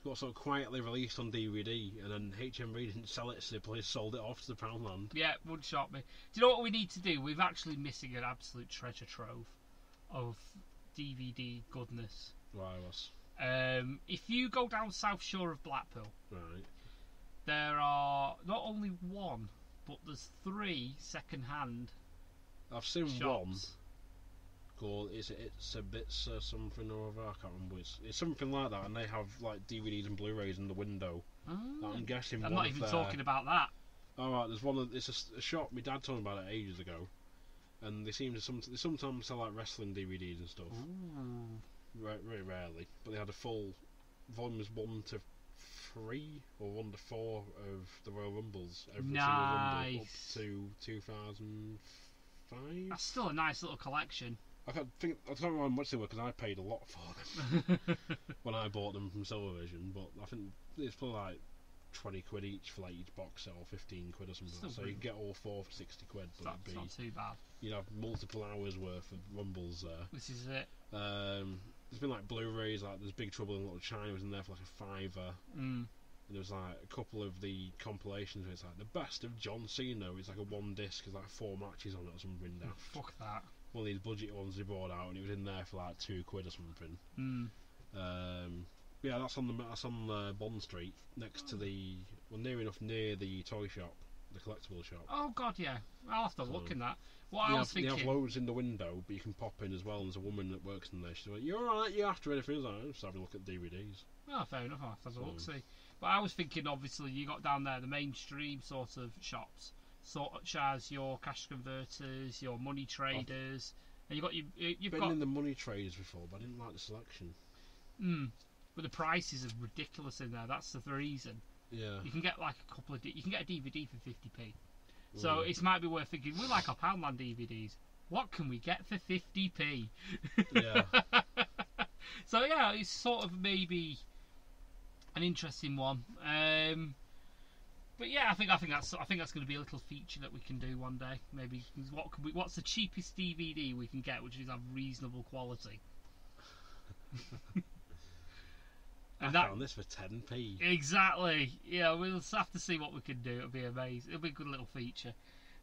got sort of quietly released on DVD, and then HMV didn't sell it, so they sold it off to the Poundland. Yeah, wouldn't shock me. Do you know what we need to do? We're actually missing an absolute treasure trove of DVD goodness. Right, was. If you go down South Shore of Blackpool, Right. there are not only 1, but there's 3 second-hand I've seen shops. one. Called it's a bits something or other. I can't remember. It's something like that, and they have like DVDs and Blu-rays in the window. I'm guessing. I'm not even talking about that. All right, there's one. It's a shop. My dad told me about it ages ago, and they seem to they sometimes sell like wrestling DVDs and stuff. Ooh. Very rarely, but they had a full volumes 1 to 3 or 1 to 4 of the Royal Rumbles. Every single Rumble up to 2005. That's still a nice little collection. I don't remember how much they were because I paid a lot for them when I bought them from Silvervision. But I think it's probably like 20 quid each for like each box set, or 15 quid or something. Still So you can get all 4 for 60 quid. But That's not too bad. You'd have multiple hours worth of Rumbles there. This is it. There's been like Blu-rays, like there's Big Trouble in Little China was in there for like a £5. And there was like a couple of the compilations where it's like the best of John Cena. It's like a 1 disc, there's like 4 matches on it or something daft. Fuck that. One of these budget ones they brought out, and it was in there for like 2 quid or something. Yeah, that's on Bond Street, next to near the toy shop, the collectible shop. Oh god, yeah. I'll have to look in that. What They I was thinking. have loads in the window, but you can pop in as well. And there's a woman that works in there. She's like, "You're alright, you after anything?" I was like, "Just have a look at DVDs." Oh, fair enough. I'll have to look, see. But I was thinking, obviously, you got down there the mainstream sort of shops, such as your cash converters, your money traders, and you've Been got in the money traders before, but I didn't like the selection. But the prices are ridiculous in there. That's the reason. Yeah. You can get like a couple of. You can get a DVD for 50p. So it might be worth thinking. We like our Poundland DVDs. What can we get for 50p? Yeah. So yeah, it's sort of maybe an interesting one. But yeah, I think that's going to be a little feature that we can do one day. Maybe what's the cheapest DVD we can get, which is of reasonable quality. I found this for 10p. Exactly. Yeah, we'll have to see what we can do. It'll be amazing. It'll be a good little feature.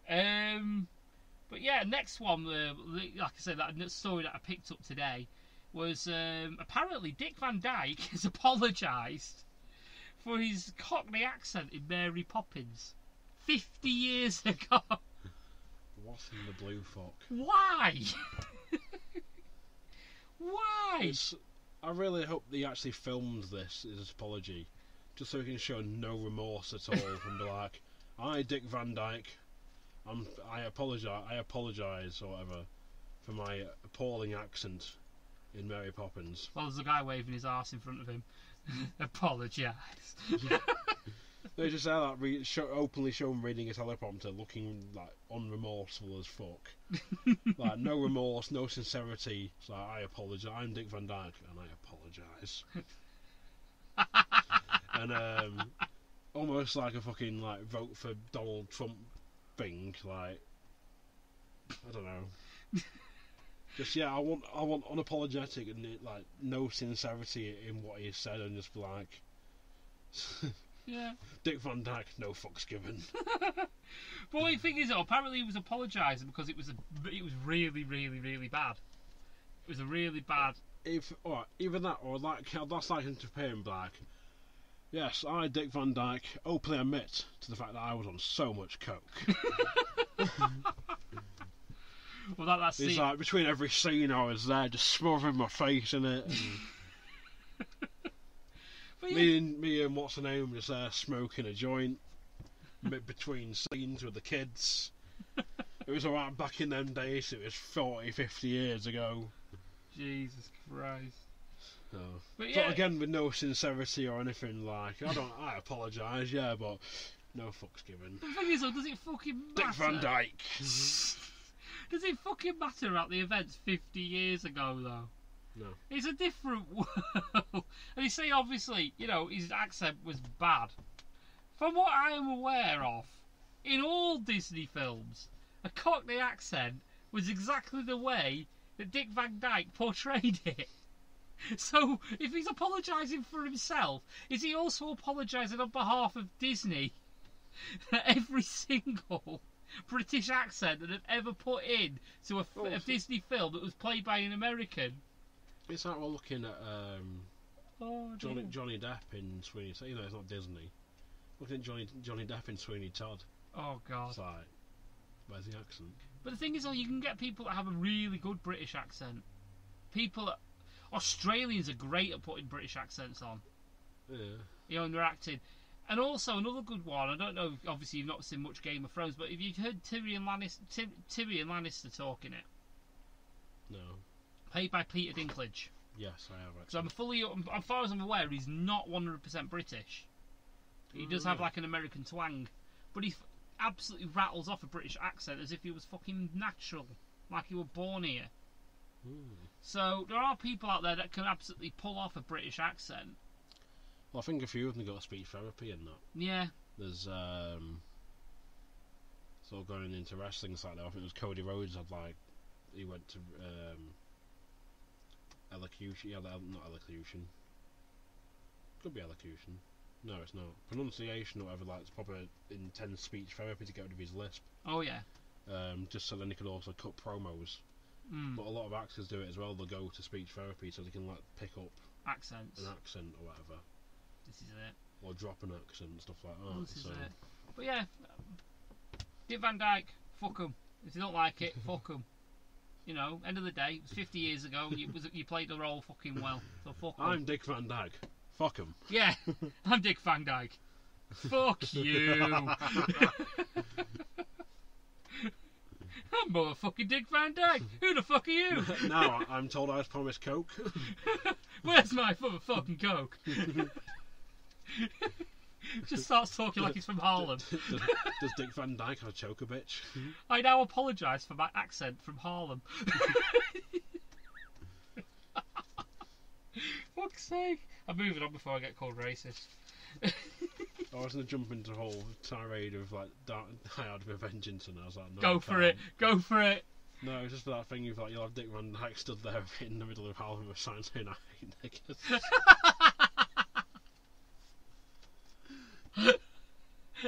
But yeah, next one, like I said, that story that I picked up today was apparently Dick Van Dyke has apologised for his Cockney accent in Mary Poppins 50 years ago. What in the blue fuck? Why? Why? I really hope he actually filmed this as his apology, just so he can show no remorse at all and be like, "I, Dick Van Dyke, I apologise, or whatever, for my appalling accent in Mary Poppins." Well, there's a guy waving his arse in front of him. Apologise. They just say that openly show him reading a teleprompter, looking like unremorseful as fuck. Like no remorse, no sincerity. It's like, "I apologise. I'm Dick Van Dyke, and I apologise." And almost like a fucking like vote for Donald Trump thing. Like I don't know. Just I want unapologetic and like no sincerity in what he said, and just be like. Yeah. Dick Van Dyke, no fucks given. But the thing is, though, apparently he was apologising because it was really, really, really bad. It was a really bad. Even that, or like that's like him to pay him back. Yes, I, Dick Van Dyke, openly admit to the fact that I was on so much coke. Well, that's it's like between every scene I was there, just smothering my face in it. Me and what's her name just there smoking a joint between scenes with the kids. It was alright back in them days. It was 40, 50 years ago. Jesus Christ. Oh. But yeah, again, with no sincerity or anything. Like I apologise, yeah, but no fucks given. The thing is, though, does it fucking matter? Dick Van Dyke. Does it fucking matter about the events 50 years ago, though? No. It's a different world. And you say, obviously, his accent was bad. From what I am aware of, in all Disney films, a Cockney accent was exactly the way that Dick Van Dyke portrayed it. So, if he's apologising for himself, is he also apologising on behalf of Disney that every single British accent that they've ever put in to a Disney film that was played by an American? It's like we're looking at Johnny Depp in Sweeney Todd. It's not Disney. Looking at Johnny Depp in Sweeney Todd. Oh God! It's like, where's the accent? But the thing is, though, you can get people that have a really good British accent. Australians are great at putting British accents on. Yeah. And they're acting. And also another good one. I don't know. Obviously, you've not seen much Game of Thrones, but have you heard Tyrion Lannister talking it? No. Played by Peter Dinklage. Yes, I have. So as far as I'm aware, he's not 100% British. He does have like an American twang, but he absolutely rattles off a British accent as if he was fucking natural, like he were born here. So there are people out there that can absolutely pull off a British accent. Well, I think a few of them got speech therapy and that. Yeah. There's sort of going into wrestling like that. I think it was Cody Rhodes he went to elocution. Yeah, not elocution. Could be elocution. No, it's not. Pronunciation or whatever. Like it's proper intense speech therapy to get rid of his lisp. Oh yeah. Just so then he could also cut promos. But a lot of actors do it as well. They'll go to speech therapy so they can like pick up accents, an accent or whatever. This is it. Or drop an accent and stuff like that. This is it. But yeah, Dick Van Dyke, fuck him. If you don't like it, fuck him. You know, end of the day, it was 50 years ago. You played the role fucking well. So fuck him. I'm Dick Van Dyke. Fuck him. Yeah, I'm Dick Van Dyke. Fuck you. I'm motherfucking Dick Van Dyke. Who the fuck are you? Now I'm told I was promised Coke. Where's my motherfucking Coke? Just starts talking like he's from Harlem. Does Dick Van Dyke have a choker bitch? I now apologise for my accent from Harlem. Fuck's sake. I'm moving on before I get called racist. I was going to jump into a whole tirade of like Die Hard with Vengeance, and I was like, no, Go for it. No, it's just for that thing of like you'll have Dick Van Dyke stood there in the middle of Harlem with signs saying I hate niggas.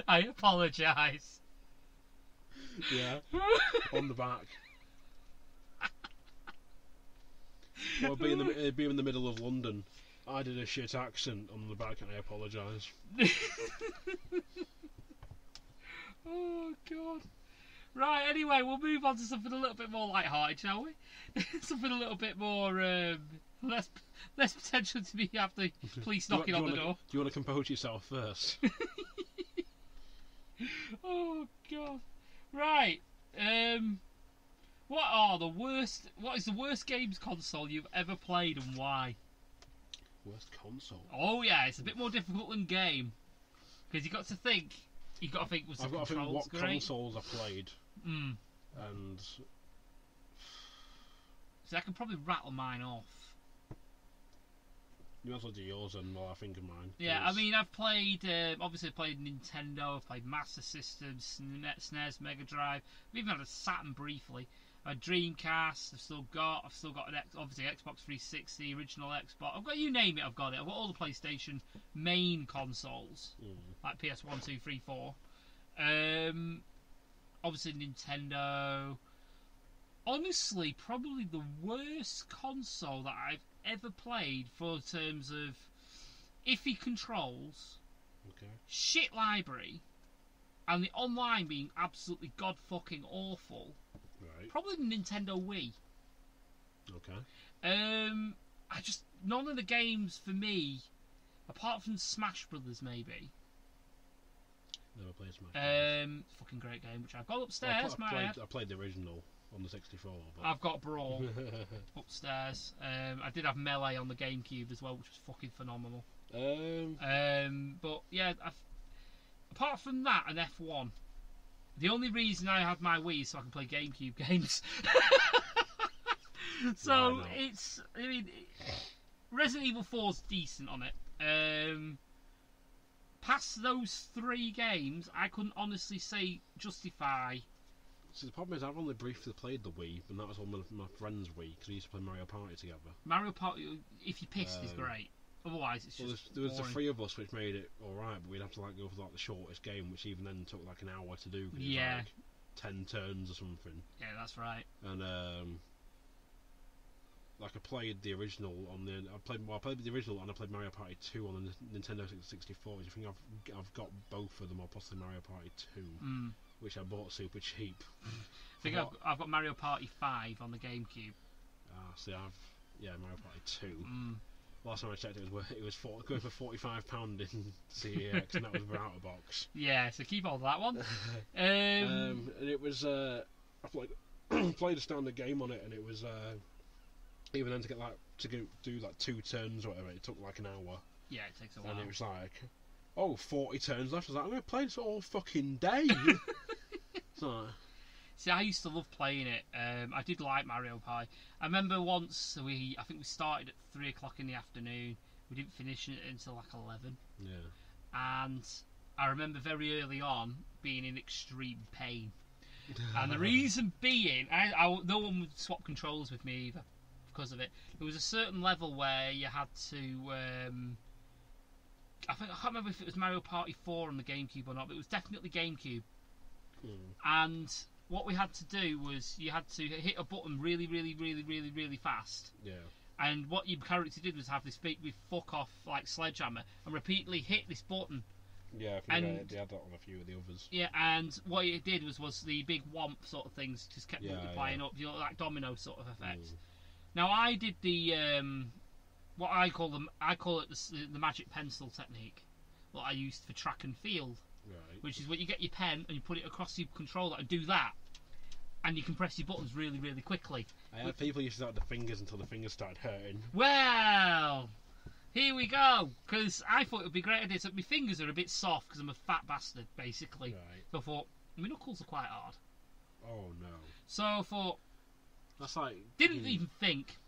I apologise. Yeah, on the back. Or be in the middle of London. I did a shit accent on the back and I apologise. Oh god. Right, anyway, we'll move on to something a little bit more light-hearted, shall we? Something a little bit more less potential to be have the police knocking on the door. Do you want to compose yourself first? Oh god. Right. What is the worst games console you've ever played and why? Worst console? Oh yeah, it's a bit more difficult than game. Because you've got to think was the I've got to think what great? consoles I played. And so I can probably rattle mine off. You might as well do yours and while I think of mine. Yeah, I mean, I've played, obviously I played Nintendo, I've played Master System, SNES, Mega Drive, I've even had a Saturn briefly, a Dreamcast, I've still got obviously Xbox 360, original Xbox, I've got, you name it, I've got it, I've got all the PlayStation main consoles, like PS1, 2, 3, 4, obviously Nintendo. Honestly, probably the worst console that I've ever played for terms of iffy controls, shit library, and the online being absolutely god fucking awful. Right. Probably the Nintendo Wii. Okay. I just none of the games for me, apart from Smash Brothers maybe. Never played Smash Brothers. Fucking great game, which I've got upstairs. I played the original on the 64. But... I've got Brawl upstairs. I did have Melee on the GameCube as well, which was fucking phenomenal. But yeah, apart from that and F1, the only reason I have my Wii is so I can play GameCube games. So it's, I mean, Resident Evil 4's decent on it. Past those 3 games, I couldn't honestly justify. So the problem is I've only briefly played the Wii, and that was on my friend's Wii, because we used to play Mario Party together. Mario Party, if you're pissed, is great. Otherwise, it's just there was the 3 of us, which made it alright, but we'd have to like go for like the shortest game, which even then took like an hour to do. Cause it was, like 10 turns or something. Yeah, that's right. And like I played the original on the. I played the original and I played Mario Party 2 on the Nintendo 64. I think I've got both of them, or possibly Mario Party 2, which I bought super cheap. I think I've got Mario Party 5 on the GameCube. See, Mario Party 2. Last time I checked, it was going for £45 in CEX, and that was without a box. Yeah, so keep hold of that one. And it was I played a standard game on it, and it was even then to get like do like 2 turns or whatever, it took like an hour. Yeah, it takes a while. And it was like, 40 turns left. I was like, I'm going to play this all fucking day. So, see, I used to love playing it. I did like Mario Party. I remember once I think we started at 3 o'clock in the afternoon. We didn't finish it until like 11. yeah. And I remember very early on being in extreme pain. And the reason being, no one would swap controllers with me either because of it. There was a certain level where you had to. I can't remember if it was Mario Party 4 on the GameCube or not, but it was definitely GameCube. And what we had to do was you had to hit a button really, really, really, really, really fast. Yeah. And what your character did was have this big fuck off like sledgehammer and repeatedly hit this button. Yeah, I think they had that on a few of the others. Yeah, and what it did was the big womp sort of things just kept multiplying up, like domino sort of effect. Now I did the what I call it the magic pencil technique, what I used for track and field, Right. which is when you get your pen and you put it across your controller and do that, and you can press your buttons really, really quickly. I had people used to start the fingers until the fingers started hurting. Well, here we go. Because I thought it would be a great idea. So my fingers are a bit soft because I'm a fat bastard, basically. Right. So I thought, my knuckles are quite hard. Oh no. So I thought, That's like. didn't even think.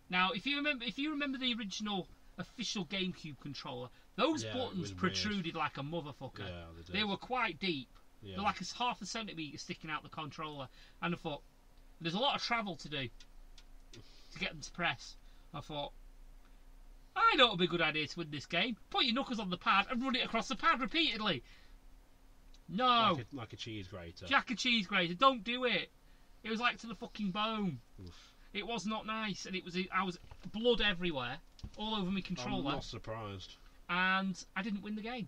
Now, if you remember the original official GameCube controller, those Yeah, it buttons was protruded like a motherfucker. Yeah, they did. They were quite deep. Yeah. They're like half a centimetre sticking out the controller. And I thought, there's a lot of travel to do to get them to press. I thought, I know it would be a good idea to win this game. Put your knuckles on the pad and run it across the pad repeatedly. No. Like a cheese grater. Jack and cheese grater, don't do it. It was like to the fucking bone. Oof. It was not nice, and I was blood everywhere, all over my controller. I'm not surprised. And I didn't win the game.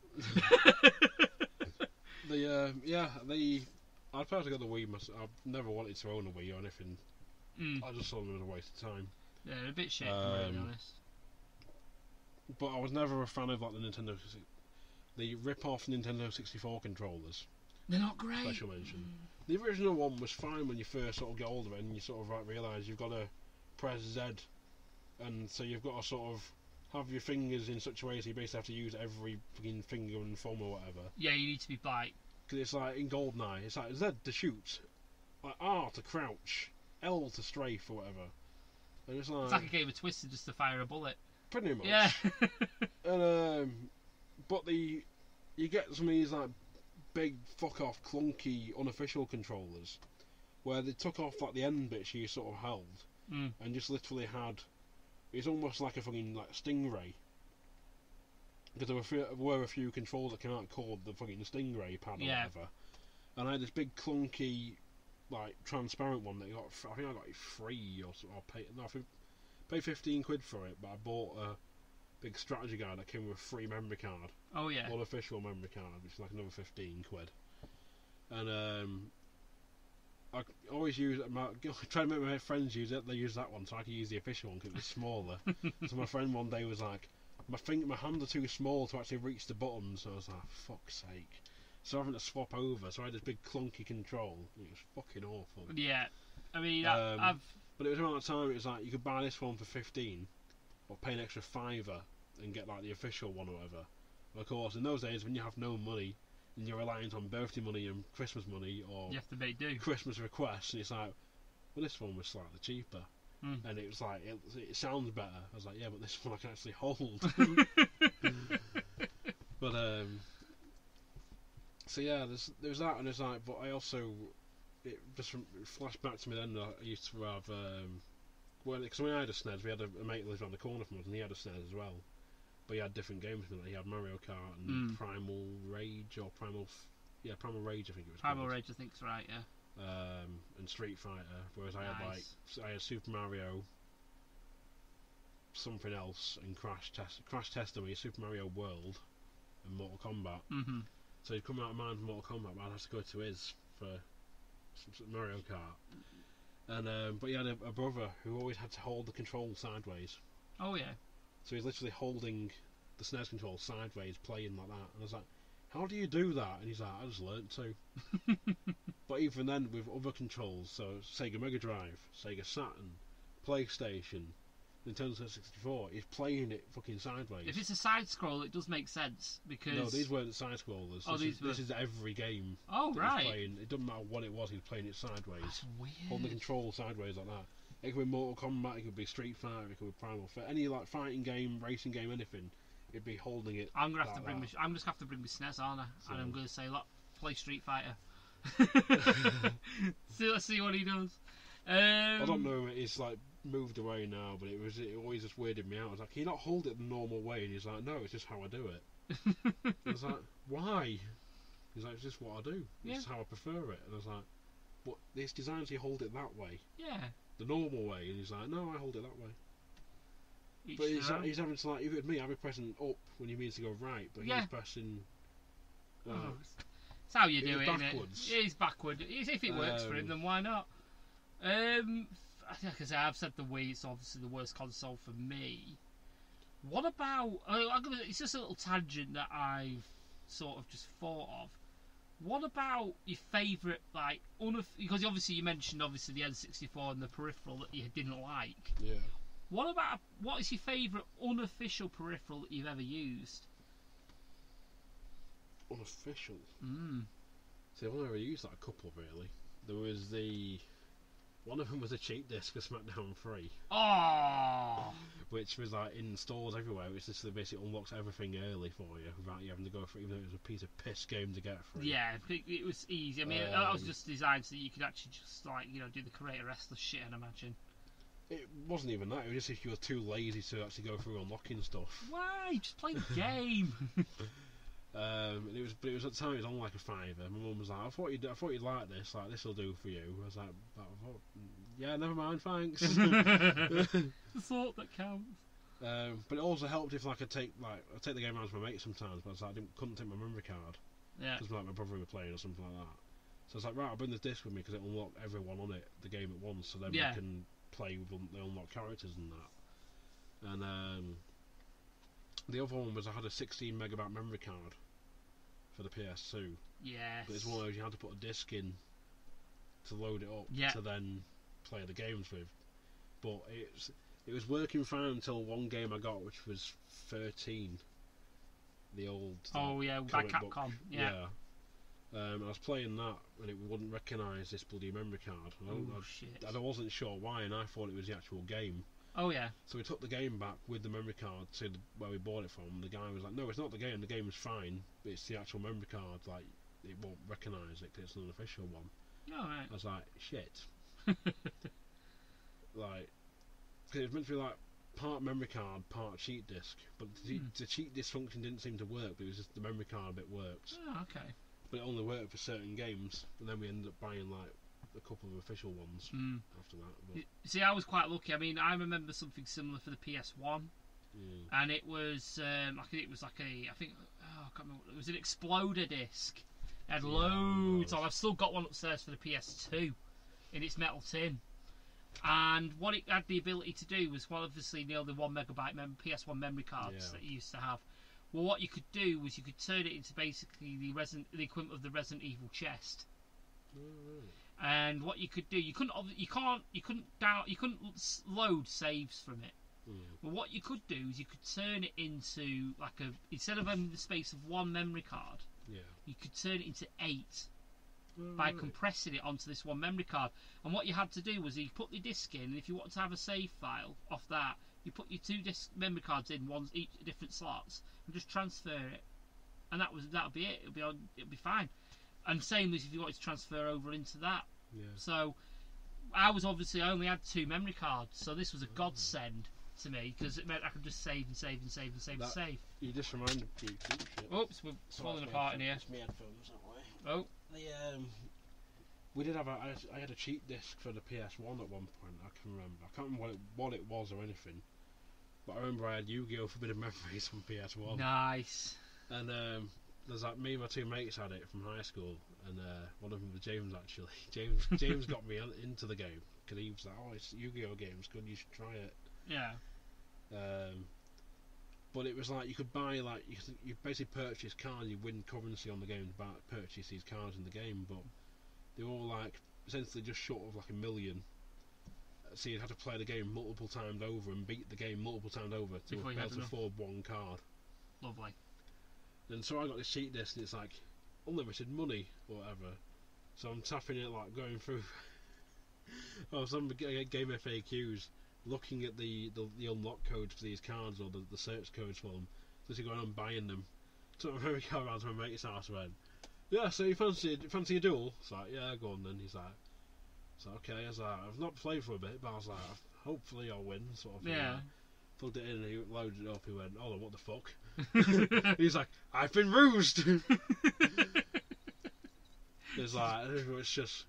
I'd personally got the Wii myself. I've never wanted to own a Wii or anything. I just saw them as a waste of time. Yeah, they're a bit shit, to be honest. But I was never a fan of like the rip-off Nintendo 64 controllers. They're not great. Special mention. The original one was fine when you first sort of get older and you sort of like realise you've got to press Z, and so you've got to sort of have your fingers in such a way so you basically have to use every fucking finger and thumb or whatever. Yeah, you need to be like. Because it's like in GoldenEye, it's like Z to shoot, like R to crouch, L to strafe or whatever. And it's like a game of Twisted just to fire a bullet. pretty much. Yeah. And but you get some of these like big fuck off clunky unofficial controllers where they took off like the end bits you sort of held and just literally had. It's almost like a fucking like Stingray. Because there were a few controls that came out called the fucking Stingray pad or whatever. And I had this big clunky, like transparent one that I think I got it free or something. I paid £15 for it, but I bought a big strategy guide that came with a free memory card. Oh yeah. Unofficial memory card, which is like another £15. And I always try to make my friends use it. They use that one, so I could use the official one because it was smaller. So my friend one day was like, my hands are too small to actually reach the buttons. So I was like, fuck's sake. So having to swap over. So I had this big clunky control. It was fucking awful. Yeah, I mean, but it was around that time. It was like you could buy this one for 15, or pay an extra £5 and get like the official one or whatever. Of course, in those days when you have no money and you're reliant on birthday money and Christmas money or you have to make do. Christmas requests, and it's like, well, this one was slightly cheaper, and it was like it sounds better. I was like, yeah, but this one I can actually hold. But so yeah, there's that, and it's like, but I also it just flashed back to me then. I used to have because when I had a SNES, we had a mate that lived around the corner from us, and he had a SNES as well. But he had different games with it. He had Mario Kart and Primal Rage or Primal Rage, I think it was. Primal called. Rage, I think, is right. Yeah. And Street Fighter, whereas I had Super Mario, something else, and Crash Test me, Super Mario World, and Mortal Kombat. Mm-hmm. So he'd come out of mine for Mortal Kombat, but I'd have to go to his for Mario Kart. And but he had a brother who always had to hold the control sideways. Oh yeah. So he's literally holding the SNES control sideways, playing like that. And I was like, how do you do that? And he's like, I just learnt to. But even then, with other controls, so Sega Mega Drive, Sega Saturn, PlayStation, Nintendo 64, he's playing it fucking sideways. If it's a side scroll, it does make sense because No, these weren't side scrollers. Oh, This is every game. Oh, that right. He's playing. It doesn't matter what it was. He's playing it sideways. That's weird. Holding the control sideways like that. It could be Mortal Kombat. It could be Street Fighter. It could be Primal. For any like fighting game, racing game, anything, it'd be holding it. I'm gonna have like to bring. that. I'm just have to bring my SNES, aren't I? So- And I'm gonna say, look, play Street Fighter. Let's see what he does. I don't know. It's like moved away now, but it always just weirded me out. I was like, can you not hold it the normal way? And he's like, no, it's just how I do it. I was like, why? He's like, it's just what I do. Yeah. It's how I prefer it. And I was like, but it's designed to hold it that way, Yeah. the normal way. And he's like, no, I hold it that way. Each But their own. he's having to like, even with me, I'll be pressing up when he means to go right, but Yeah. he's pressing. Oh, it's how you do it's it, isn't backwards. it? It is backward. If it works for him, then why not? Like I say, I've said the Wii. It's obviously the worst console for me. What about? It's just a little tangent that I've sort of just thought of. What about your favourite, like, because obviously you mentioned obviously the N64 and the peripheral that you didn't like. Yeah. What is your favourite unofficial peripheral that you've ever used? Unofficial. Mm. See, I've only used like a couple really. There was one of them was a cheap disc for SmackDown 3, Oh, which was like in stores everywhere. Which just basically unlocks everything early for you without you having to go for it, even though it was a piece of piss game to get free. yeah, it was easy. I mean, that was just designed so that you could actually just like do the creator restless shit. I'd imagine. It wasn't even that. It was just if you were too lazy to actually go through unlocking stuff. Why? Just play the game. And it was at the time it was on like a £5. My mum was like, I thought you'd like this. Like this will do for you. I was like, yeah, never mind, thanks. The thought that counts. But it also helped if like I'd take the game around to my mate sometimes, but I was like, couldn't take my memory card Yeah. because like my brother would play or something like that. So I was like, right, I'll bring this disc with me because it'll unlock everyone on it the game at once, so then Yeah. we can play with the unlocked characters and that. And the other one was I had a 16 megabyte memory card for the PS2. Yes. But it's one of those you had to put a disc in to load it up Yeah. to then play the games with. But it was working fine until one game I got, which was 13. The old Oh yeah, by comic book. Capcom. Yeah. I was playing that and it wouldn't recognise this bloody memory card. Oh shit. And I wasn't sure why, and I thought it was the actual game. Oh yeah. So we took the game back with the memory card to where we bought it from. The guy was like, no, it's not the game. The game is fine. But it's the actual memory card. Like, it won't recognise it because it's an unofficial one. All right. I was like, shit. Like, because it was meant to be like part memory card, part cheat disc. But the cheat disc function didn't seem to work. But it was just the memory card bit worked. Oh, okay. But it only worked for certain games. And then we ended up buying like a couple of official ones after that. But, See, I was quite lucky. I mean, I remember something similar for the PS1, and it was I can't remember. It was an Exploder disc. It had loads. I've still got one upstairs for the PS2 in its metal tin. And what it had the ability to do was, well, obviously, the 1 megabyte PS1 memory cards that you used to have. Well, what you could do was you could turn it into basically the equivalent of the Resident Evil chest. And what you could do, you couldn't load saves from it. But what you could do is you could turn it into instead of having the space of 1 memory card, you could turn it into 8 by compressing it onto this 1 memory card. And what you had to do was you put the disc in, and if you wanted to have a save file off that, you put your 2 memory cards in, each different slots, and just transfer it. And that'll be it. It'll be fine. And same as if you wanted to transfer over into that. yeah. So I only had 2 memory cards, so this was a godsend to me because it meant I could just save and save and save and save and save. You just reminded me. Oops, we're falling apart in here. It's my headphones that way. Oh, We did have I had a cheat disc for the PS1 at one point. I can remember. I can't remember what it was or anything. But I remember I had Yu-Gi-Oh! Forbidden Memories on PS1. nice. And there's like me and my 2 mates had it from high school, and one of them was James actually. James got me into the game because he was like, "Oh, it's Yu-Gi-Oh! Game's good. You should try it." Yeah. But it was like you could buy you basically purchase cards, you win currency on the game to purchase these cards in the game, but they were all like essentially just short of like $1 million. so you'd have to play the game multiple times over and beat the game multiple times over to be able to afford one card. Lovely. And so I got this cheat disc, and it's like unlimited money or whatever. So I'm tapping it, like going through some game FAQs, looking at the unlock codes for these cards or the search codes for them. So you're going on buying them. So I'm very car around to my mate's house and went, yeah, so you fancy a duel? It's like, yeah, go on then. He's like, okay. I was like, I've not played for a bit, but I was like, hopefully I'll win, sort of thing. Yeah. Plugged it in and he loaded it up. He went, oh, what the fuck? He's like, I've been rused. It's like, it's just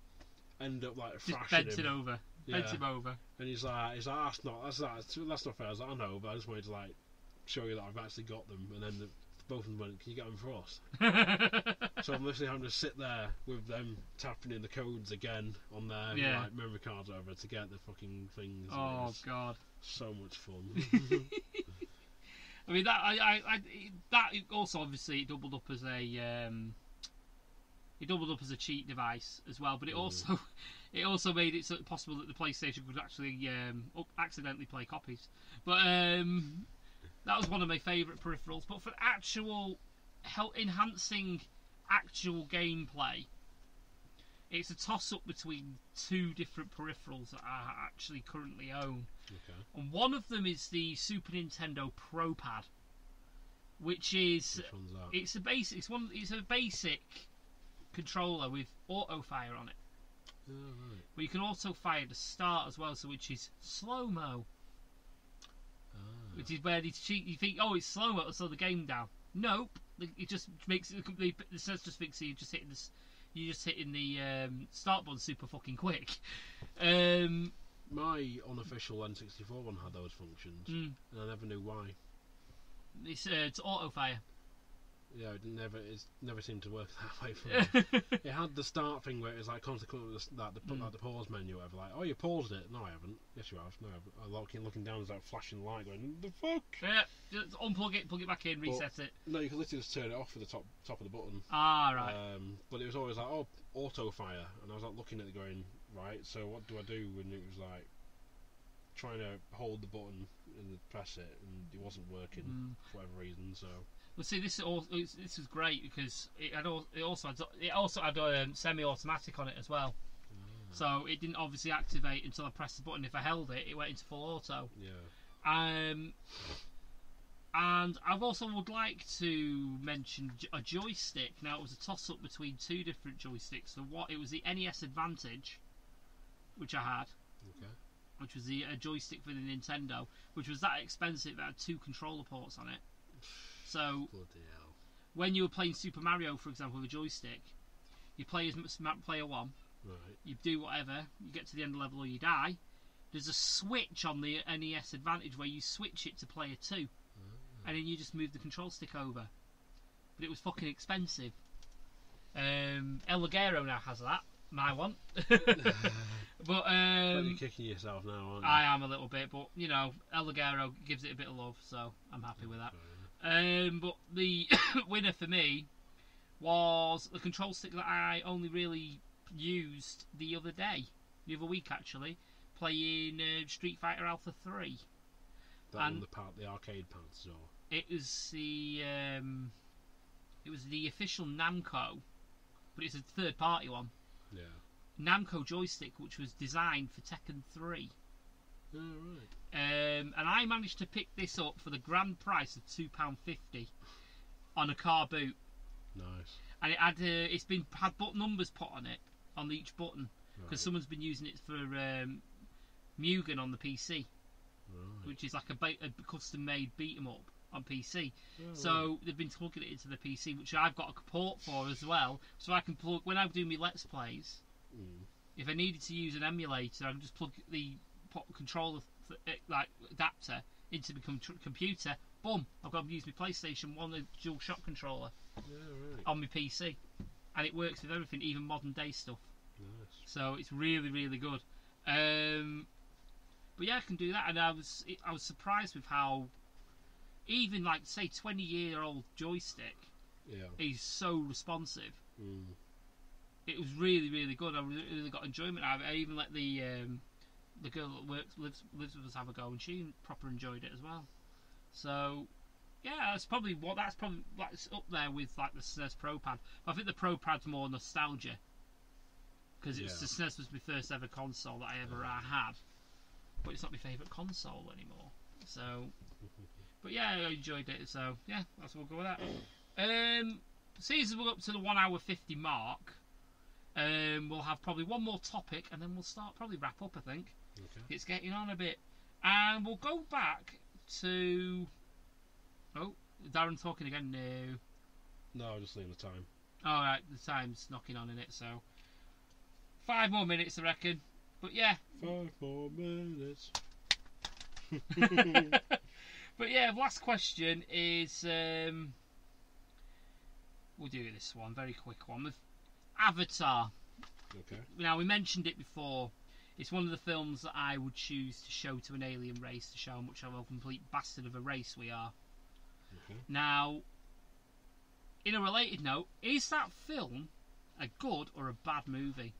end up like thrashing bent him. it over. Yeah. Bent him over. And he's like, that's not fair. I was like, I know, but I just wanted to like show you that I've actually got them. And then both of them went, can you get them for us? So I'm literally having to sit there with them tapping in the codes again on their like memory cards over to get the fucking things. Oh god, so much fun. I mean that also obviously it doubled up as a cheat device as well, but it also made it possible that the PlayStation could actually accidentally play copies. But that was one of my favourite peripherals. But for actual enhancing actual gameplay, it's a toss-up between two different peripherals that I actually currently own. Okay. And one of them is the Super Nintendo Pro Pad, which is one's that? It's a basic controller with auto fire on it. Oh, right. But you can auto fire to start as well, so which is slow mo. Which is where you think, oh, it's slow mo, slow the game down. Nope, it just makes the sense just thinks you're just hitting the start button super fucking quick. My unofficial N64 one had those functions, and I never knew why. It's auto fire. Yeah, it never seemed to work that way for me. It had the start thing where it was like constantly like the pause menu, or whatever. Like, oh, you paused it? No, I haven't. Yes, you have. No, I haven't. Looking down, there's like flashing light going. The fuck? Yeah, just unplug it, plug it back in, reset it. No, you could literally just turn it off with the top of the button. Ah, right. But it was always like, oh, auto fire, and I was like looking at it, going, right. So what do I do? And it was like trying to hold the button and press it, and it wasn't working for whatever reason. So. Well, see, this was great because it also had semi-automatic on it as well, so it didn't obviously activate until I pressed the button. If I held it, it went into full auto. Yeah. And I also would like to mention a joystick. Now, it was a toss-up between two different joysticks. It was the NES Advantage, which I had. Okay. Which was a joystick for the Nintendo, which was that expensive. It had 2 controller ports on it. So, when you were playing Super Mario, for example, with a joystick, you play as player 1, right. You do whatever, you get to the end of the level or you die. There's a switch on the NES Advantage where you switch it to player 2, and then you just move the control stick over. But it was fucking expensive. El Ligero now has that, my one. But you're kicking yourself now, aren't you? I am a little bit, but you know, El Ligero gives it a bit of love, so I'm happy with that. But the winner for me was the control stick that I only really used the other week actually, playing Street Fighter Alpha 3. That one, the arcade pants, or it was the official Namco, but it's a third party one. Yeah. Namco joystick, which was designed for Tekken 3. Oh, right. And I managed to pick this up for the grand price of £2.50 on a car boot. Nice. And it had numbers put on it on each button because someone's been using it for Mugen on the PC, which is like a custom-made beat 'em up on PC. So they've been plugging it into the PC, which I've got a port for as well, so I can plug when I do my Let's Plays. If I needed to use an emulator, I can just plug the controller adapter into the computer. Boom! I've got to use my PlayStation 1, the dual shock controller on my PC, and it works with everything, even modern day stuff. Nice. So it's really, really good. But yeah, I can do that, and I was surprised with how even like say 20-year-old joystick is so responsive. It was really, really good. I really got enjoyment out of it. I even let the the girl that lives with us have a go, and she proper enjoyed it as well. So yeah, that's probably up there with like the SNES Pro Pad. I think the Pro Pad's more nostalgia because the SNES was my first ever console that I ever had, but it's not my favourite console anymore. So, but yeah, I enjoyed it. So yeah, that's what we'll go with that. Seems we're up to the 1 hour 50 mark. We'll have probably one more topic, and then we'll probably wrap up. I think it's getting on a bit, and we'll go back to. Oh, Darren talking again now. No, just leaving the time. Alright, the time's knocking on in it, so 5 more minutes I reckon. But yeah. 5 more minutes. But yeah, the last question is we'll do this one, very quick one, with Avatar. Okay. Now we mentioned it before. It's one of the films that I would choose to show to an alien race to show how much of a complete bastard of a race we are. Okay. Now, in a related note, is that film a good or a bad movie?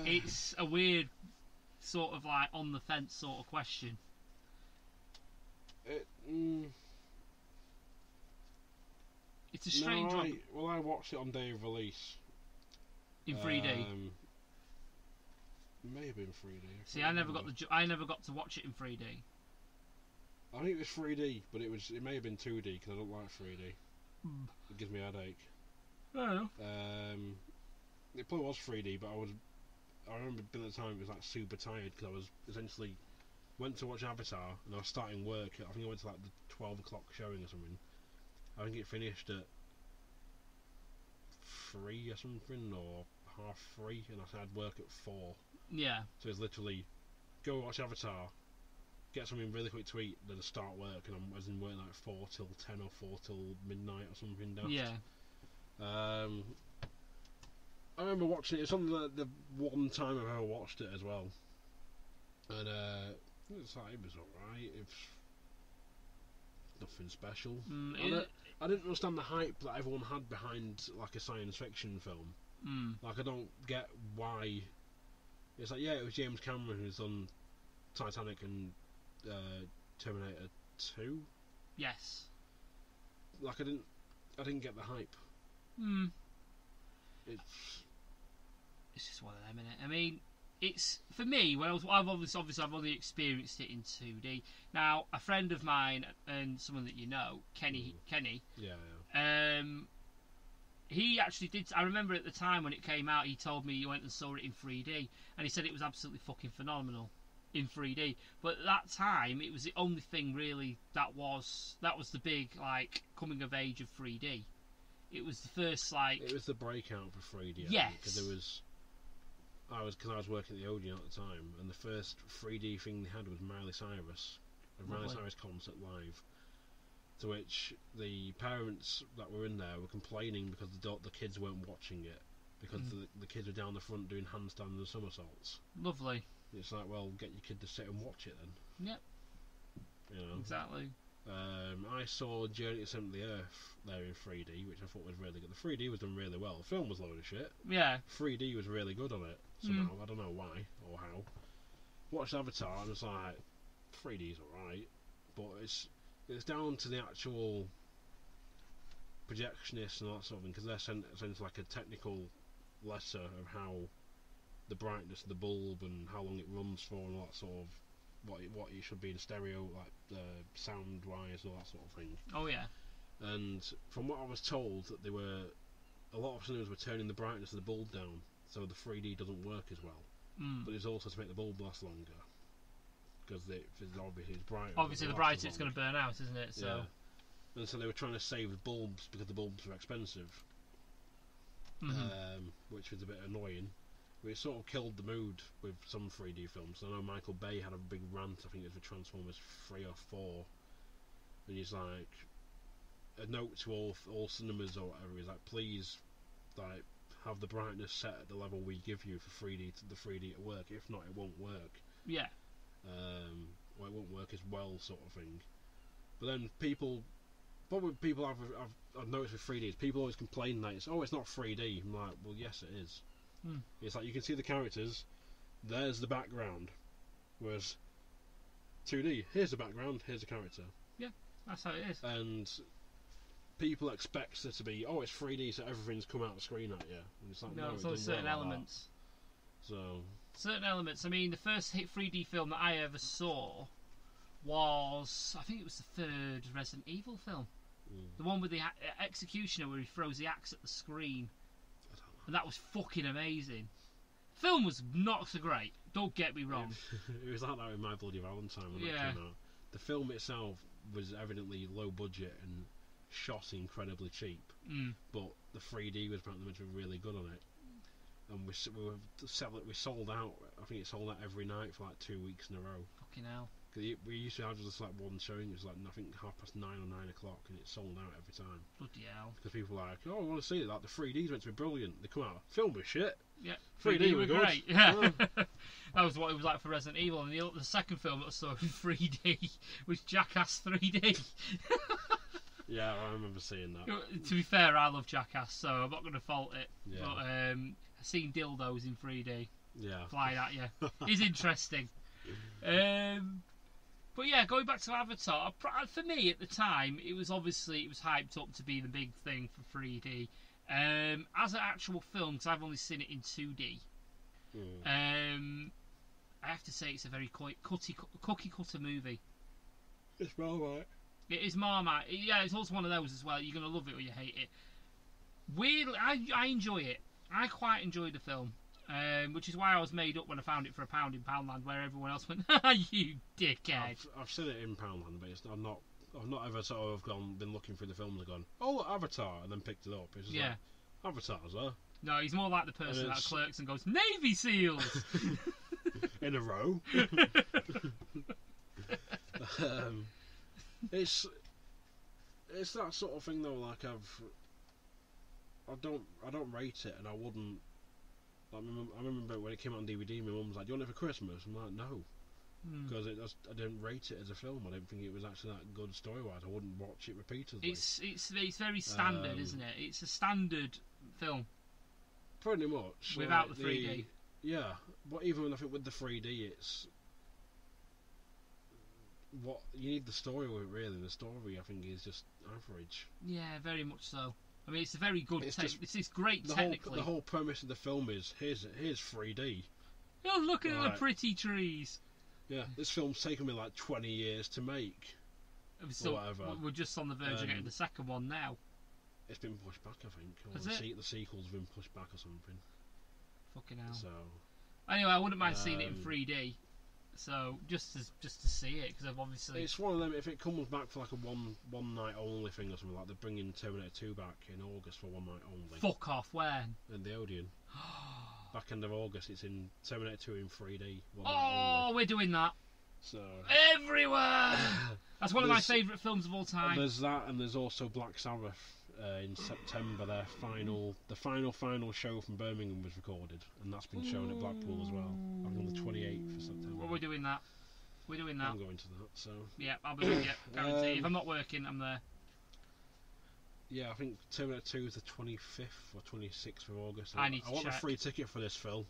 It's a weird sort of like on the fence sort of question. It's a strange one. Well, I watched it on day of release. In 3D? It may have been 3D. See, I never got to watch it in 3D. I think it was 3D, but it may have been 2D because I don't like 3D. It gives me a headache. Oh. It probably was 3D, but I remember at the time it was like super tired because I was essentially went to watch Avatar and I was starting work. I think I went to like the 12 o'clock showing or something. I think it finished at 3 or something, or 3:30, and I had work at 4. Yeah. So it's literally go watch Avatar, get something really quick to eat, then start work, and I was in work like 4 till 10 or 4 till midnight or something. Daft. Yeah. I remember watching it. It's on the one time I've ever watched it as well, and it was alright. It's nothing special. I didn't understand the hype that everyone had behind like a science fiction film. Like I don't get why. It's like it was James Cameron who's done Titanic and Terminator 2. Yes. Like I didn't get the hype. It's just one of them, innit? I mean, it's for me. I've only experienced it in 2D. Now, a friend of mine and someone that you know, Kenny. Yeah. He actually did. I remember at the time when it came out, he told me he went and saw it in 3D, and he said it was absolutely fucking phenomenal in 3D. But at that time, it was the only thing really that was the big like coming of age of 3D. It was the first like. It was the breakout for 3D. Yes. Because I was working at the Odeon at the time, and the first 3D thing they had was Miley Cyrus, a Miley Cyrus concert live. To which the parents that were in there were complaining because the kids weren't watching it because the kids were down the front doing handstands and somersaults. Lovely. It's like, well, get your kid to sit and watch it then. Yep. You know. Exactly. I saw Journey to Center of the Earth there in 3D, which I thought was really good. The 3D was done really well. The film was a load of shit. Yeah. 3D was really good on it somehow. I don't know why or how. Watched Avatar and it's like 3D's alright, but it's down to the actual projectionists and all that sort of thing, because they're sent like a technical lesson of how the brightness of the bulb and how long it runs for and all that sort of what it should be in stereo, like sound wise, all that sort of thing. Oh yeah. And from what I was told, that a lot of cinemas were turning the brightness of the bulb down, so the 3D doesn't work as well. But it's also to make the bulb last longer, because obviously it's brighter. Obviously, the brighter it's going to burn out, isn't it? So. Yeah. And so they were trying to save the bulbs because the bulbs were expensive, which was a bit annoying. But it sort of killed the mood with some 3D films. I know Michael Bay had a big rant, I think it was for Transformers 3 or 4, and he's like, a note to all cinemas or whatever, he's like, please, like, have the brightness set at the level we give you for 3D the 3D to work. If not, it won't work. Yeah. Well, it won't work as well, sort of thing. But then I've noticed with 3D is people always complain that it's not 3D. I'm like, well, yes, it is. It's like you can see the characters, there's the background. Whereas 2D, here's the background, here's the character. Yeah, that's how it is. And people expect it to be, oh, it's 3D, so everything's come out of the screen at you. And it's like, No, no, it's it only doesn't certain work like elements. that. So, Certain elements. I mean, the first hit 3D film that I ever saw was, I think it was the third Resident Evil film. The one with the executioner where he throws the axe at the screen. And that was fucking amazing. Film was not so great, don't get me wrong. It was like that with My Bloody Valentine when that came out. The film itself was evidently low budget and shot incredibly cheap, but the 3D was apparently meant to be really good on it. And we sold out. I think it sold out every night for like 2 weeks in a row. Fucking hell. We used to have just like one showing. It was like, I think 9:30 or 9 o'clock, and it sold out every time. Bloody hell. Because people were like, oh, I want to see it. Like the 3D's meant to be brilliant. They come out, film was shit. Yeah, 3D were good. great. Yeah. That was what it was like for Resident Evil. And the second film that I saw in 3D was Jackass 3D. Yeah, I remember seeing that. To be fair, I love Jackass, so I'm not going to fault it. Yeah. But I've seen dildos in 3D Yeah. flying at you. It's interesting. But yeah, going back to Avatar, for me at the time, it was hyped up to be the big thing for 3D. As an actual film, because I've only seen it in 2D, I have to say it's a very cookie cutter movie. It's Marmite. It is Marmite. Yeah, it's also one of those as well. You're going to love it or you hate it. Weirdly, I enjoy it. I quite enjoyed the film. Which is why I was made up when I found it for £1 in Poundland, where everyone else went, "You dickhead." I've seen it in Poundland, but I've not ever sort of been looking through the films and gone, "Oh, look, Avatar," and then picked it up. It's just like, Avatar's there. No, he's more like the person that clerks and goes, "Navy SEALs!" In a row. It's that sort of thing though. Like I don't rate it, and I wouldn't. Like, I remember when it came out on DVD, my mum was like, "Do you want it for Christmas?" I'm like, "No," because I didn't rate it as a film. I didn't think it was actually that good story-wise. I wouldn't watch it repeatedly. It's very standard, isn't it? It's a standard film. Pretty much. Without like the 3D. Yeah, but even I think with the 3D, it's what you need the story with. Really, the story I think is just average. Yeah, very much so. I mean, it's a very good. It's great the technically. The whole premise of the film is here's 3D. Oh, look at the pretty trees. Yeah, this film's taken me like 20 years to make. So whatever. We're just on the verge of getting the second one now. It's been pushed back, I think. Or the sequel's been pushed back or something. Fucking hell. So anyway, I wouldn't mind seeing it in 3D. So just to see it, because I've obviously it's one of them. If it comes back for like a one night only thing or something, like they're bringing Terminator 2 back in August for one night only. Fuck off, when? In the Odeon. Back end of August, it's in Terminator 2 in 3D. We're doing that. So everywhere. That's one of my favourite films of all time. There's that, and there's also Black Sabbath in September. The final show from Birmingham was recorded, and that's been shown at Blackpool as well. On the 28th of September. Well, we're doing that. I'm going to that. So yeah, I'll be with you. Guarantee. If I'm not working, I'm there. Yeah, I think Terminator 2 is the 25th or 26th of August. I want a free ticket for this, Phil.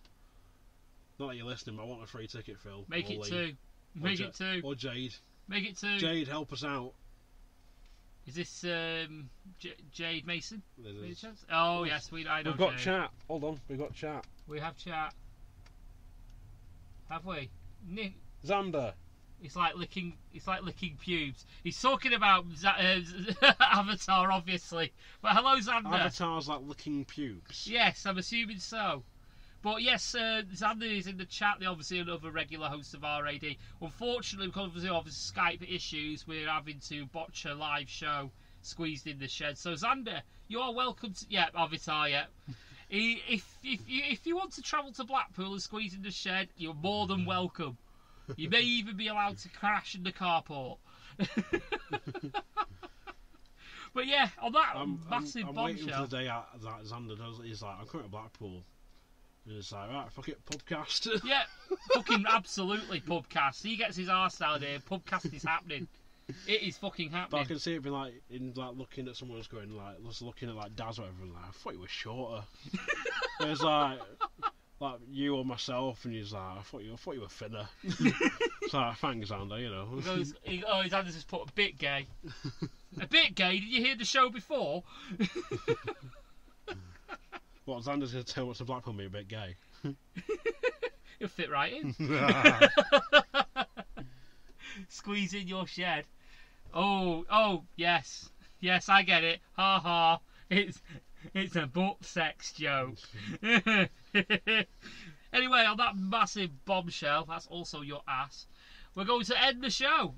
Not that you're listening, but I want a free ticket, Phil. Make it 2. Make it 2. Or Jade. Make it 2. Jade, help us out. Is this Jade Mason? Chance? Oh yes, I know. We've got Jade. chat. Hold on, we've got chat. We have chat. Have we? Nick. Xander. It's like licking pubes. He's talking about Avatar, obviously. But hello, Xander. Avatar's like licking pubes. Yes, I'm assuming so. But yes, Xander is in the chat. They're obviously another regular host of RAD. Unfortunately, because of Skype issues, we're having to botch a live show squeezed in the shed. So Xander, you are welcome to... Yeah, Avatar, yeah. If you want to travel to Blackpool and squeeze in the shed, you're more than welcome. You may even be allowed to crash in the carport. But yeah, on that massive I'm bombshell... waiting for the day that Xander does. He's like, I'm coming to Blackpool. And it's like, right, fuck it, pubcast. Yeah, fucking absolutely pubcast. He gets his arse out here. Pubcast is happening. It is fucking happening. But I can see it being like, looking at someone who's going, like, just looking at like Daz or whatever, and like, I thought you were shorter. It's like like you or myself, and he's like, I thought you were thinner. So like, thanks, Xander. You know. Xander's just put a bit gay. A bit gay. Did you hear the show before? What, Xander's going to tell what's a Blackpool me a bit gay? You'll fit right in. Squeeze in your shed. Oh, yes. Yes, I get it. Ha ha. It's a butt sex joke. Anyway, on that massive bombshell, that's also your ass, we're going to end the show.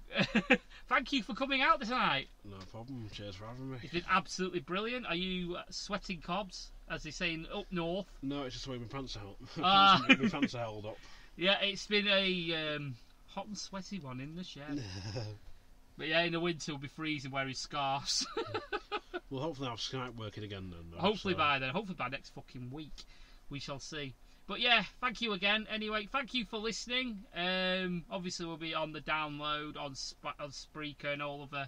Thank you for coming out tonight. No problem. Cheers for having me. It's been absolutely brilliant. Are you sweating cobs, as they say up north? No, it's just the way my pants are held. My pants are held up. Yeah, it's been a hot and sweaty one in the shed. But yeah, in the winter we'll be freezing wearing scarves. Well, hopefully I'll have Skype working again then. Though, hopefully by then. Hopefully by next fucking week. We shall see. But yeah, thank you again. Anyway, thank you for listening. Obviously we'll be on the download on Spreaker and all of the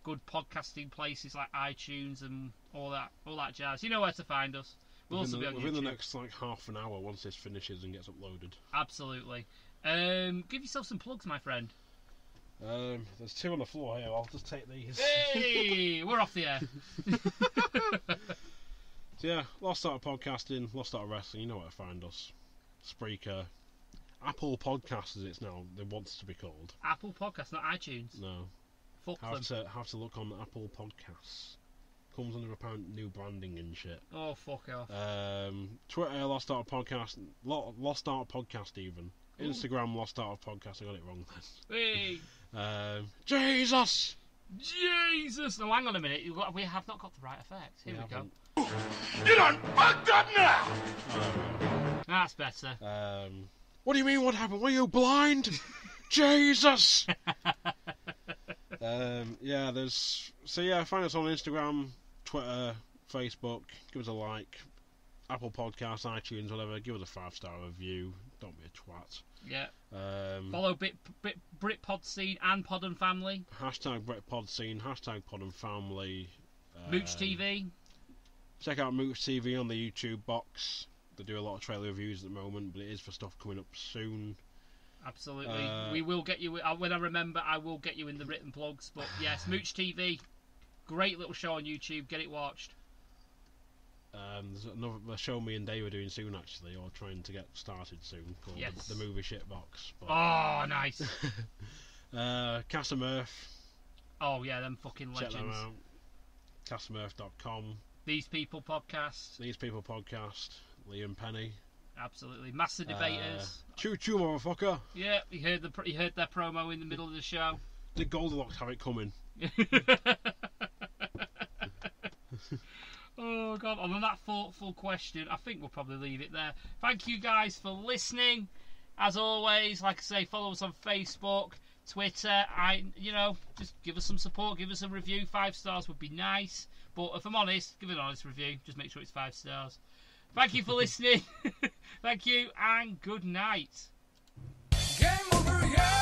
good podcasting places like iTunes and all that jazz. You know where to find us. We'll also be on within YouTube. the next like half an hour once this finishes and gets uploaded. Absolutely. Give yourself some plugs, my friend. There's 2 on the floor here. I'll just take these. Hey, we're off the air. So yeah, Lost Art of Podcasting, Lost Art of Wrestling. You know where to find us. Spreaker, Apple Podcasts as it's now. It wants to be called. Apple Podcasts, not iTunes. No. Fuck them. Have to look on Apple Podcasts. Comes under apparent new branding and shit. Oh, fuck off. Twitter, Lost Art of Podcast. Lost Art Podcast even. Ooh. Instagram, Lost Art of Podcast. I got it wrong then. Hey. Jesus! Jesus! No, hang on a minute. We have not got the right effect. Here we go. You done fucked up now! That's better. What do you mean what happened? Were you blind? Jesus! Yeah, find us on Instagram, Twitter, Facebook. Give us a like. Apple Podcasts, iTunes, whatever. Give us a 5-star review. Don't be a twat. Yeah. Follow Britpod Scene and Pod and Family. Hashtag Britpod Scene. Hashtag Pod and Family. Mooch TV. Check out Mooch TV on the YouTube box. They do a lot of trailer reviews at the moment, but it is for stuff coming up soon. Absolutely. We will get you... When I remember, I will get you in the written plugs. But yes, Mooch TV. Great little show on YouTube. Get it watched. There's another show me and Dave are doing soon, actually, or trying to get started soon, called the Movie Shit Box. But, oh, nice. Casa Mirth. Oh, yeah, them fucking legends. Check them out. CasaMirth.com. These People Podcast. Liam Penny. Absolutely. Master Debaters. Choo choo, motherfucker. Yeah, you heard their promo in the middle of the show. Did Goldilocks have it coming? Oh, God. On that thoughtful question, I think we'll probably leave it there. Thank you guys for listening. As always, like I say, follow us on Facebook, Twitter. Just give us some support, give us a review. 5 stars would be nice. But if I'm honest, give an honest review. Just make sure it's 5 stars. Thank you for listening. Thank you, and good night. Game over, yeah!